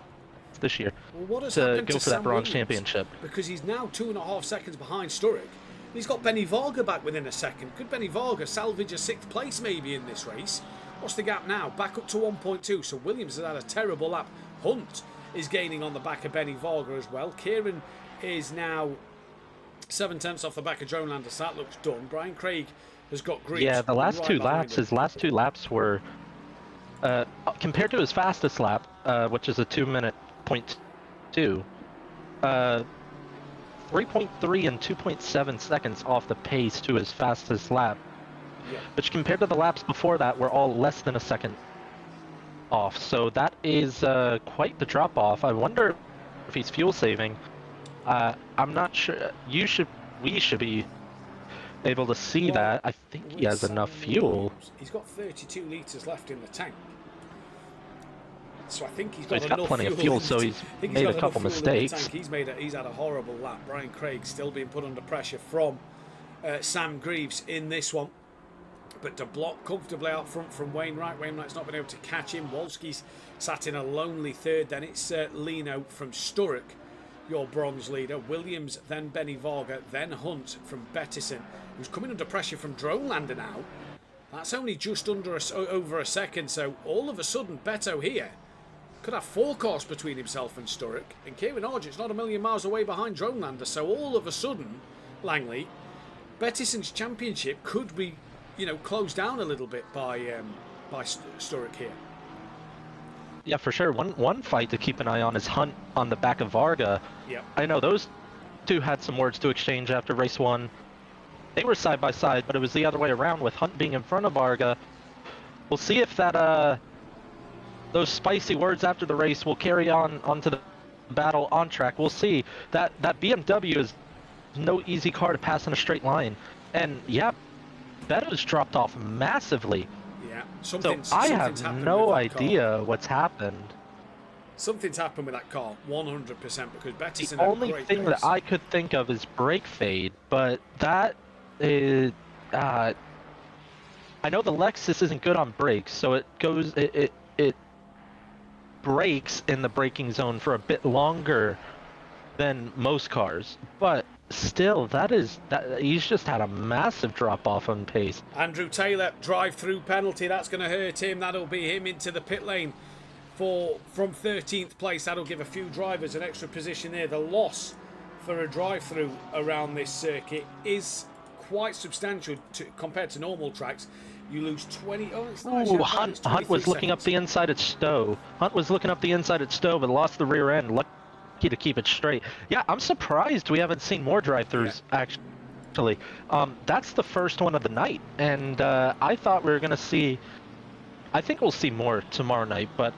this year to go for that bronze championship. Because he's now 2.5 seconds behind Sturrock. He's got Benny Varga back within a second. Could Benny Varga salvage a 6th place maybe in this race? What's the gap now? Back up to 1.2. So Williams has had a terrible lap. Hunt is gaining on the back of Benny Varga as well. Kieran is now 7 tenths off the back of Drone Lander. So that looks done. Brian Craig has got Greaves. Yeah, the last 2 laps, his last 2 laps were, compared to his fastest lap, which is a 2-minute 0.2, 3.3 and 2.7 seconds off the pace to his fastest lap, which compared to the laps before that were all less than a second off. So that is quite the drop off. I wonder if he's fuel saving. I'm not sure. We should be able to see that. I think he has enough fuel. He's got 32 litres left in the tank. So I think he's So got, plenty of fuel, so he's made a couple mistakes. He's had a horrible lap. Brian Craig still being put under pressure from Sam Greaves in this one. But to block comfortably out front from Wainwright. Wainwright's not been able to catch him. Wolski's sat in a lonely third. Then it's Lino from Sturrock, your bronze leader. Williams, then Benny Varga, then Hunt from Bettison, who's coming under pressure from Dronelander now. That's only just over a second. So all of a sudden, Beto here could have 4 cars between himself and Sturrock. And Kieran Argent's not a million miles away behind Dronelander. So all of a sudden, Langley, Bettison's championship could be, closed down a little bit by Sturrock here. Yeah, for sure. One fight to keep an eye on is Hunt on the back of Varga. Yep. I know those two had some words to exchange after race 1. They were side by side, but it was the other way around with Hunt being in front of Varga. We'll see if that those spicy words after the race will carry onto the battle on track. We'll see. That BMW is no easy car to pass in a straight line. And yeah, Beto's dropped off massively. Yeah, so I have no idea what's happened. Something's happened with that car, 100%, because Bettison The only thing that I could think of is brake fade, but that is... I know the Lexus isn't good on brakes, so it brakes in the braking zone for a bit longer than most cars, but still, he's just had a massive drop off on pace. Andrew Taylor, drive-through penalty, that's going to hurt him. That'll be him into the pit lane from 13th place. That'll give a few drivers an extra position there. The loss for a drive-through around this circuit is quite substantial compared to normal tracks. You lose 20. Oh, it's nice. Hunt was looking up the inside at Stowe. Hunt was looking up the inside at Stowe, but lost the rear end. Lucky to keep it straight. Yeah, I'm surprised we haven't seen more drive-throughs, actually. That's the first one of the night, and I thought we were going to see... I think we'll see more tomorrow night, but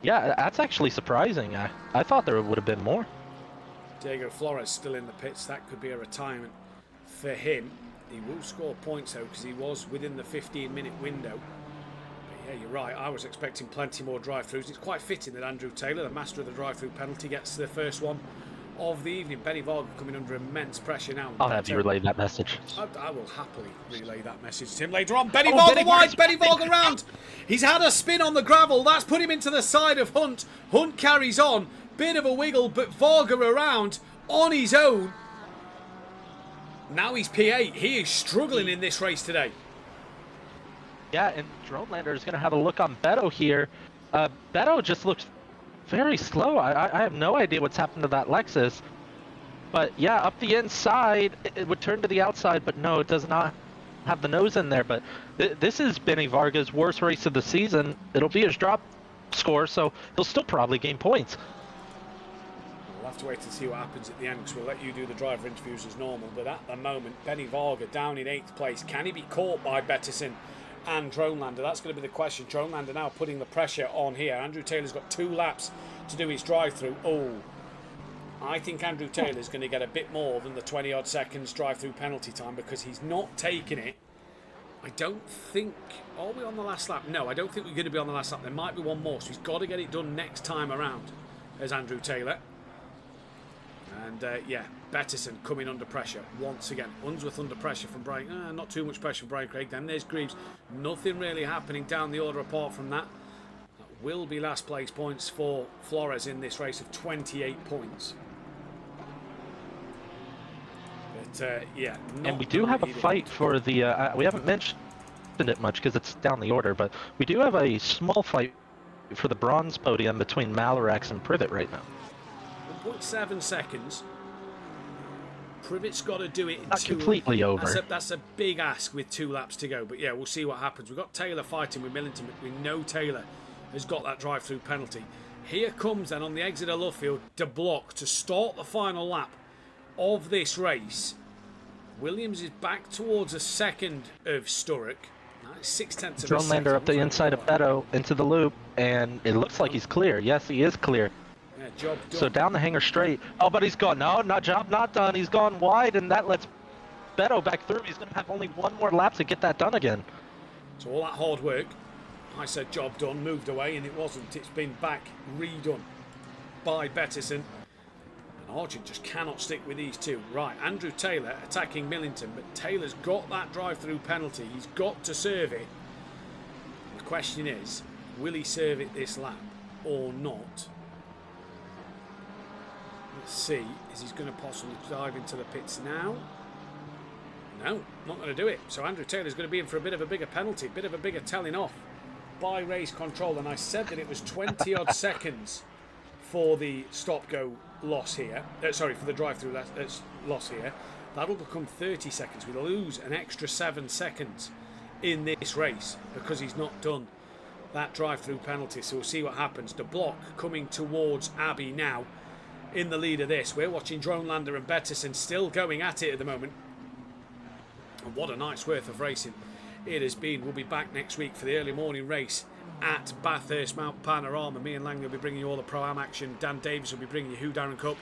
yeah, that's actually surprising. I thought there would have been more. Diego Flores still in the pits. That could be a retirement for him. He will score points though, because he was within the 15-minute window. But yeah, you're right. I was expecting plenty more drive-throughs. It's quite fitting that Andrew Taylor, the master of the drive-through penalty, gets the first one of the evening. Benny Varga coming under immense pressure now. I'll have you relay that message. I will happily relay that message to him later on. Benny Varga wide, Benny Varga round. He's had a spin on the gravel. That's put him into the side of Hunt. Hunt carries on. Bit of a wiggle, but Varga around on his own. Now he's P8. He is struggling in this race today. Yeah, and Dronelander is going to have a look on Beto here. Beto just looks very slow. I have no idea what's happened to that Lexus. But yeah, up the inside, it would turn to the outside, but no, it does not have the nose in there. But this is Benny Varga's worst race of the season. It'll be his drop score, so he'll still probably gain points. We'll have to wait and see what happens at the end, because we'll let you do the driver interviews as normal. But at the moment, Benny Varga down in 8th place. Can he be caught by Bettison and Dronelander? That's going to be the question. Dronelander now putting the pressure on here. Andrew Taylor's got 2 laps to do his drive-through. Oh, I think Andrew Taylor's going to get a bit more than the 20-odd seconds drive-through penalty time, because he's not taking it. I don't think... Are we on the last lap? No, I don't think we're going to be on the last lap. There might be one more, so he's got to get it done next time around, as Andrew Taylor. And yeah, Bettison coming under pressure once again. Unsworth under pressure from Brian. Not too much pressure from Brian Craig. Then there's Greaves. Nothing really happening down the order apart from that. That will be last place points for Flores in this race of 28 points. But yeah. And we do have a fight for the... we haven't mentioned it much because it's down the order, but we do have a small fight for the bronze podium between Malarax and Privet right now. 1.7 seconds. Privet's got to do it in Not completely over. That's a big ask with 2 laps to go. But yeah, we'll see what happens. We've got Taylor fighting with Millington, but we know Taylor has got that drive-through penalty. Here comes then on the exit of Luffield De Block to start the final lap of this race. Williams is back towards a second of Sturrock. 6/10 of Dronelander up the inside of Beto into the loop, and it looks like he's clear. Yes, he is clear. Yeah, Job done. So down the hanger straight. Oh, but he's gone. No, job not done. He's gone wide, and that lets Beto back through. He's going to have only one more lap to get that done again. So all that hard work, I said job done, moved away, and it wasn't. It's been back redone by Bettison. And Argent just cannot stick with these two. Right, Andrew Taylor attacking Millington, but Taylor's got that drive-through penalty. He's got to serve it. The question is, will he serve it this lap or not? Let's see. Is he going to possibly dive into the pits now? No, not going to do it. So Andrew Taylor's going to be in for a bit of a bigger penalty, a bit of a bigger telling off by race control. And I said that it was 20-odd seconds for the stop-go loss here. Sorry, for the drive-through loss here. That'll become 30 seconds. We'll lose an extra 7 seconds in this race because he's not done that drive-through penalty. So we'll see what happens. The block coming towards Abbey now in the lead of this. We're watching Dronelander and Bettison still going at it at the moment. And what a night's worth of racing it has been. We'll be back next week for the early morning race at Bathurst Mount Panorama. Me and Langley will be bringing you all the Pro-Am action. Dan Davis will be bringing you Who Darren Cup.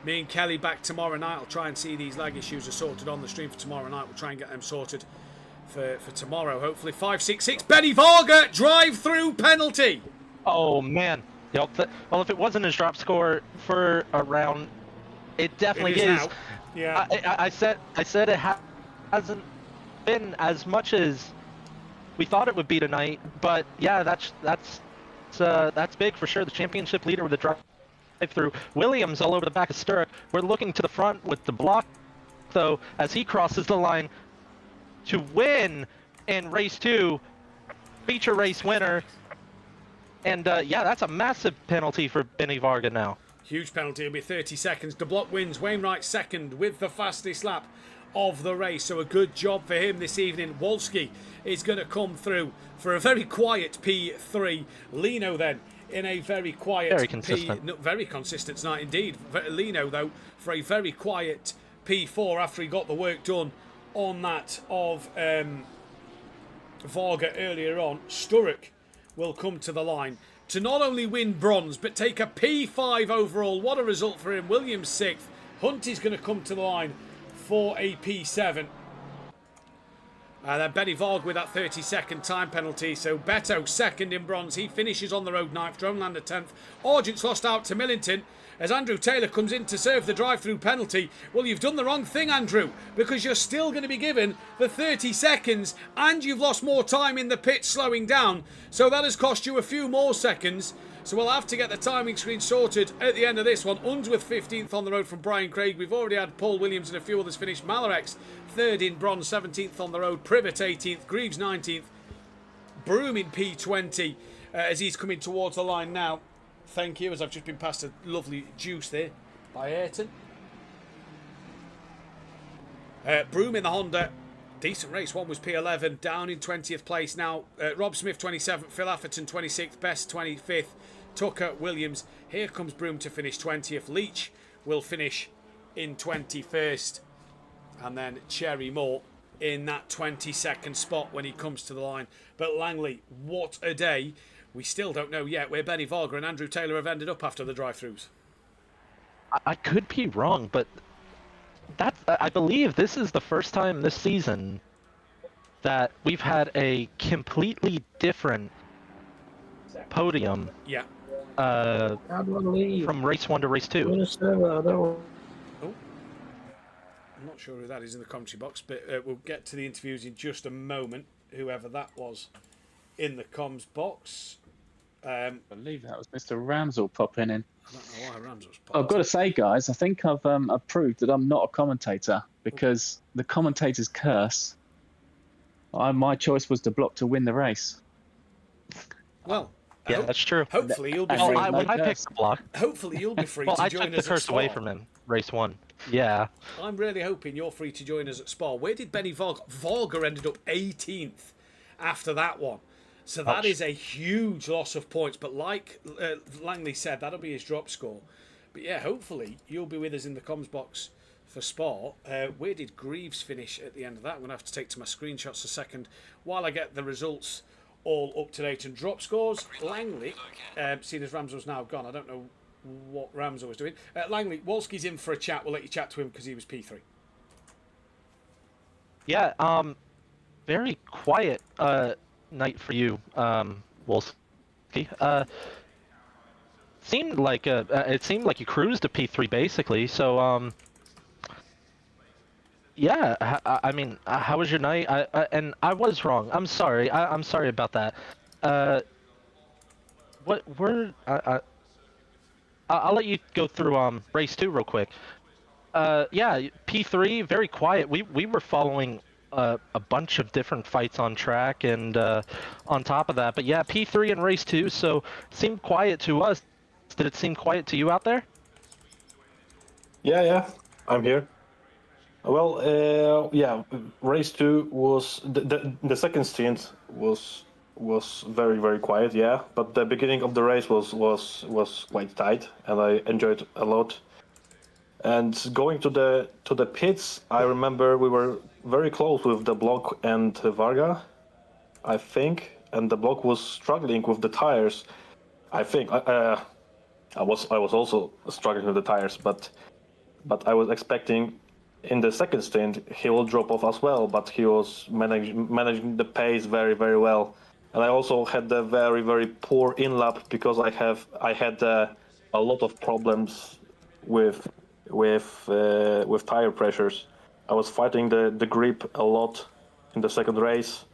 Me and Kelly back tomorrow night. I'll try and see these lag issues are sorted on the stream for tomorrow night. We'll try and get them sorted for tomorrow. Hopefully 5-6-6. Benny Varga drive-through penalty. Oh, man. Well, if it wasn't his drop score for a round, it definitely is. Now. Yeah. I said it hasn't been as much as we thought it would be tonight, but yeah, that's big for sure. The championship leader with the drive through. Williams all over the back of Sturrock. We're looking to the front with the block, though, as he crosses the line to win in race 2, feature race winner. And yeah, that's a massive penalty for Benny Varga now. Huge penalty. It'll be 30 seconds. De Block wins. Wainwright second with the fastest lap of the race. So a good job for him this evening. Wolski is going to come through for a very quiet P3. Lino then in a very quiet very consistent. Very consistent tonight indeed. Lino though for a very quiet P4 after he got the work done on that of Varga earlier on. Sturrock will come to the line to not only win bronze but take a P5 overall. What a result for him. Williams 6th. Hunt is going to come to the line for a P7. And then Benny Varga with that 30-second time penalty. So Beto second in bronze. He finishes on the road 9th. Dronelander 10th. Argent's lost out to Millington as Andrew Taylor comes in to serve the drive-through penalty. Well, you've done the wrong thing, Andrew, because you're still going to be given the 30 seconds and you've lost more time in the pit slowing down. So that has cost you a few more seconds. So we'll have to get the timing screen sorted at the end of this one. Unsworth 15th on the road from Brian Craig. We've already had Paul Williams and a few others finish. Malarex 3rd in bronze, 17th on the road. Privet 18th. Greaves 19th. Broom in P20 as he's coming towards the line now. Thank you, as I've just been passed a lovely juice there by Ayrton. Broom in the Honda. Decent race. One was P11. Down in 20th place now. Rob Smith 27th. Phil Atherton 26th. Best 25th. Tucker Williams. Here comes Broom to finish 20th. Leach will finish in 21st. And then Cherry Moore in that 22nd spot when he comes to the line. But Langley, what a day. We still don't know yet where Benny Varga and Andrew Taylor have ended up after the drive-throughs. I could be wrong, but I believe this is the first time this season that we've had a completely different podium. Yeah. From race 1 to race 2. Oh. I'm not sure who that is in the commentary box, but we'll get to the interviews in just a moment, whoever that was in the comms box. I believe that was Mr. Ramsell popping in. I don't know why Ramsell's popped. I've got to say, guys, I think I've proved that I'm not a commentator because the commentator's curse. My choice was to block to win the race. Well, yeah, that's true. Hopefully you'll be free. I picked the block. Hopefully you'll be free well, to join us at Spa. I took the curse away from him. Race 1. Yeah. I'm really hoping you're free to join us at Spa. Where did Benny Varga? Varga ended up 18th after that one. So that is a huge loss of points. But like Langley said, that'll be his drop score. But yeah, hopefully you'll be with us in the comms box for Spa. Where did Greaves finish at the end of that? I'm going to have to take to my screenshots a second while I get the results all up to date and drop scores. Langley, seeing as Ramsell's now gone, I don't know what Ramsey was doing. Langley, Wolski's in for a chat. We'll let you chat to him because he was P3. Yeah, very quiet night for you, Wolski. Seemed like it seemed like you cruised to P3 basically. So yeah. I mean, how was your night? And I was wrong. I'm sorry. I'm sorry about that. What were I'll let you go through race 2 real quick. Yeah, P3 very quiet. We were following a bunch of different fights on track and on top of that. But yeah, P3 in race 2, so seemed quiet to us. Did it seem quiet to you out there? Yeah, I'm here. Well, yeah, race 2 was the second stint was very quiet, yeah. But the beginning of the race was quite tight, and I enjoyed a lot. And going to the pits, I remember we were very close with the block and Varga, I think, and the block was struggling with the tires. I think I was also struggling with the tires, but I was expecting in the second stint he will drop off as well, but he was managing the pace very well. And I also had a very poor in lap because I had a lot of problems with tire pressures. I was fighting the grip a lot in the second race,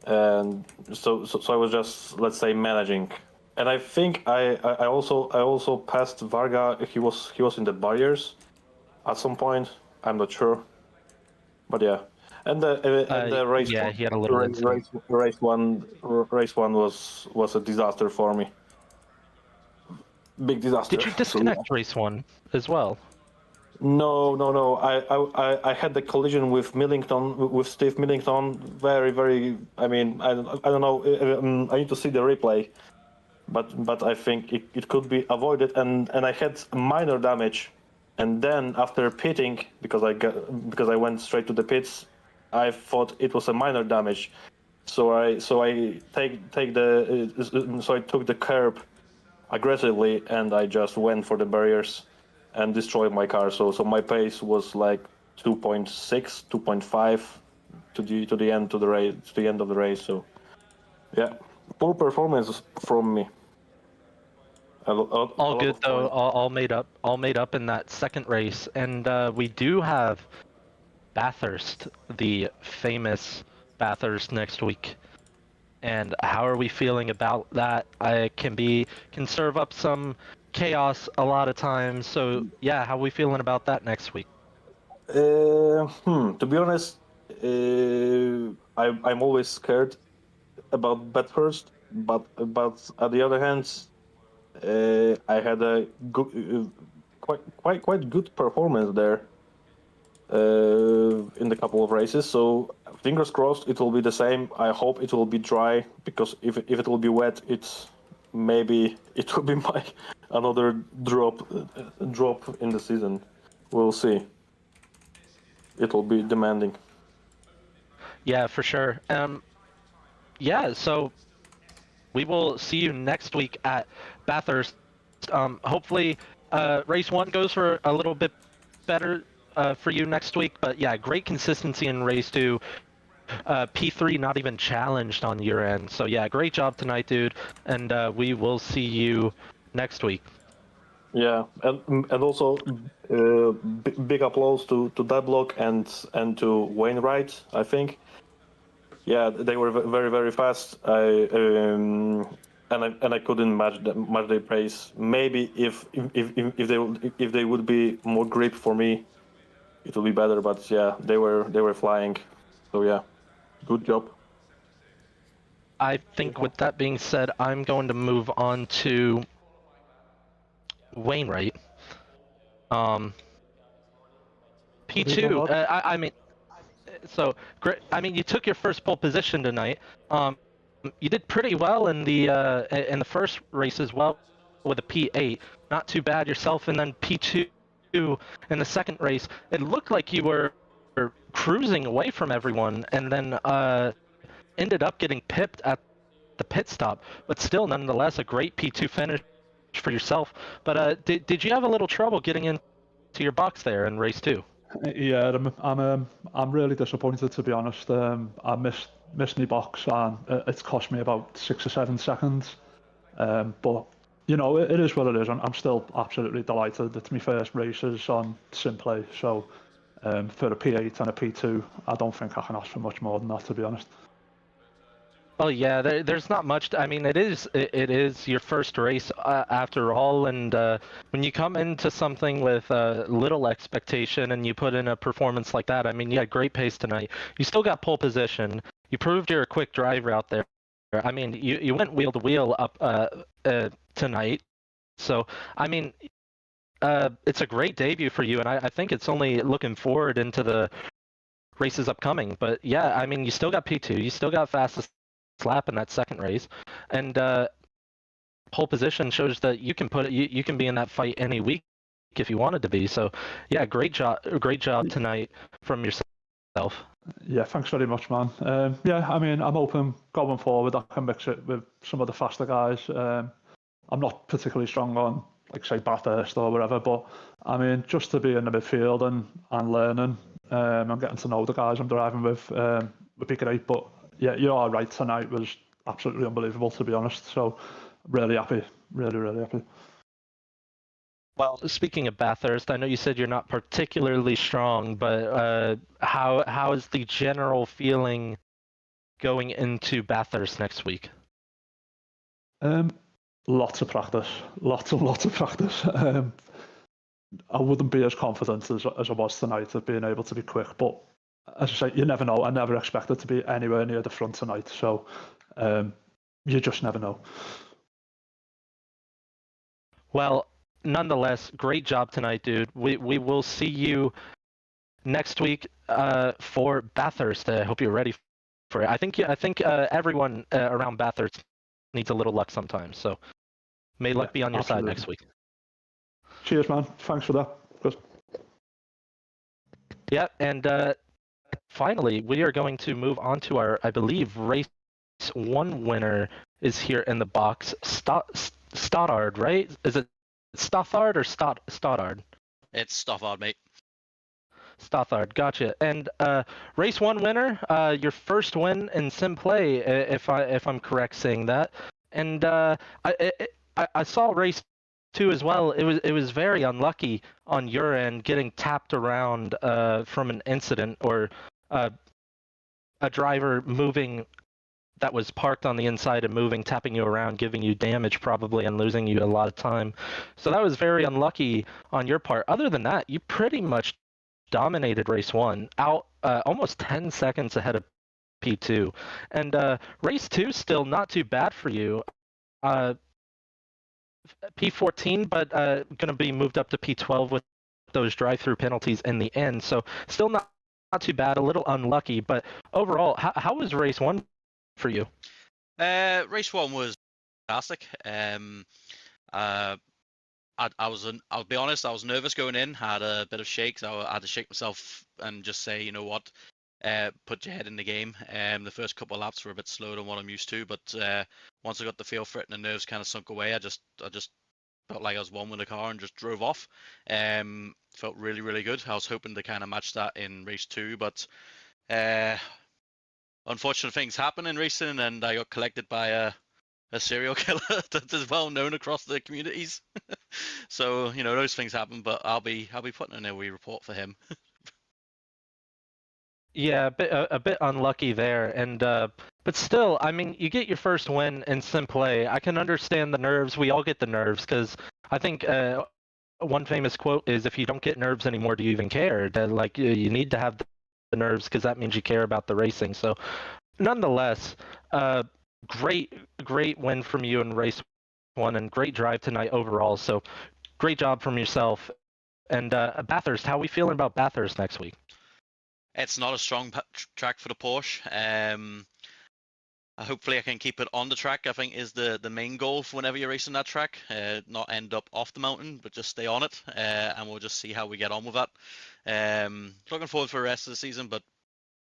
and so I was just, let's say, managing. And I think I also passed Varga. He was in the barriers at some point. I'm not sure, but yeah. And the race. Yeah, he had a little incident. Race one was a disaster for me. Big disaster. Did you disconnect race 1 as well? No. I had the collision with Steve Millington. Very. I mean, I don't know. I need to see the replay, but I think it could be avoided. And I had minor damage, and then after pitting, because I went straight to the pits, I thought it was a minor damage. So I took the curb aggressively, and I just went for the barriers and destroyed my car. So my pace was like 2.6, 2.5 to the end of the race. So yeah, poor performance from me. All good though. All made up in that second race, and we do have Bathurst, the famous Bathurst, next week. And how are we feeling about that? I can serve up some chaos a lot of times. So yeah, how are we feeling about that next week? To be honest, I'm always scared about Bathurst, but at the other hand, I had a good, quite good performance there in the couple of races. So fingers crossed it will be the same. I hope it will be dry, because if it will be wet, maybe it will be my another drop in the season. We'll see. It will be demanding. Yeah, for sure. Yeah, so we will see you next week at Bathurst. Hopefully, race 1 goes for a little bit better for you next week. But yeah, great consistency in race 2. P3 not even challenged on your end. So yeah, great job tonight, dude. And we will see you next week. Yeah, and also big applause to Deadlock and to Wainwright, I think. Yeah, they were very fast. And I couldn't match their pace. Maybe if they would be more grip for me, it would be better. But yeah, they were flying. So yeah, good job. I think with that being said, I'm going to move on to Wainwright. P2. I mean, so great. I mean, you took your first pole position tonight. You did pretty well in the first race as well, with a P8. Not too bad yourself, and then P2 in the second race. It looked like you were cruising away from everyone, and then ended up getting pipped at the pit stop. But still, nonetheless, a great P2 finish for yourself. But did you have a little trouble getting into your box there in race 2? Yeah, I'm really disappointed, to be honest. I missed my box, and it's cost me about 6 or 7 seconds. But you know, it is what it is. I'm still absolutely delighted. It's my first races on SimPlay, so for a P8 and a P2, I don't think I can ask for much more than that, to be honest. Well, yeah, there's not much. I mean, it is your first race after all, and when you come into something with little expectation and you put in a performance like that, I mean, you had great pace tonight. You still got pole position. You proved you're a quick driver out there. I mean, you went wheel to wheel up tonight. So, I mean, it's a great debut for you, and I think it's only looking forward into the races upcoming. But yeah, I mean, you still got P2. You still got fastest lap in that second race, and pole position shows that you can you can be in that fight any week if you wanted to be. So yeah, great job tonight from yourself. Yeah, thanks very much, man. Yeah, I mean, I'm hoping going forward I can mix it with some of the faster guys. I'm not particularly strong on, like, say, Bathurst or whatever, but I mean, just to be in the midfield and learning and getting to know the guys I'm driving with would be great. But yeah, you're all right. Tonight was absolutely unbelievable, to be honest. So really happy, really happy. Well, speaking of Bathurst, I know you said you're not particularly strong, but how is the general feeling going into Bathurst next week? Lots of practice, lots of practice. I wouldn't be as confident as I was tonight of being able to be quick, but as I say, you never know. I never expected to be anywhere near the front tonight, so you just never know. Well, nonetheless, great job tonight, dude. We will see you next week for Bathurst. I hope you're ready for it. I think everyone around Bathurst needs a little luck sometimes, so may luck be on your side next week. Cheers, man. Thanks for that. Good. Yeah, and finally, we are going to move on to our, I believe, race 1 winner is here in the box. Stoddard, right? Is it Stothard or Stoddard? It's Stothard, mate. Stothard, gotcha. And race 1 winner, your first win in SimPlay, if I'm correct saying that. And I saw race 2 as well. It was very unlucky on your end, getting tapped around from an incident or a driver moving that was parked on the inside and moving, tapping you around, giving you damage probably, and losing you a lot of time. So that was very unlucky on your part. Other than that, you pretty much dominated race 1, out almost 10 seconds ahead of P2. And race 2 still not too bad for you. P14, but going to be moved up to P12 with those drive-through penalties in the end. So still not too bad, a little unlucky. But overall, how was race 1 for you? Race 1 was fantastic. I'll be honest, I was nervous going in, had a bit of shakes. I had to shake myself and just say, you know what, put your head in the game. The first couple of laps were a bit slower than what I'm used to, but once I got the feel for it and the nerves kind of sunk away, I just felt like I was one with the car and just drove off. Felt really good. I was hoping to kind of match that in race 2, but unfortunate things happen in racing, and I got collected by a serial killer that is well known across the communities. So, you know, those things happen, but I'll be putting in a wee report for him. Yeah, a bit unlucky there, and but still, I mean, you get your first win in SimPlay. I can understand the nerves. We all get the nerves because I think one famous quote is, "If you don't get nerves anymore, do you even care?" That, like, you need to have the nerves because that means you care about the racing. So, nonetheless, great win from you in race 1, and great drive tonight overall. So, great job from yourself. And Bathurst, how are we feeling about Bathurst next week? It's not a strong track for the Porsche. Hopefully I can keep it on the track, I think, is the main goal for whenever you're racing that track. Not end up off the mountain, but just stay on it. And we'll just see how we get on with that. Looking forward for the rest of the season, but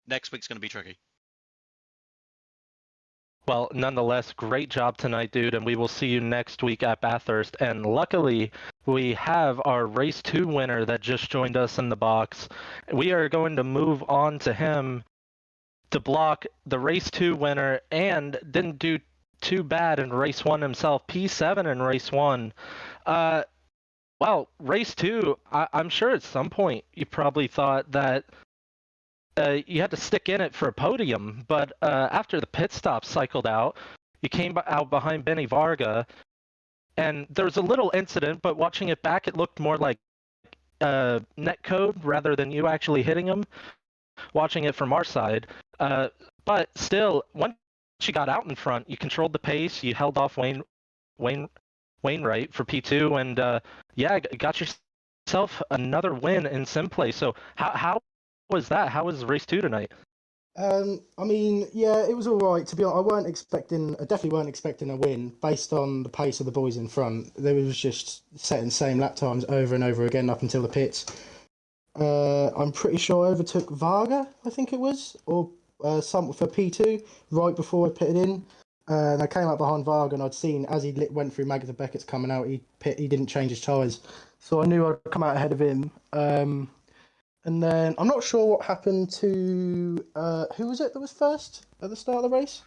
next week's going to be tricky. Well, nonetheless, great job tonight, dude, and we will see you next week at Bathurst. And luckily, we have our Race 2 winner that just joined us in the box. We are going to move on to him to block the Race 2 winner and didn't do too bad in Race 1 himself. P7 in Race 1. Well, Race 2, I'm sure at some point you probably thought that you had to stick in it for a podium, but after the pit stop cycled out, you came out behind Benny Varga, and there was a little incident, but watching it back, it looked more like net code rather than you actually hitting him, watching it from our side. But still, once you got out in front, you controlled the pace, you held off Wainwright for P2, and yeah, got yourself another win in SimPlay. So how was that? How was race 2 tonight? I mean, yeah, it was all right. To be honest, I definitely weren't expecting a win based on the pace of the boys in front. They was just setting the same lap times over and over again up until the pits. I'm pretty sure I overtook Varga, I think it was, or some for P2 right before I pitted in. And I came up behind Varga, and I'd seen as he went through Magda Beckett's coming out, he didn't change his tyres, so I knew I'd come out ahead of him. And then I'm not sure what happened to who was it that was first at the start of the race?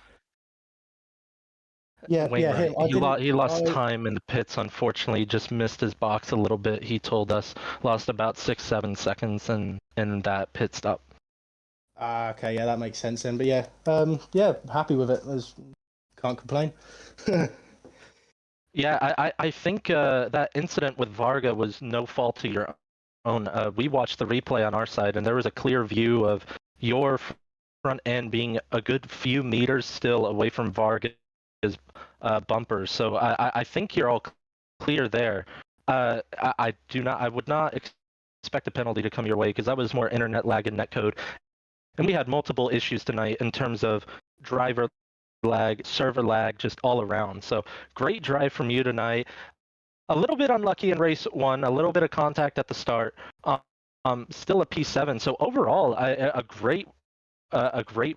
Yeah, Wainwright. him. He lost time in the pits. Unfortunately, he just missed his box a little bit. He told us lost about 6-7 seconds in that pit stop. Okay, yeah, that makes sense then. But yeah, happy with it. Can't complain. Yeah, I think that incident with Varga was no fault of your own. We watched the replay on our side, and there was a clear view of your front end being a good few meters still away from Varga's bumpers. So I think you're all clear there. I would not expect a penalty to come your way, because that was more internet lag and netcode. And we had multiple issues tonight in terms of driver lag, server lag, just all around. So great drive from you tonight. A little bit unlucky in race 1, a little bit of contact at the start. Still a P7. So overall, a great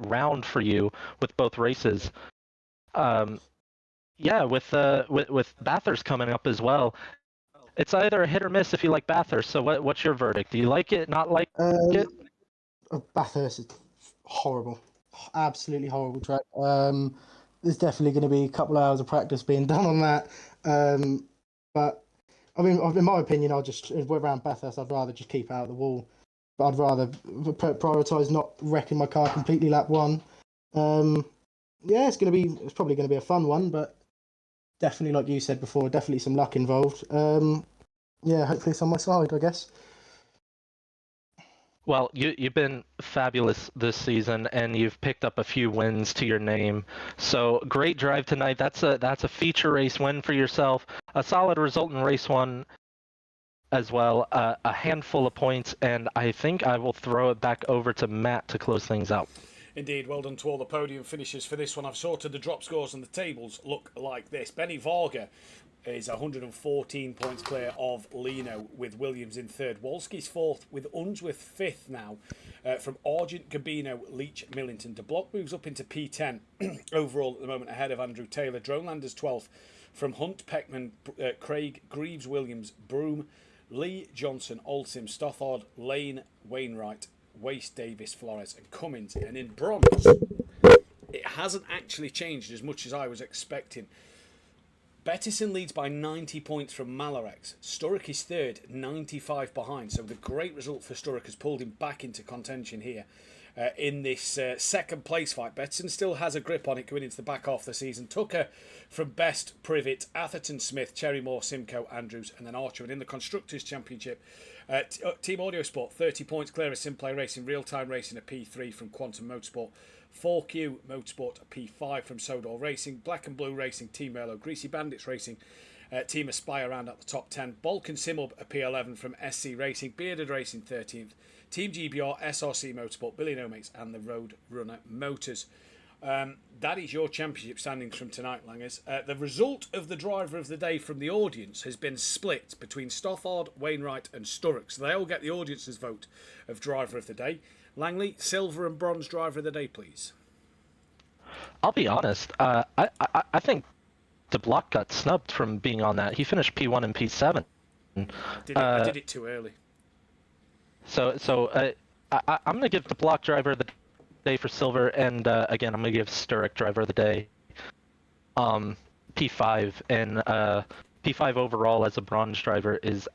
round for you with both races. Yeah, with Bathurst coming up as well. It's either a hit or miss if you like Bathurst. So what's your verdict? Do you like it? Not like it? Bathurst is horrible. Absolutely horrible track. There's definitely going to be a couple of hours of practice being done on that. But I mean, in my opinion, around Bathurst, I'd rather just keep out of the wall. But I'd rather prioritise not wrecking my car completely lap 1. Yeah, it's probably going to be a fun one, but definitely, like you said before, definitely some luck involved. Yeah, hopefully it's on my side, I guess. Well, you've been fabulous this season, and you've picked up a few wins to your name. So great drive tonight. That's a feature race win for yourself. A solid result in race 1 as well. A handful of points, and I think I will throw it back over to Matt to close things out. Indeed, well done to all the podium finishers for this one. I've sorted the drop scores, and the tables look like this. Benny Varga is 114 points clear of Lino, with Williams in third. Wolski's fourth, with Unsworth fifth now. From Argent, Gabino, Leach, Millington. De Block moves up into P10 overall at the moment, ahead of Andrew Taylor. Dronelander's 12th. From Hunt, Peckman, Craig, Greaves, Williams, Broom, Lee, Johnson, Olsim, Stothard, Lane, Wainwright, Waste, Davis, Flores and Cummins. And in bronze, it hasn't actually changed as much as I was expecting. Bettison leads by 90 points from Malarex. Sturrock is third, 95 behind. So the great result for Sturrock has pulled him back into contention here in this second place fight. Bettison still has a grip on it going into the back half of the season. Tucker from Best, Privet, Atherton, Smith, Cherrymore, Simcoe, Andrews and then Archer. And in the Constructors' Championship, Team Audio Sport, 30 points clear of SimPlay Racing, Real Time Racing at P3 from Quantum Motorsport. 4Q Motorsport P5 from Sodor Racing, Black and Blue Racing, Team Merlo, Greasy Bandits Racing, Team Aspire round out the top 10, Balkan Simub P11 from SC Racing, Bearded Racing 13th, Team GBR, SRC Motorsport, Billy Nomates and the Road Runner Motors. That is your championship standings from tonight, Langers. The result of the driver of the day from the audience has been split between Stothard, Wainwright and Sturrock, so they all get the audience's vote of driver of the day. Langley, silver and bronze driver of the day, please. I'll be honest. I think the block got snubbed from being on that. He finished P1 and P7. I did it too early. I'm gonna give the block driver of the day for silver, and again, I'm gonna give Sturrock driver of the day. P5 and P5 overall as a bronze driver is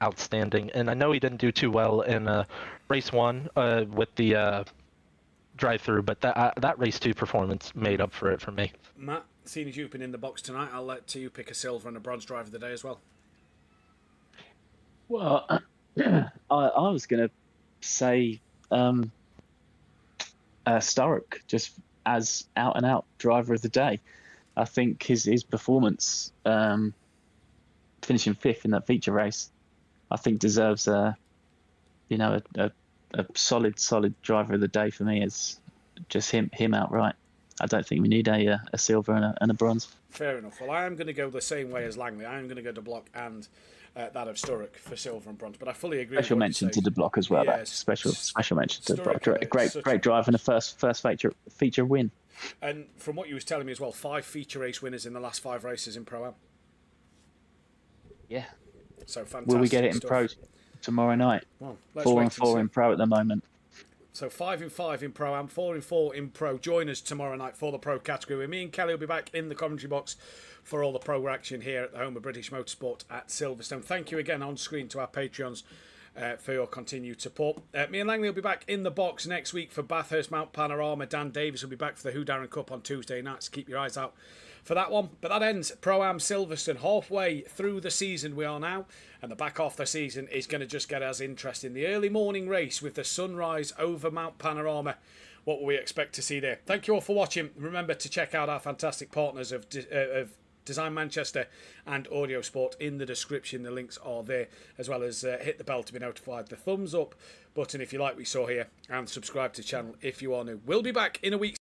outstanding, and I know he didn't do too well in race 1 with the drive-through, but that race 2 performance made up for it for me. Matt, seeing as you've been in the box tonight, I'll let you pick a silver and a bronze driver of the day as well. Well, I was going to say Sturrock, just as out-and-out driver of the day. I think his performance, finishing 5th in that feature race, I think deserves a solid driver of the day for me. It's just him outright. I don't think we need a silver and a bronze. Fair enough. Well, I am going to go the same way as Langley. I am going to go to block and that of Sturrock for silver and bronze. But I fully agree. Special mention to the block as well. Yeah, special mention to the block. Sturrock, Great drive and the first feature win. And from what you was telling me as well, 5 feature race winners in the last 5 races in Pro-Am. Yeah. So fantastic. Will we get it in stuff. Pro tomorrow night? Well, let's 4 wait and 4 in Pro at the moment. So 5 and 5 in Pro-Am, 4 and 4 in Pro. Join us tomorrow night for the Pro category, where me and Kelly will be back in the commentary box for all the Pro action here at the home of British Motorsport at Silverstone. Thank you again on screen to our Patreons for your continued support. Me and Langley will be back in the box next week for Bathurst Mount Panorama. Dan Davis will be back for the Who Darren Cup on Tuesday nights. Keep your eyes out for that one. But that ends Pro-Am Silverstone. Halfway through the season we are now, and the back half of the season is going to just get as interesting. The early morning race with the sunrise over Mount Panorama. What will we expect to see there? Thank you all for watching. Remember to check out our fantastic partners of Design Manchester and Audio Sport in the description. The links are there, as well as hit the bell to be notified, the thumbs up button if you like what you saw here, and subscribe to the channel if you are new. We'll be back in a week.